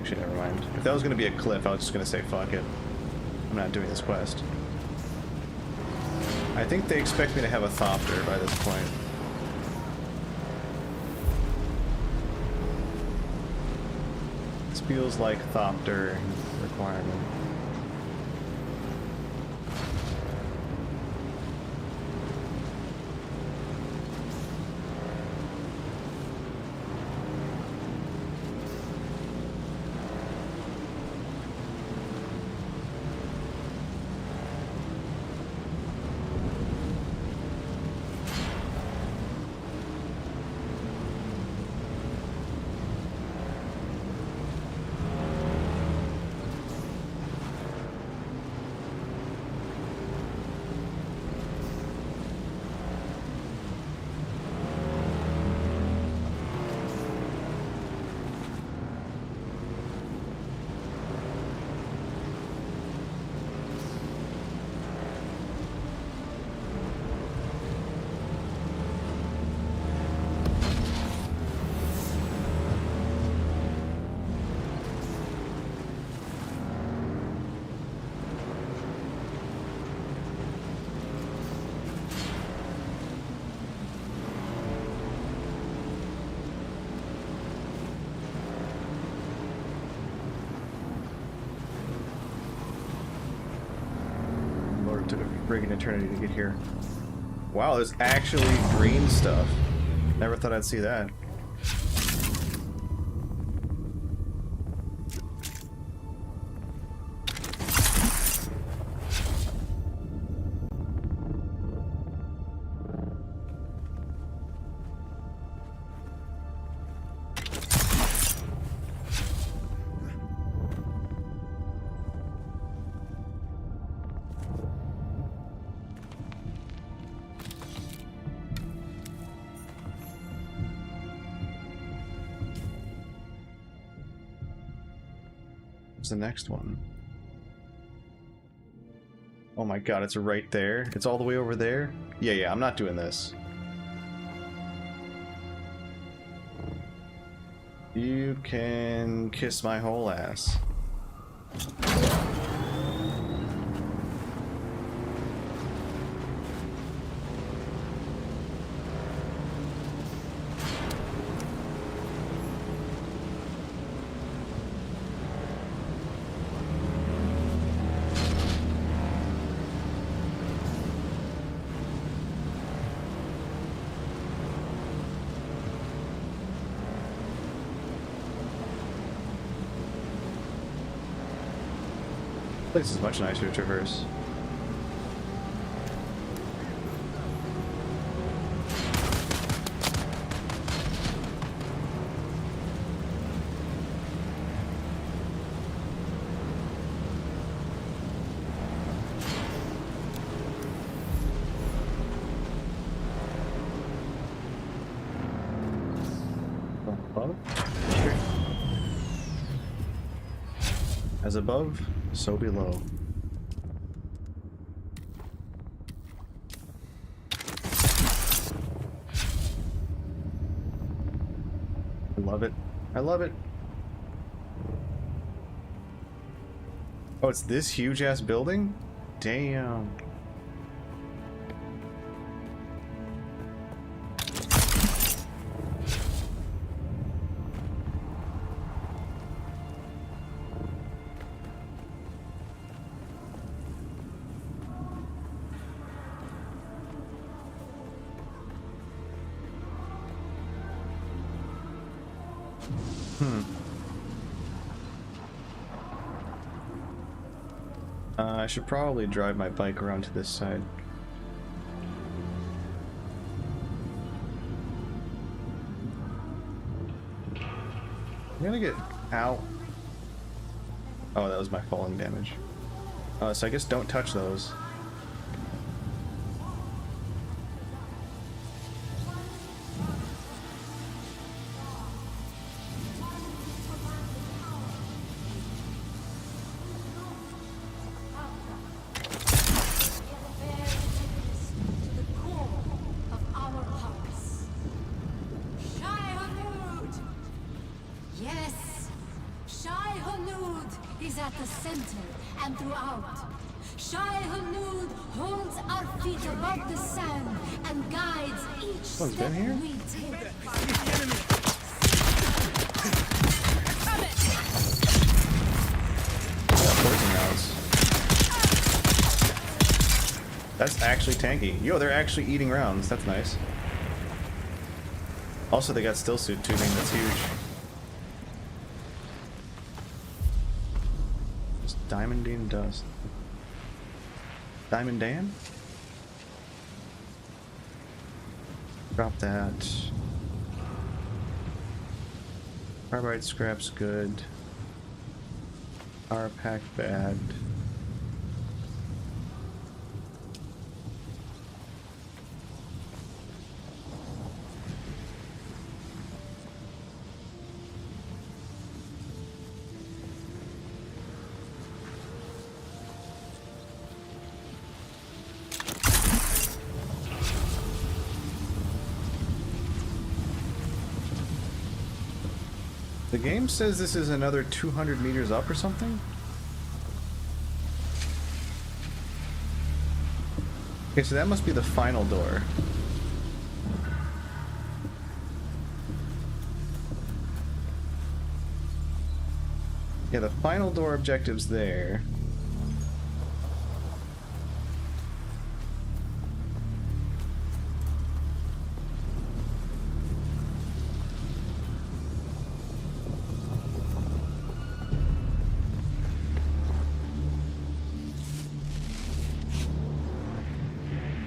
Actually, never mind. If that was going to be a cliff, I was just going to say fuck it. I'm not doing this quest. I think they expect me to have a thopter by this point. This feels like thopter requirement. Took a friggin' eternity to get here. Wow, there's actually green stuff. Never thought I'd see that. The next one. Oh my god, it's right there. It's all the way over there. Yeah, I'm not doing this. You can kiss my whole ass. This is much nicer to traverse. As above, so below. I love it. I love it. Oh, it's this huge ass building? Damn. I should probably drive my bike around to this side. I'm gonna get out. Oh, that was my falling damage. So I guess don't touch those. at the center and throughout. Shai Hulud holds our feet above the sand and guides each step we take. Poison rounds. That's actually tanky. Yo, they're actually eating rounds. That's nice. Also, they got still suit tubing. That's huge. Just diamondine dust. Diamond Dan? Drop that. Carbide scrap's good. Power pack bad. The game says this is another 200 meters up or something? Okay, so that must be the final door. Yeah, the final door objective's there.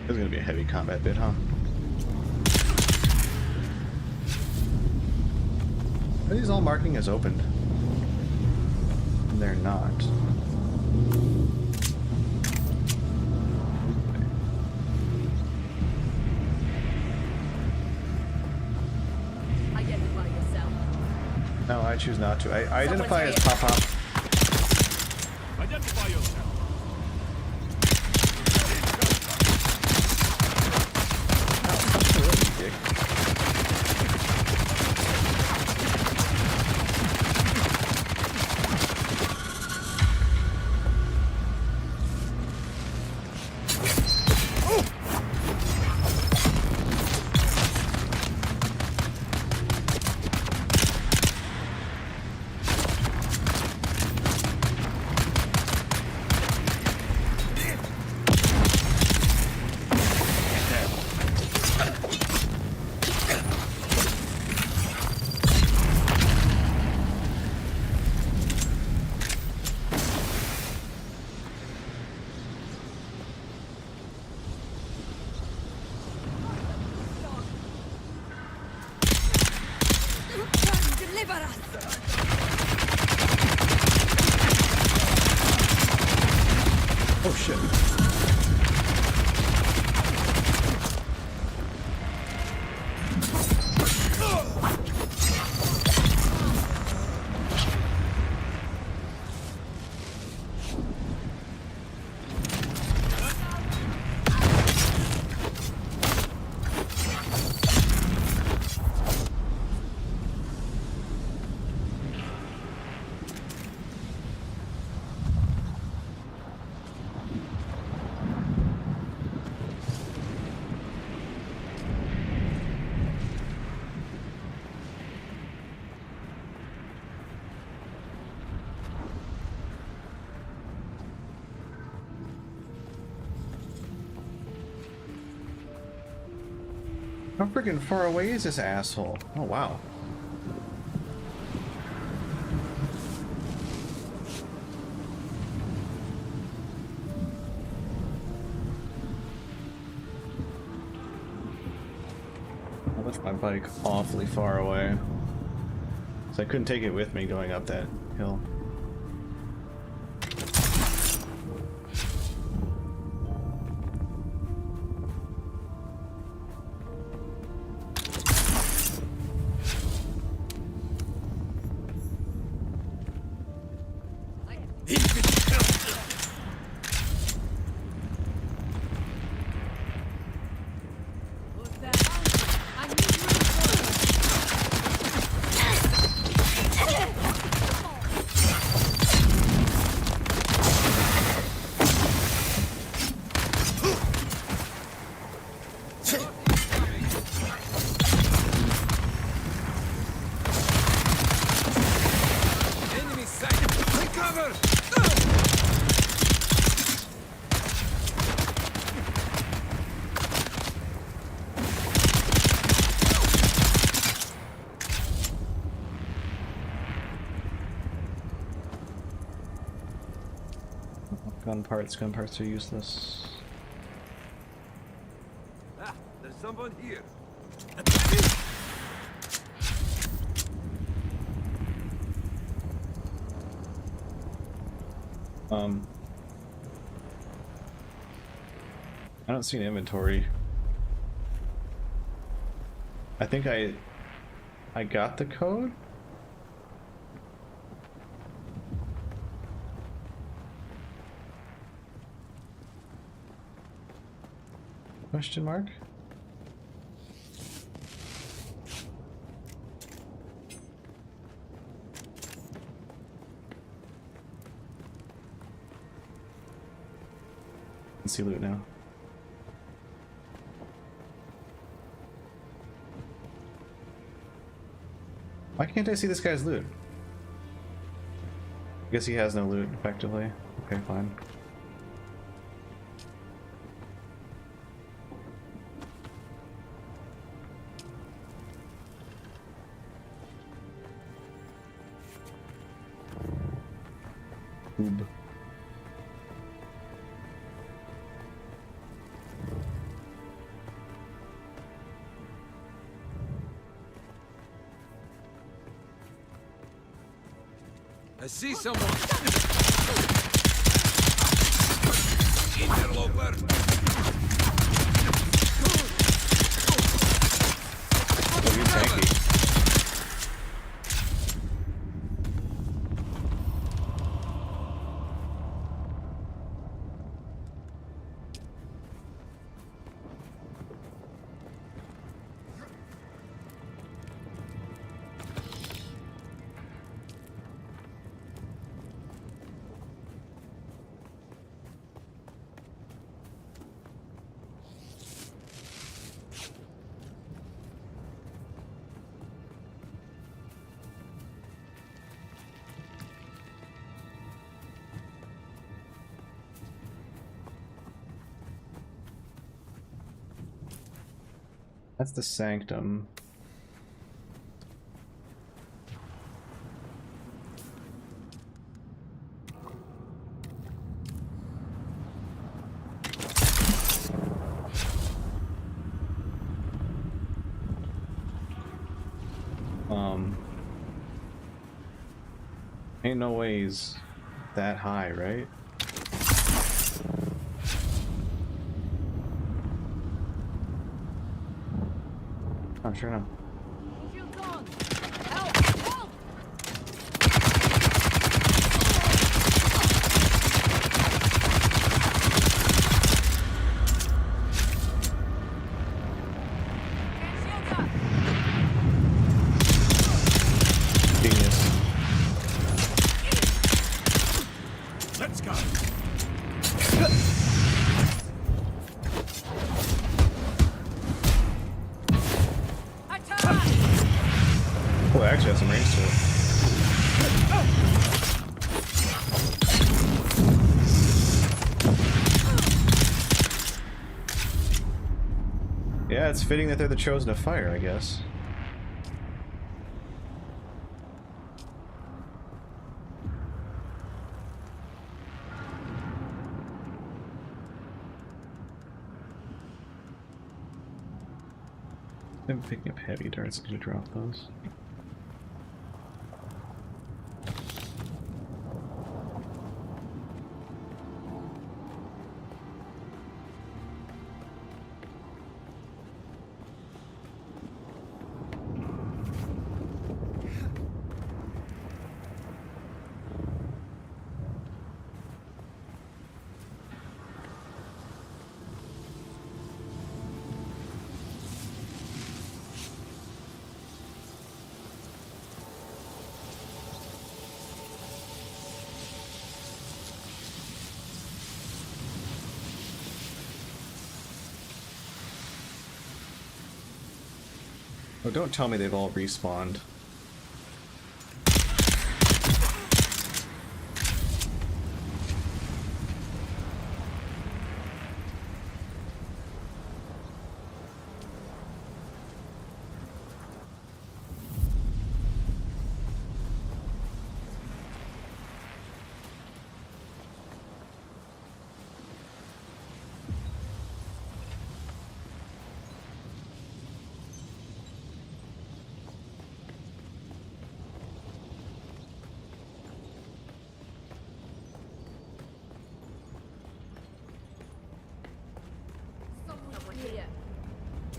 This is gonna be a heavy combat bit, huh? Are these all marking as opened? And they're not. Identify yourself. No, I choose not to. I identify as Pop Pop. Identify yourself. Oh shit. How freaking far away is this asshole? Oh wow. I left my bike awfully far away, so I couldn't take it with me going up that hill. Gun parts are useless. Ah, there's someone here. I don't see an inventory. I think I got the code? Question mark? Let's see loot now. Why can't I see this guy's loot? I guess he has no loot, effectively. Okay, fine. Oob. I see someone. Interloper. Oh, you're tanky. That's the sanctum. Ain't no ways that high, right? I'm sure no. Genius. Let's go. Oh, it actually has some range to it. Yeah, it's fitting that they're the chosen of fire, I guess. I'm picking up heavy darts to drop those. Oh, don't tell me they've all respawned.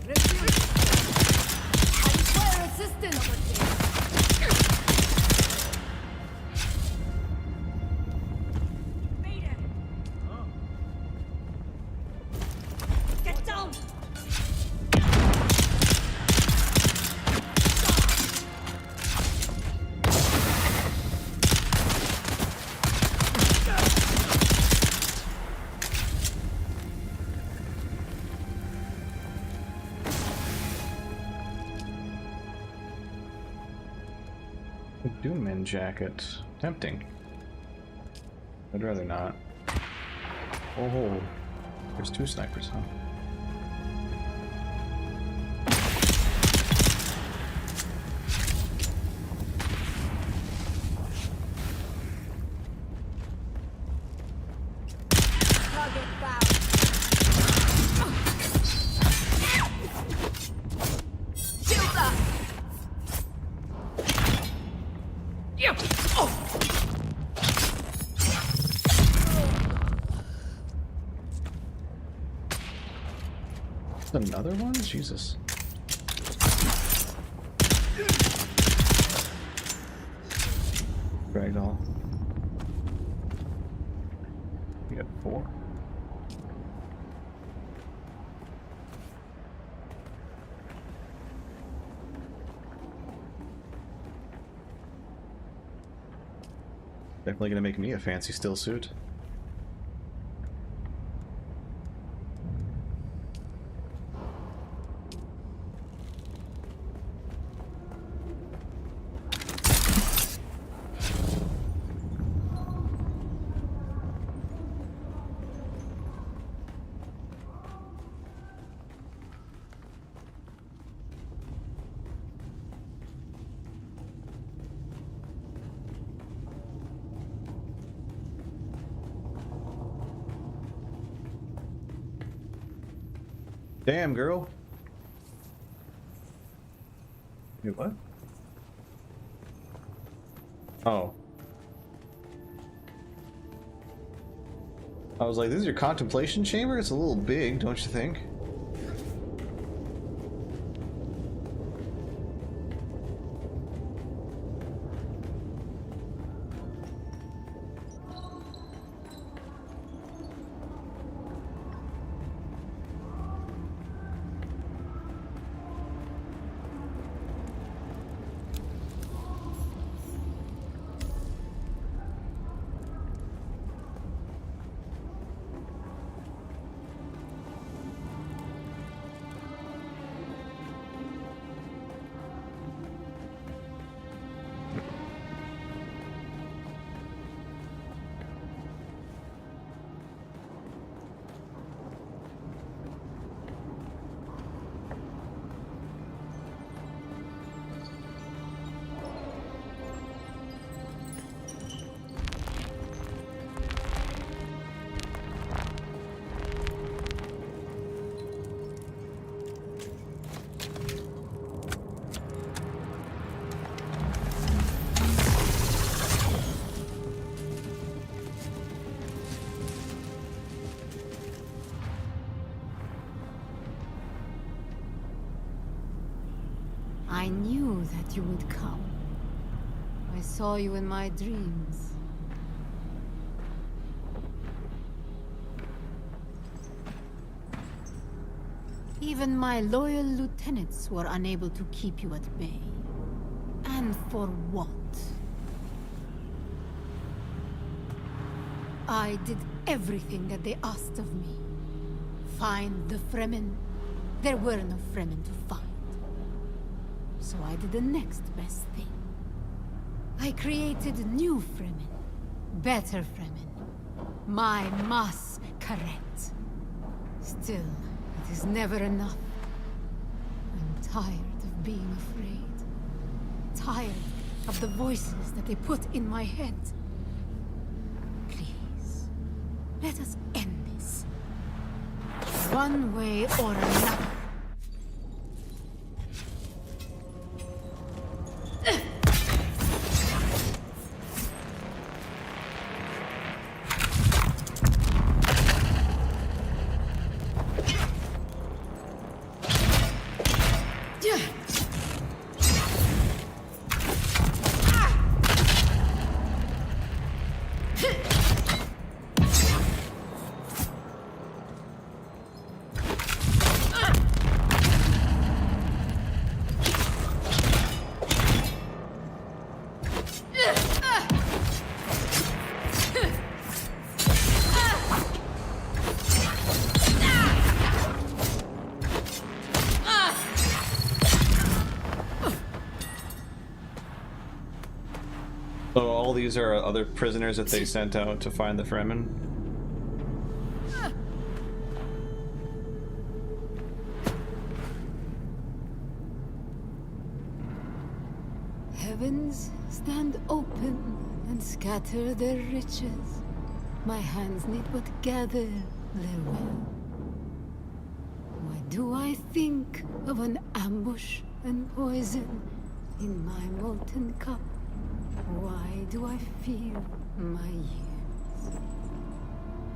require assistance. Get down! A Doomman jacket. Tempting. I'd rather not. Oh, there's 2 snipers, huh? Target found. Shields up! Another one? Jesus. Ragdoll. We got 4. Definitely gonna make me a fancy still suit. Damn, girl. Wait, what? Oh. I was like, this is your contemplation chamber? It's a little big, don't you think? I knew that you would come. I saw you in my dreams. Even my loyal lieutenants were unable to keep you at bay. And for what? I did everything that they asked of me. Find the Fremen. There were no Fremen to find. So I did the next best thing. I created new Fremen. Better Fremen. My Mas Karet. Still, it is never enough. I'm tired of being afraid. Tired of the voices that they put in my head. Please, let us end this. One way or another. So all these are other prisoners that they sent out to find the Fremen? Heavens stand open and scatter their riches. My hands need but gather their will. Why do I think of an ambush and poison in my molten cup? Why do I feel my years?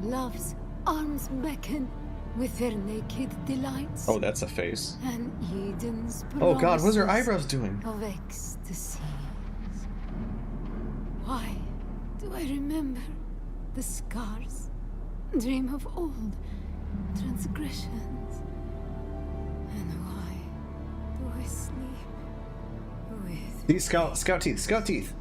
Love's arms beckon with their naked delights. Oh, that's a face. And Eden's Oh god, what's her promises eyebrows doing? of ecstasies. Why do I remember the scars? Dream of old transgressions. And why do I sleep with These scout teeth, scout teeth.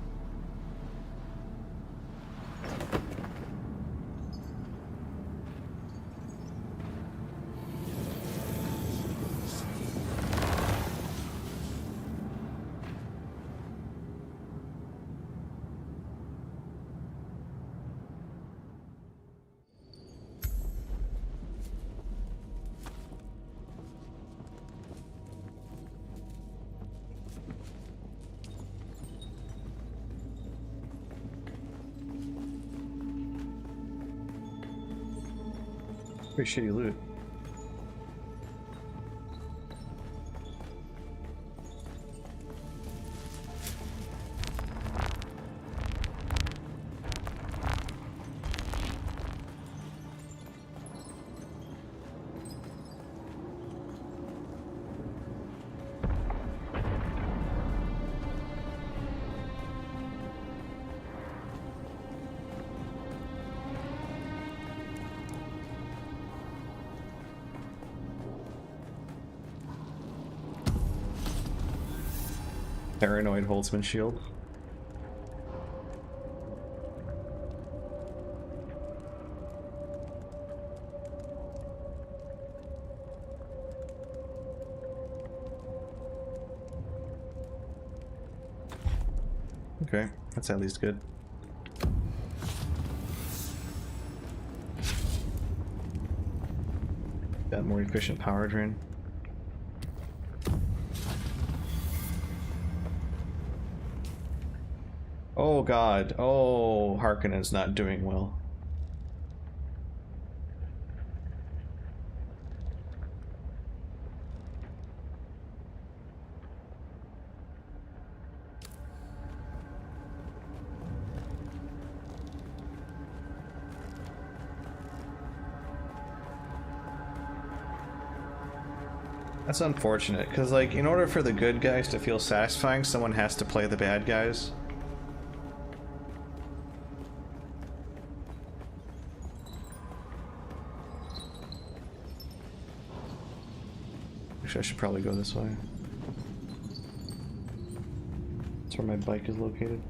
Pretty shitty loot. Paranoid Holtzman shield. Okay, that's at least good. Got more efficient power drain. Oh god. Oh, Harkonnen's not doing well. That's unfortunate, because like, in order for the good guys to feel satisfying, someone has to play the bad guys. Actually, I should probably go this way. That's where my bike is located.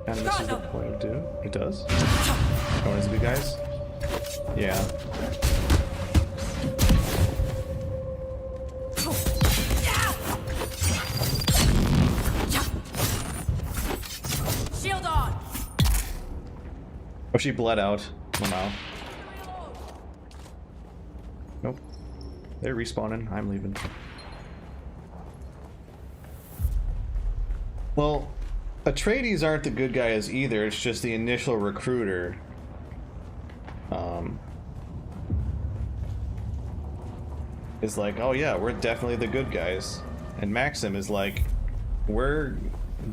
And this is what it'll do. It does? Oh, is it good guys? Yeah. Shield on. Oh, she bled out. Oh no. Nope. They're respawning. I'm leaving. Well, Atreides aren't the good guys either. It's just the initial recruiter. Is like, oh yeah, we're definitely the good guys. And Maxim is like, we're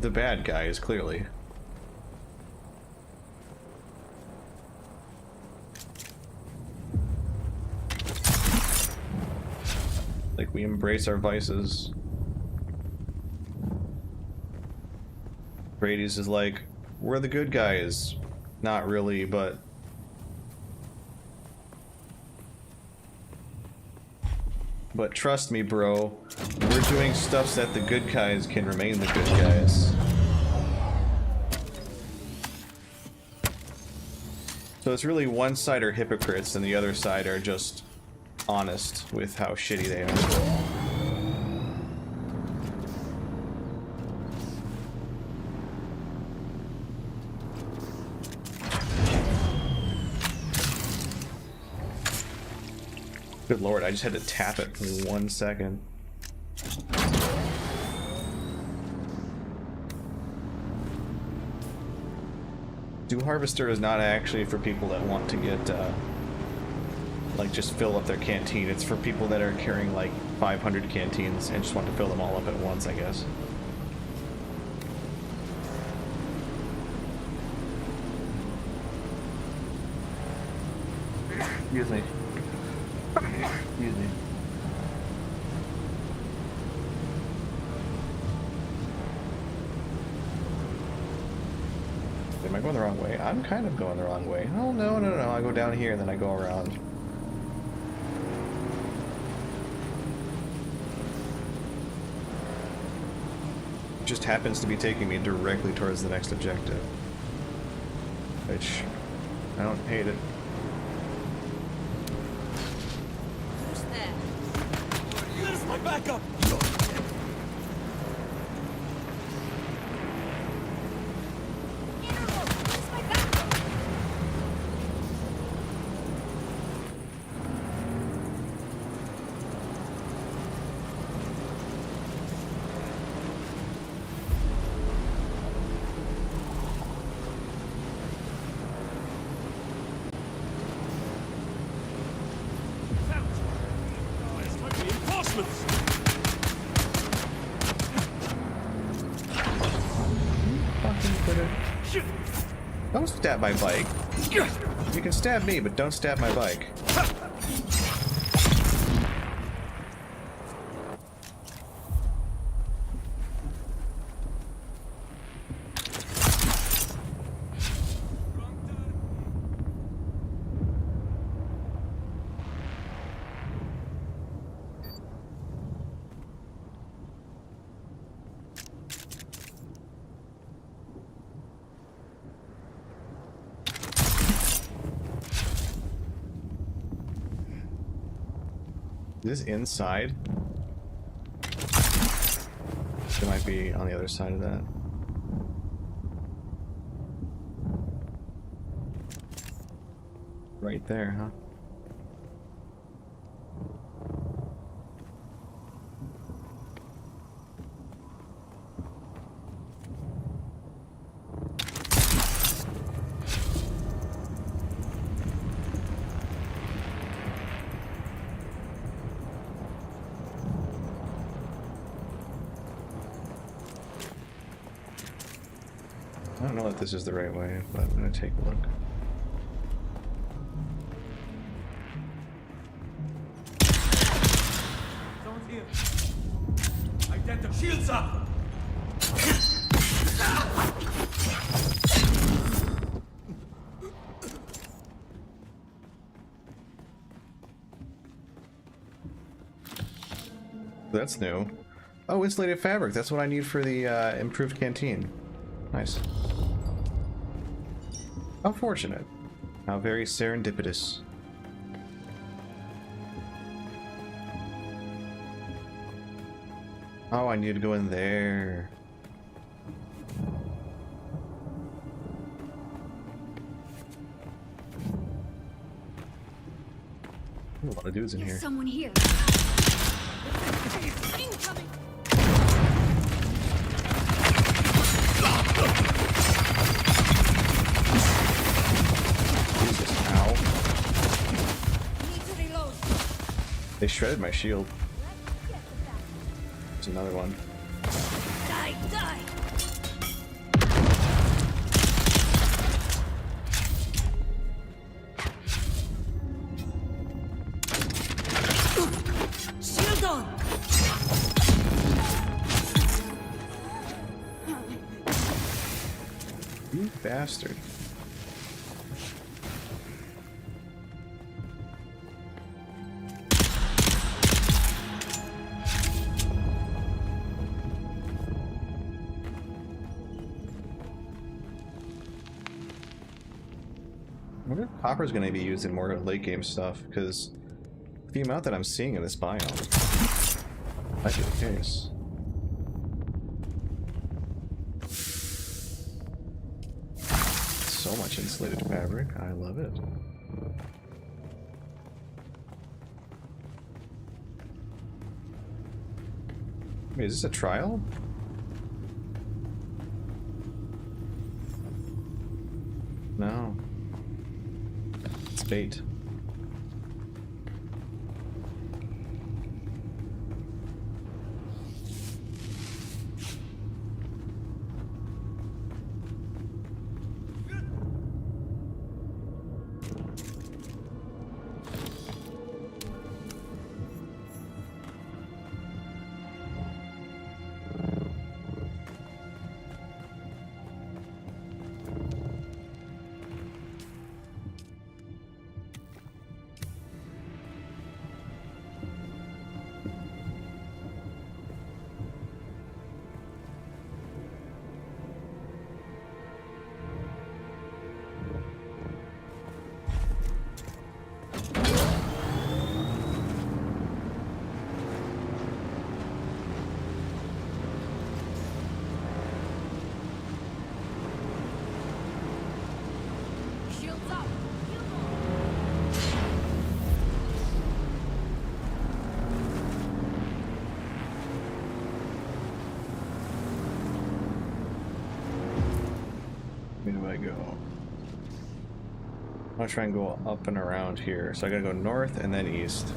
the bad guys, clearly. Like, we embrace our vices. Brady's is like, we're the good guys. Not really, but... But trust me, bro. We're doing stuff that the good guys can remain the good guys. So it's really one side are hypocrites and the other side are just honest with how shitty they are. Good lord, I just had to tap it for 1 second. Dew Harvester is not actually for people that want to get, like, just fill up their canteen. It's for people that are carrying, like, 500 canteens and just want to fill them all up at once, I guess. Excuse me. Excuse me. Am I going the wrong way? I'm kind of going the wrong way. Oh, no, no, no. I go down here and then I go around. It just happens to be taking me directly towards the next objective. Which, I don't hate it. Who's there? Where's my backup? Don't stab my bike. You can stab me, but don't stab my bike. Is this inside? It might be on the other side of that. Right there, huh? I don't know if this is the right way, but I'm gonna take a look. Someone's here. Identical. Shields up! That's new. Oh, insulated fabric. That's what I need for the improved canteen. Nice. How fortunate. How very serendipitous. Oh, I need to go in there. There's a lot of dudes in here. Someone here. Incoming. Jesus, ow. Need to reload. They shredded my shield. There's another one. Die, die. Shield on. bastard. I wonder if copper's going to be used in more late game stuff, because the amount that I'm seeing in this biome might be the case. So much insulated fabric. I love it. Wait, is this a trial? No. It's bait. Where do I go? I'm gonna try and go up and around here. So I gotta go north and then east.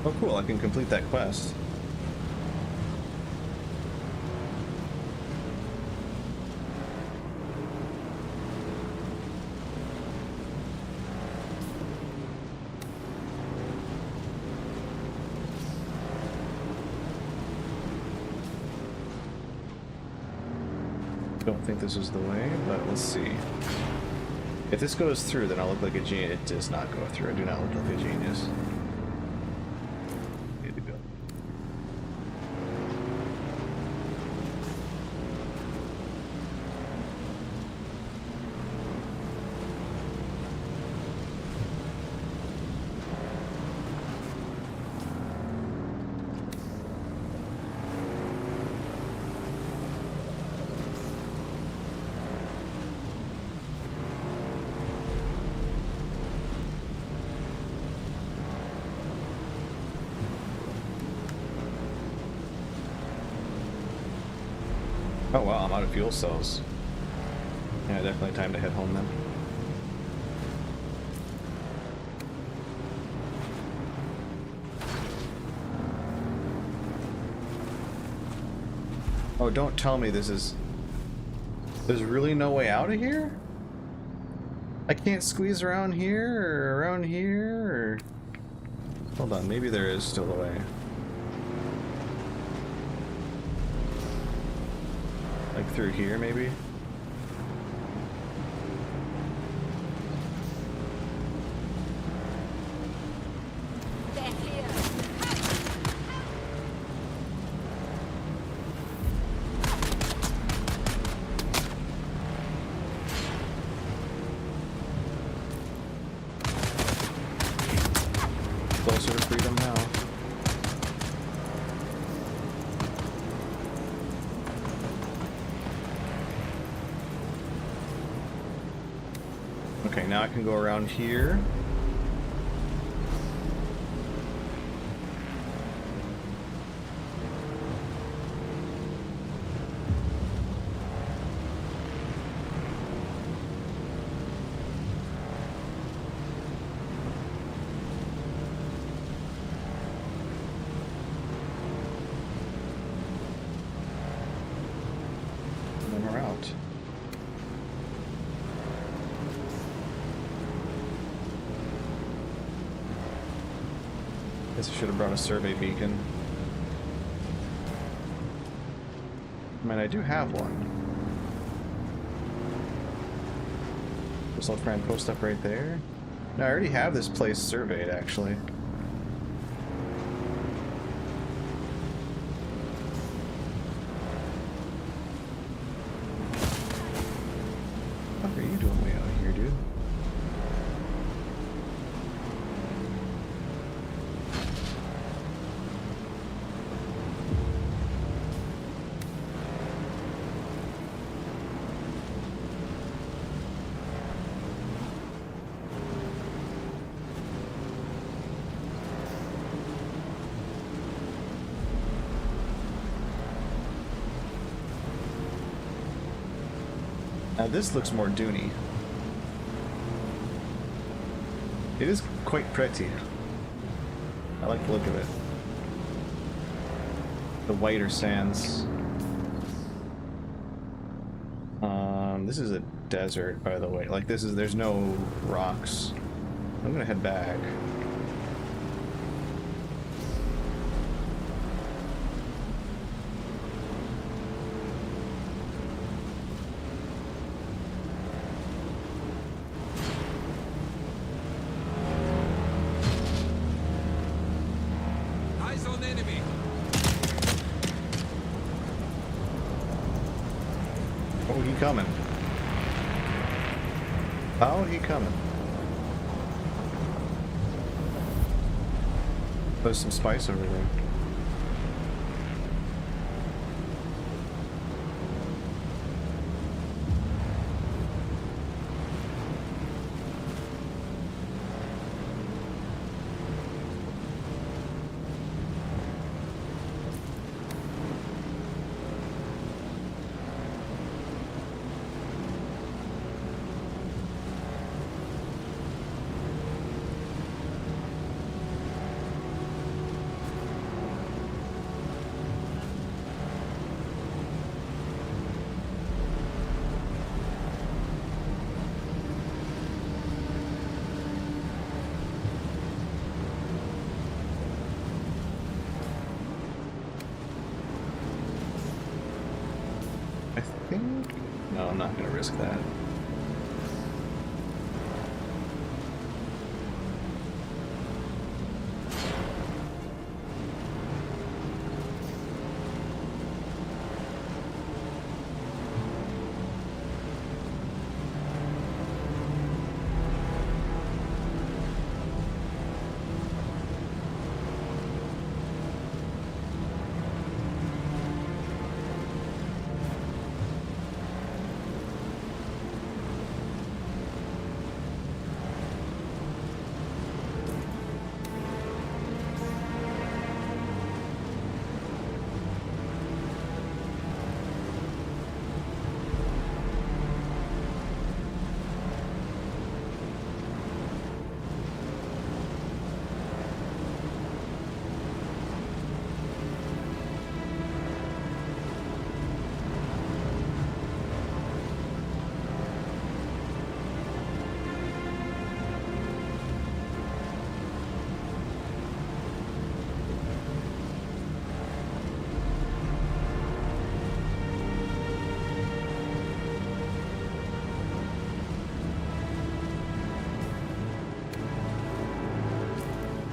Oh cool, I can complete that quest. Don't think this is the way, but let's see. If this goes through, then I'll look like a genius. It does not go through. I do not look like a genius. Oh wow, I'm out of fuel cells. Yeah, definitely time to head home then. Oh, don't tell me this is... There's really no way out of here? I can't squeeze around here or around here or... Hold on, maybe there is still a way. Like through here, maybe? Closer to freedom now. Okay, now I can go around here. Guess I should have brought a survey beacon. I mean, I do have one. Guess I'll try and post up right there. No, I already have this place surveyed, actually. What are you doing way out here, dude? Now this looks more Dune-y. It is quite pretty. I like the look of it. The whiter sands. This is a desert, by the way. Like there's no rocks. I'm gonna head back. Oh, he coming. Oh, he coming. There's some spice over there. No, I'm not going to risk that.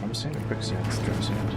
I'm saying a quicksand, strip sand.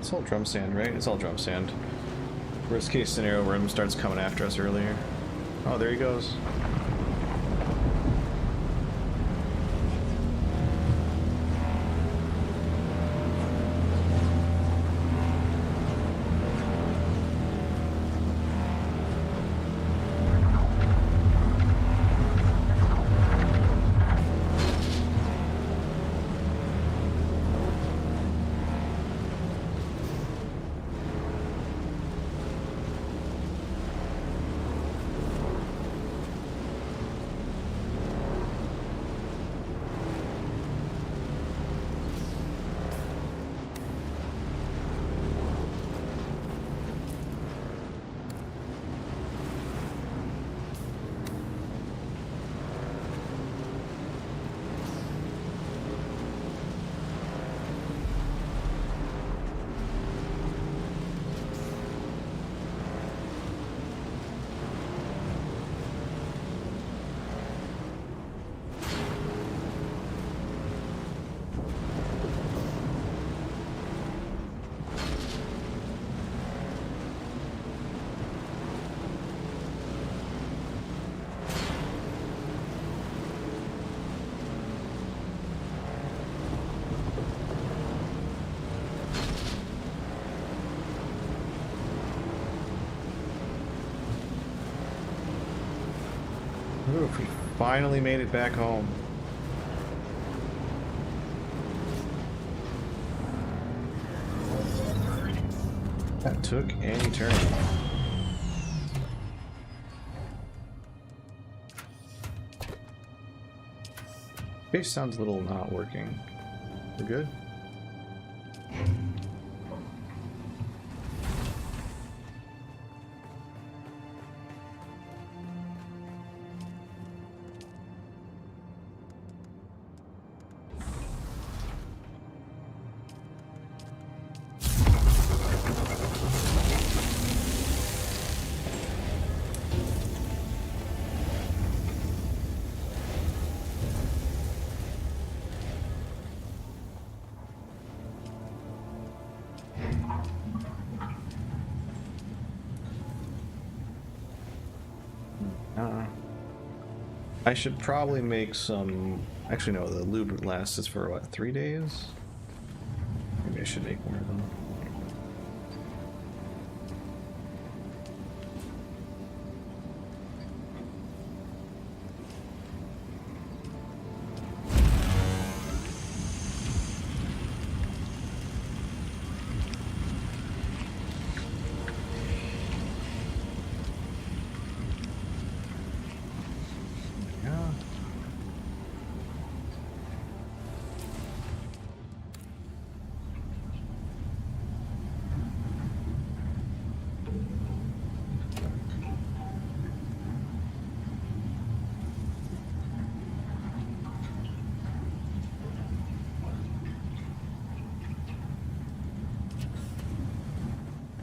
It's all drum sand, right? It's all drum sand. Worst case scenario, Worm starts coming after us earlier. Oh, there he goes. Oof, we finally made it back home. That took an eternity. Base sounds a little not working. We're good? I should probably make some... Actually, no, the lube lasts us for, what, 3 days? Maybe I should make more of them.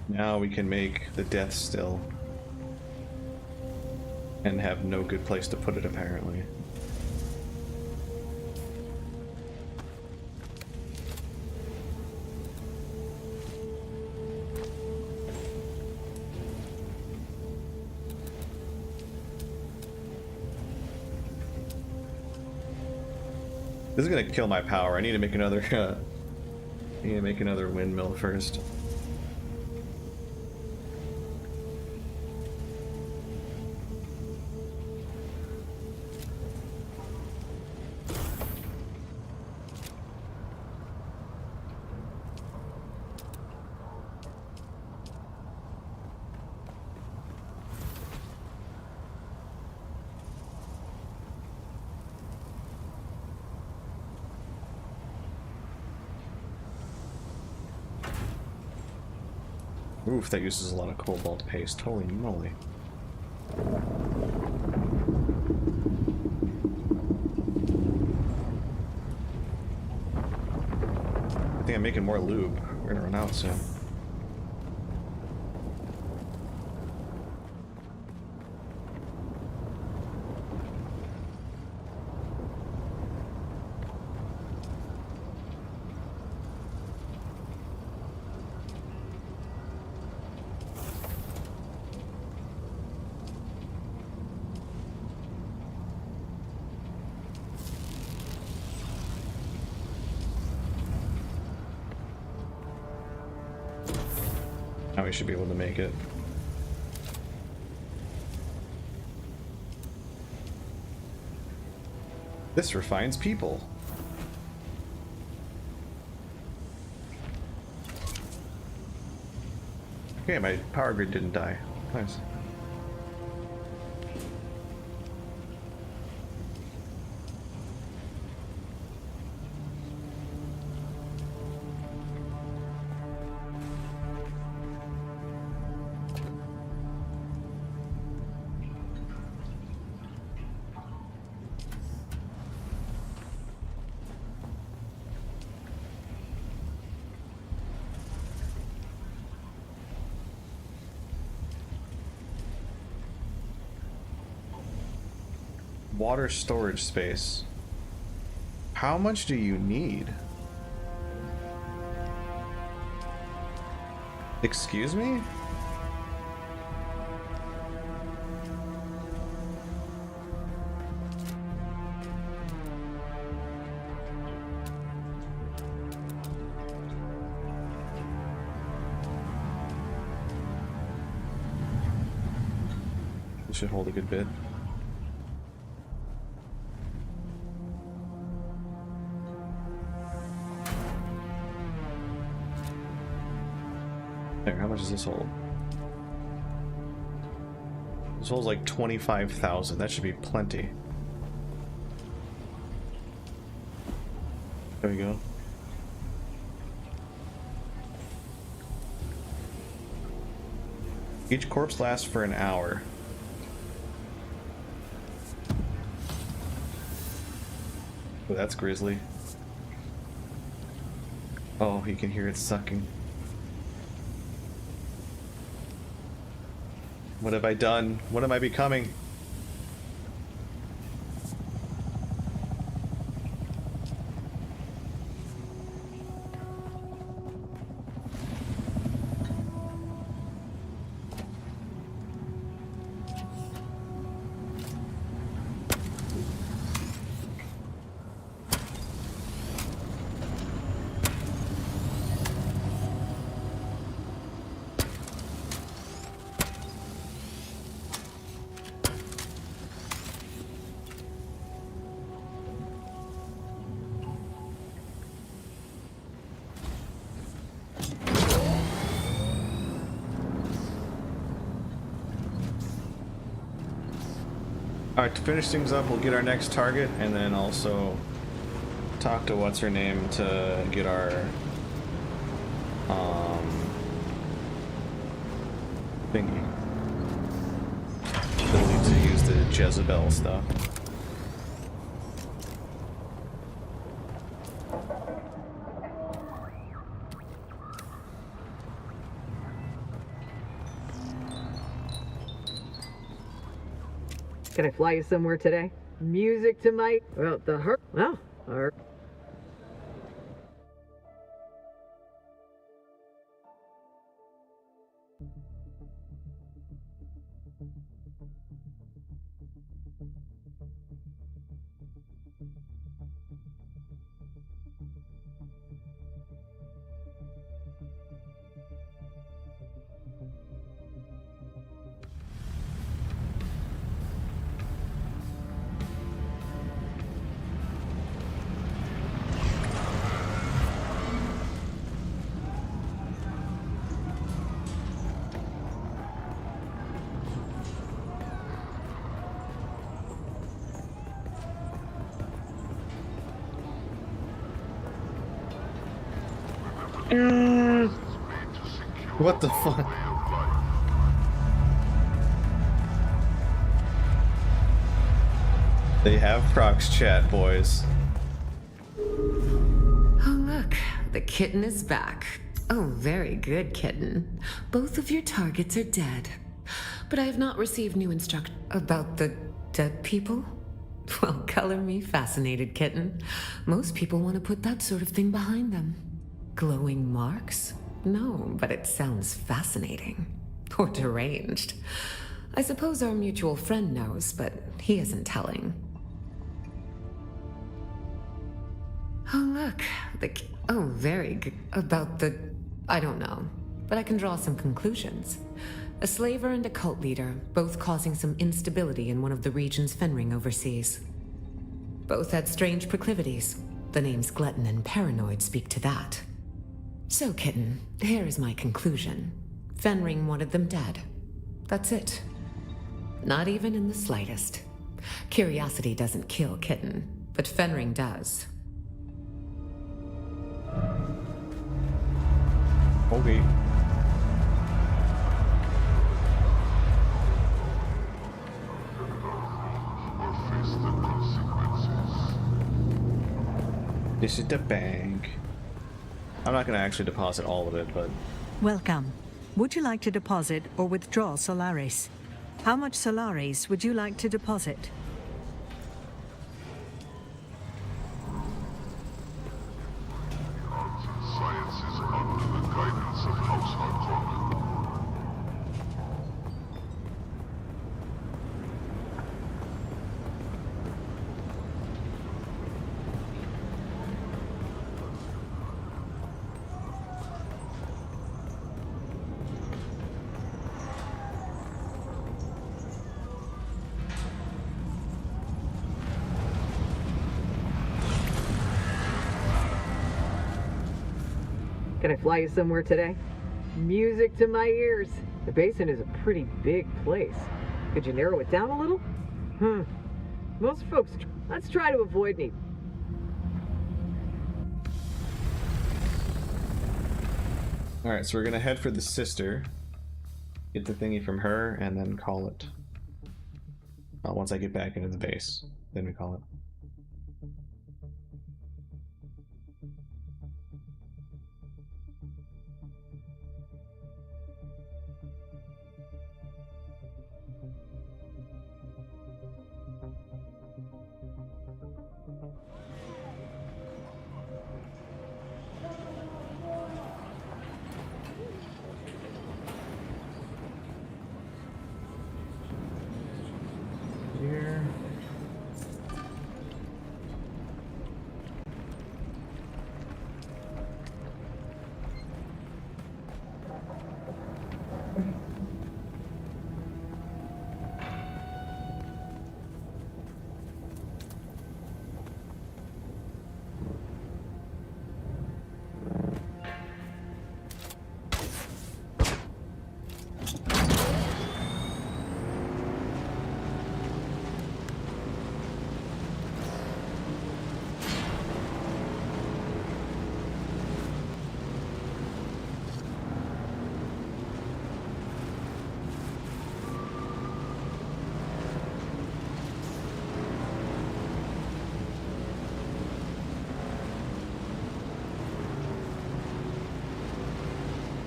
Now we can make the death still. And have no good place to put it, apparently. This is gonna kill my power. I need to make another windmill first. Oof, that uses a lot of cobalt paste. Holy moly. I think I'm making more lube. We're gonna run out soon. how we should be able to make it. This refines people. Okay, my power grid didn't die. Nice. Water storage space. How much do you need? Excuse me? This should hold a good bit. There, how much does this hold? This holds like 25,000. That should be plenty. There we go. Each corpse lasts for an hour. Oh, that's grisly. Oh, you can hear it sucking. What have I done? What am I becoming? Alright, to finish things up, we'll get our next target, and then also talk to what's-her-name to get our thingy. Ability to use the Jezebel stuff. Can I fly you somewhere today? Music to my... Well, the her... Well, her... What the fuck? They have procs chat, boys. Oh, look. The kitten is back. Oh, very good, kitten. Both of your targets are dead. But I have not received new instructions about the dead people? Well, color me fascinated, kitten. Most people want to put that sort of thing behind them. Glowing marks? No, but it sounds fascinating. Or deranged. I suppose our mutual friend knows, but he isn't telling. Oh, look. Oh, very good. About the... I don't know. but I can draw some conclusions. A slaver and a cult leader, both causing some instability in one of the regions Fenring oversees. Both had strange proclivities. The names Glutton and Paranoid speak to that. So, Kitten, here is my conclusion. Fenring wanted them dead. That's it. Not even in the slightest. Curiosity doesn't kill, Kitten, but Fenring does. Okay. This is the bank. I'm not going to actually deposit all of it, but... Welcome. Would you like to deposit or withdraw Solaris? How much Solaris would you like to deposit? Science is under the guidance of House Harkonnen. Can I fly you somewhere today? Music to my ears. The basin is a pretty big place. Could you narrow it down a little? Most folks... Let's try to avoid me. Alright, so we're gonna head for the sister. Get the thingy from her, and then call it. Once I get back into the base, then we call it. Here.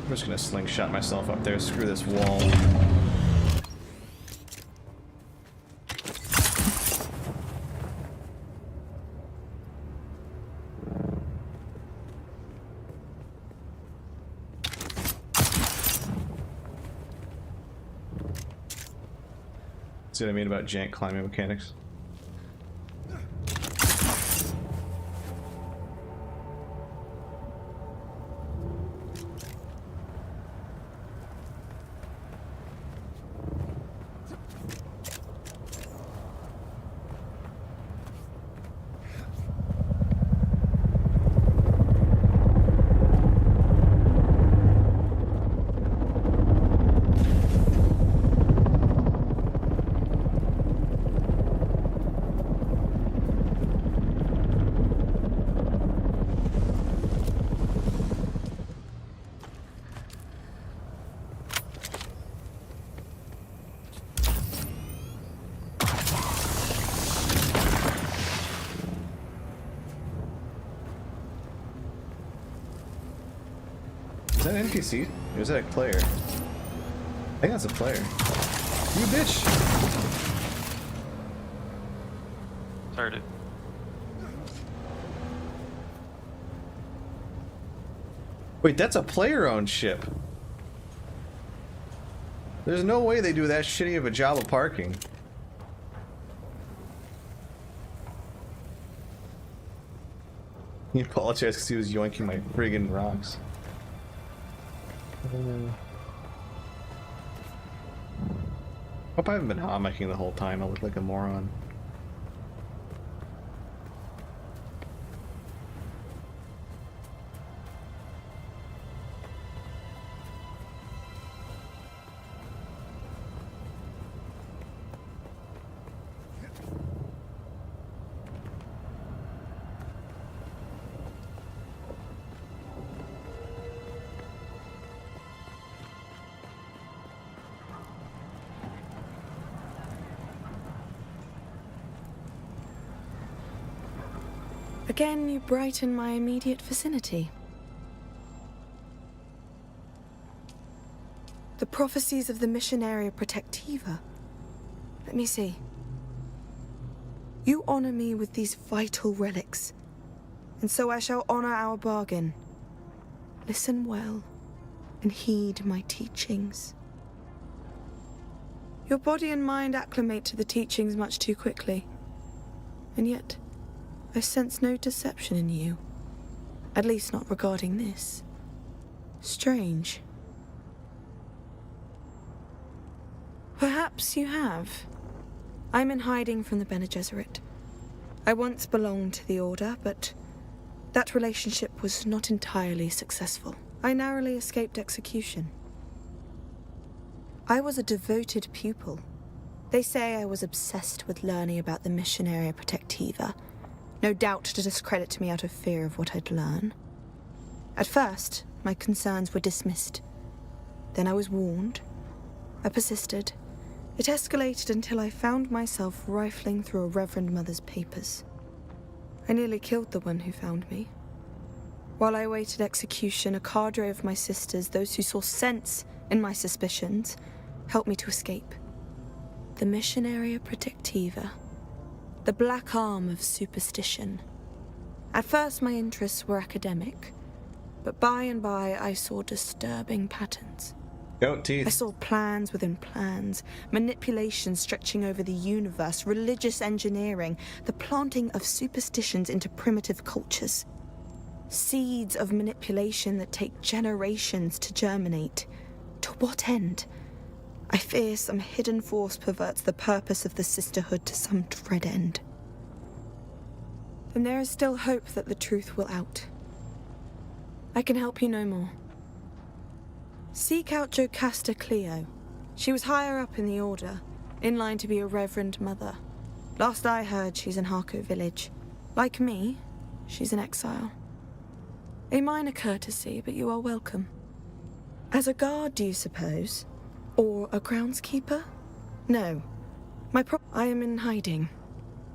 I'm just gonna slingshot myself up there, screw this wall. See what I mean about jank climbing mechanics? Is that an NPC? Or is that a player? I think that's a player. You bitch! Sorry, dude. Wait, that's a player-owned ship. There's no way they do that shitty of a job of parking. He apologized because he was yoinking my friggin' rocks. Hope I haven't been hammocking the whole time. I look like a moron. Again, you brighten my immediate vicinity. The prophecies of the Missionaria Protectiva. Let me see. You honor me with these vital relics, and so I shall honor our bargain. Listen well, and heed my teachings. Your body and mind acclimate to the teachings much too quickly, and yet I sense no deception in you. At least not regarding this. Strange. Perhaps you have. I'm in hiding from the Bene Gesserit. I once belonged to the Order, but that relationship was not entirely successful. I narrowly escaped execution. I was a devoted pupil. They say I was obsessed with learning about the Missionaria Protectiva, no doubt to discredit me out of fear of what I'd learn. At first, my concerns were dismissed. Then I was warned. I persisted. It escalated until I found myself rifling through a Reverend Mother's papers. I nearly killed the one who found me. While I awaited execution, a cadre of my sisters, those who saw sense in my suspicions, helped me to escape. The Missionaria Protectiva. The black arm of superstition. At first my interests were academic, but by and by I saw disturbing patterns. Goat teeth. I saw plans within plans, manipulation stretching over the universe, religious engineering, the planting of superstitions into primitive cultures. Seeds of manipulation that take generations to germinate. To what end? I fear some hidden force perverts the purpose of the sisterhood to some dread end. And there is still hope that the truth will out. I can help you no more. Seek out Jocasta Cleo. She was higher up in the Order, in line to be a Reverend Mother. Last I heard, she's in Harco Village. Like me, she's in exile. A minor courtesy, but you are welcome. As a guard, do you suppose? Or a groundskeeper? No. I am in hiding.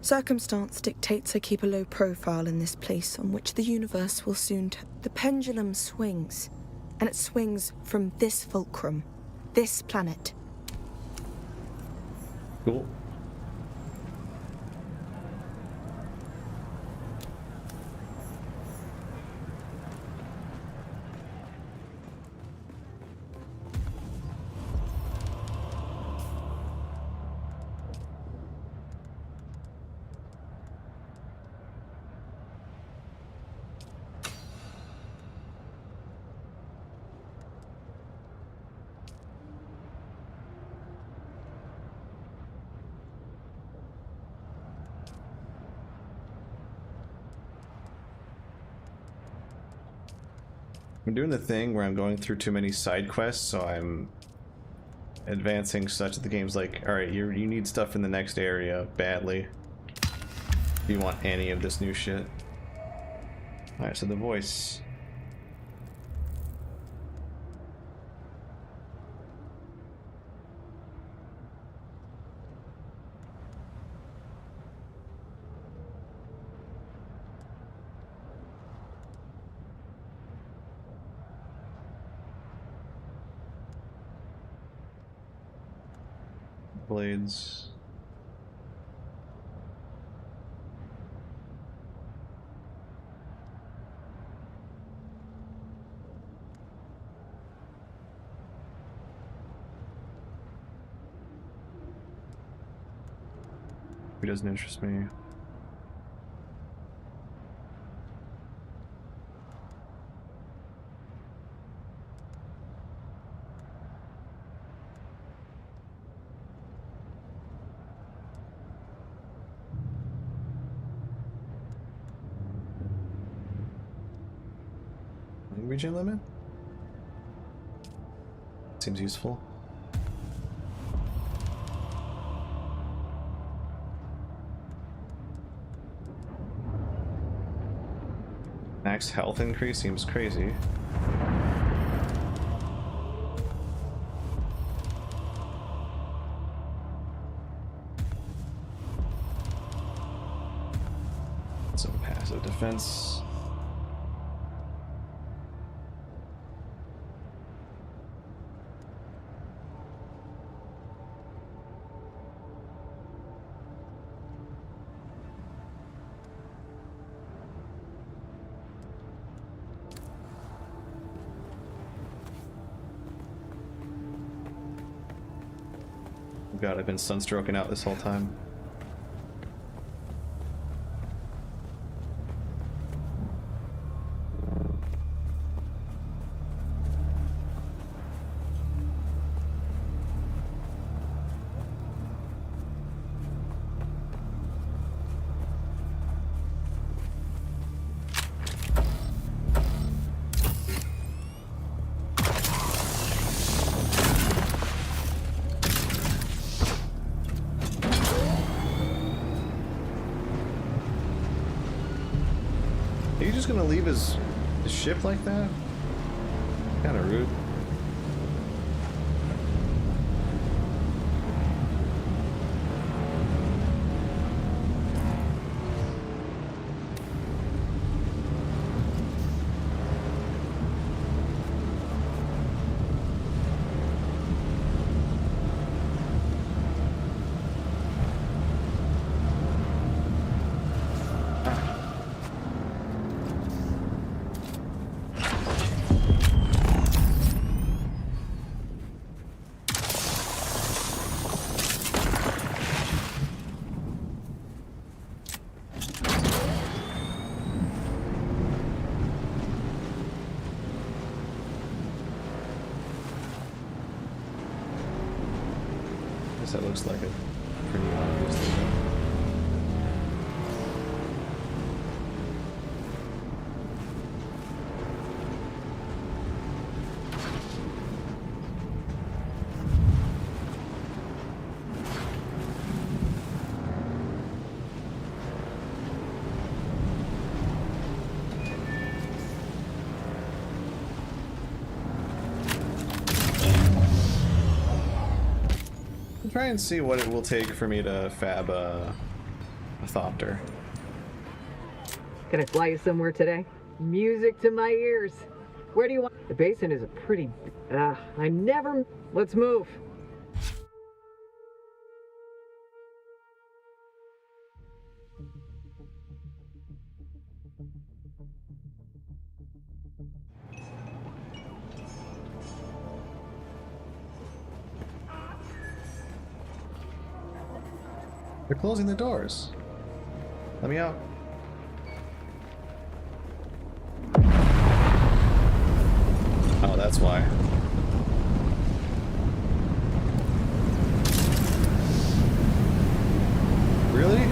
Circumstance dictates I keep a low profile in this place on which the universe will soon The pendulum swings, and it swings from this fulcrum, this planet. Cool. I'm doing the thing where I'm going through too many side quests, so I'm advancing such that the game's like, alright, you need stuff in the next area badly if you want any of this new shit. Alright, so the voice. Blades. He doesn't interest me. regen limit? Seems useful. Max health increase seems crazy. Some passive defense. God, I've been sunstroking out this whole time. Are you just gonna leave his ship like that? Kinda rude. That looks like a pretty obvious thing. Try and see what it will take for me to fab a Thopter. Can I fly you somewhere today? Music to my ears. Where do you want? The basin is a pretty... I never... Let's move. They're closing the doors. Let me out. Oh, that's why. Really?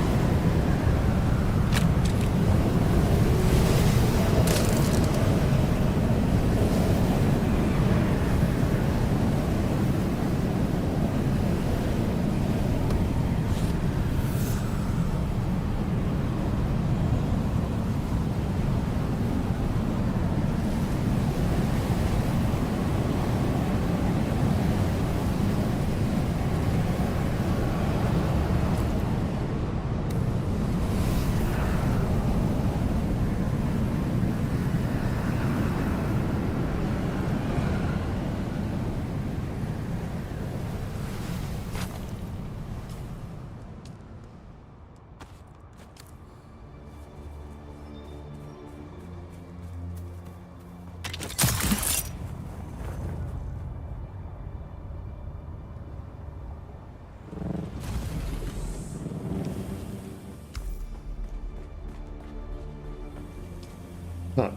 Look.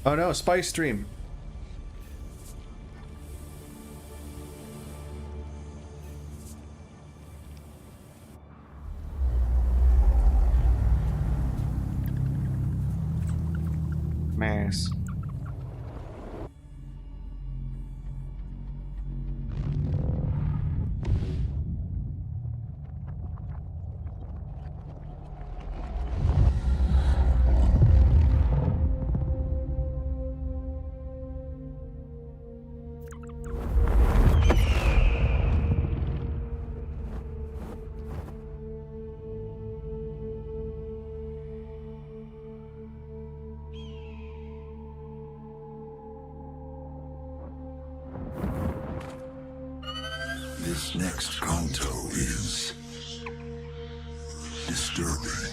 Oh no, Spice Stream. Nice. This next canto is disturbing.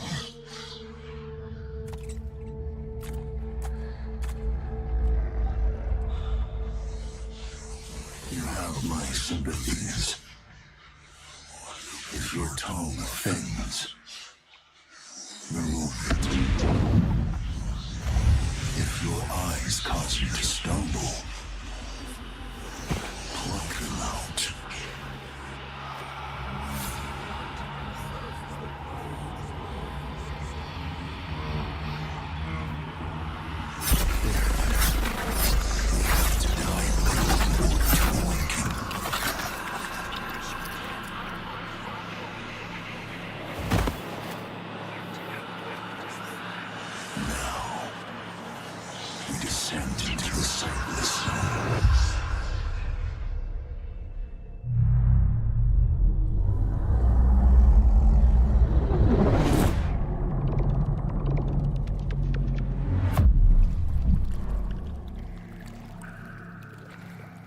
You have my sympathies. If your tongue offends, remove it. If your eyes cause you to stumble, pluck them out.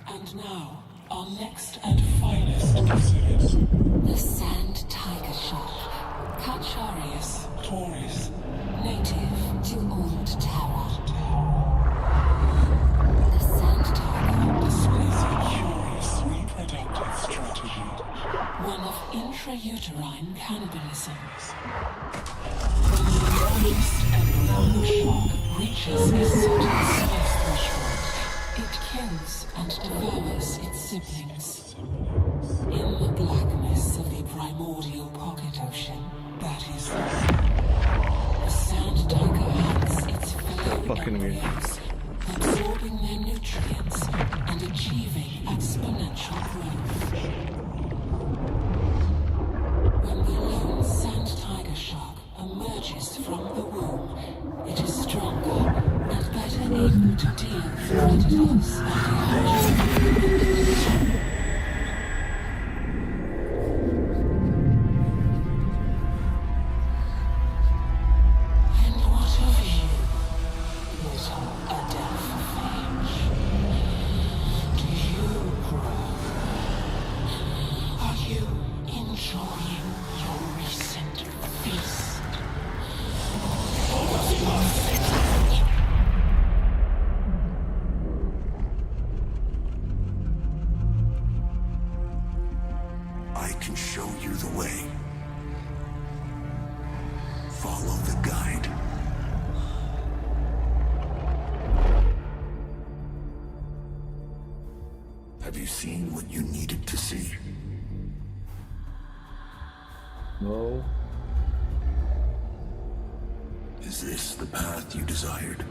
And now, our next and finest visitors. The Sand Tiger Shark, Cacharius Taurus, native to Old Terra. The Sand Tiger displays a curious reproductive strategy. one of intrauterine cannibalism. When the largest and young shark reaches a certain size threshold, it kills and devours its siblings. In the blackness of the primordial pocket ocean, that is the sand tiger hunts its fellow Fucking weird. embryos, absorbing their nutrients and achieving exponential growth. When the lone sand tiger shark emerges from the womb, it is stronger and better able to deal with predators and And what of you, little Adelphage? Do you grow? Are you enjoying your recent feast? I can show you the way. Follow the guide. Have you seen what you needed to see? No. Is this the path you desired?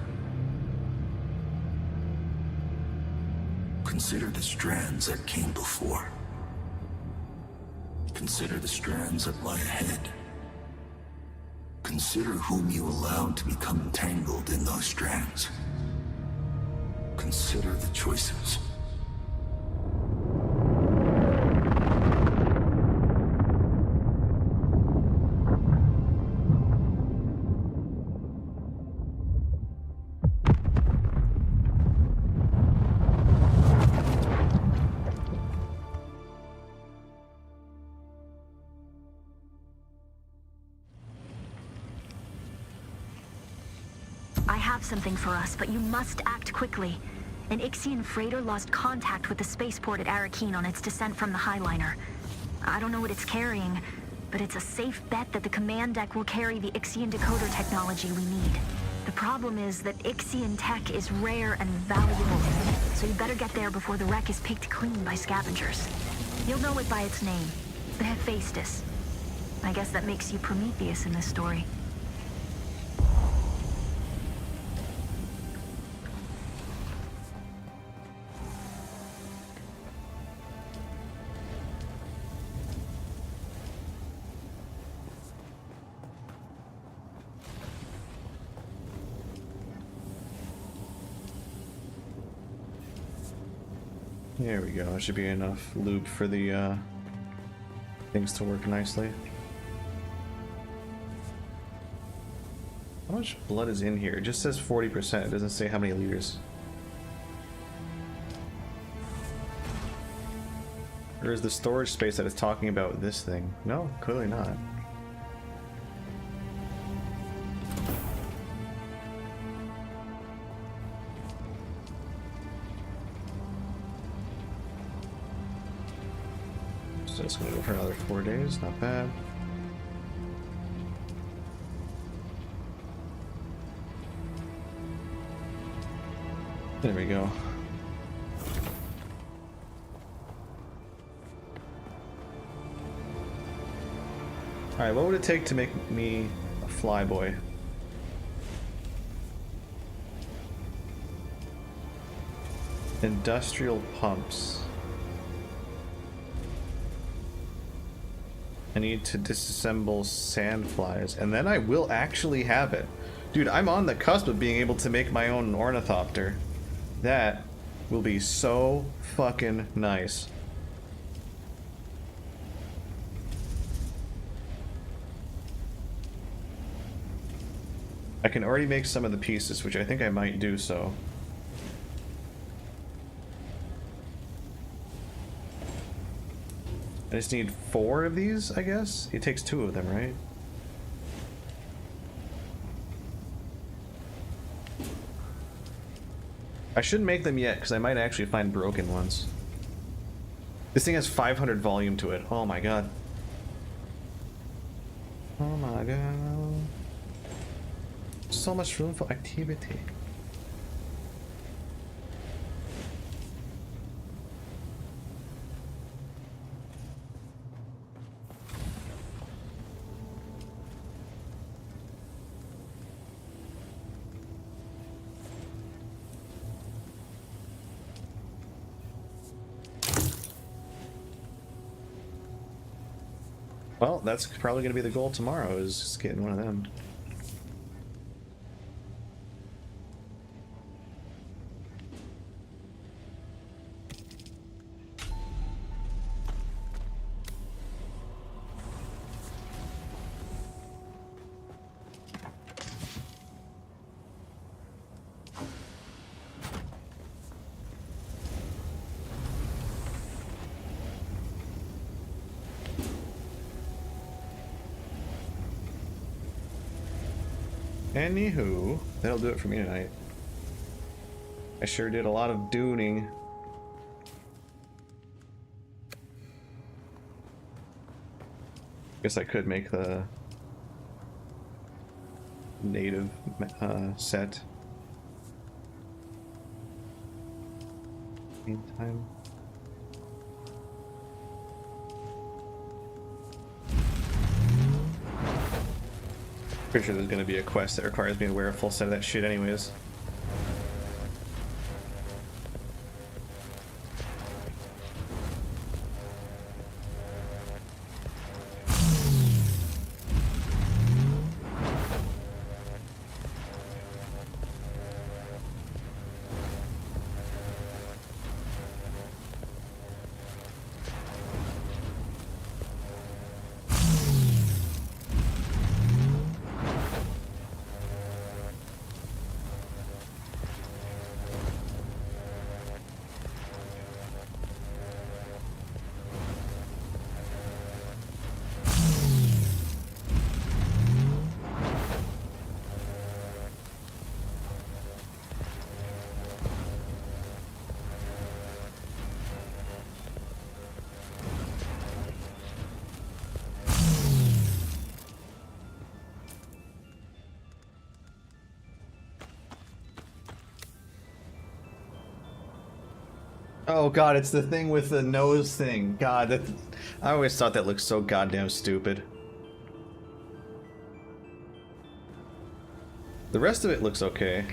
Consider the strands that came before. Consider the strands that lie ahead. Consider whom you allowed to become entangled in those strands. Consider the choices. I have something for us, but you must act quickly. An Ixian freighter lost contact with the spaceport at Arakeen on its descent from the Highliner. I don't know what it's carrying, but it's a safe bet that the command deck will carry the Ixian decoder technology we need. The problem is that Ixian tech is rare and valuable, so you better get there before the wreck is picked clean by scavengers. You'll know it by its name, the Hephaestus. I guess that makes you Prometheus in this story. There we go. That should be enough lube for the things to work nicely. How much blood is in here? It just says 40%. It doesn't say how many liters. Or is the storage space that it's talking about this thing? No, clearly not. So it's gonna go for another 4 days, not bad. There we go. Alright, what would it take to make me a flyboy? Industrial pumps. I need to disassemble sandflies, and then I will actually have it. Dude, I'm on the cusp of being able to make my own ornithopter. That will be so fucking nice. I can already make some of the pieces, which I think I might do so. I just need 4 of these, I guess? It takes 2 of them, right? I shouldn't make them yet, because I might actually find broken ones. This thing has 500 volume to it. Oh my god. Oh my god. So much room for activity. Well, that's probably going to be the goal tomorrow, is just getting one of them. Anywho, that'll do it for me tonight. I sure did a lot of dooning. Guess I could make the native set. Meantime. Pretty sure there's gonna be a quest that requires me to wear a full set of that shit anyways. Oh god, it's the thing with the nose thing. God, that, I always thought that looked so goddamn stupid. The rest of it looks okay.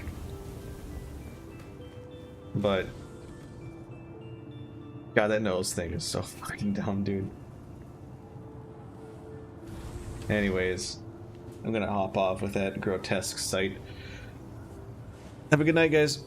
But god, that nose thing is so fucking dumb, dude. Anyways, I'm gonna hop off with that grotesque sight. Have a good night, guys.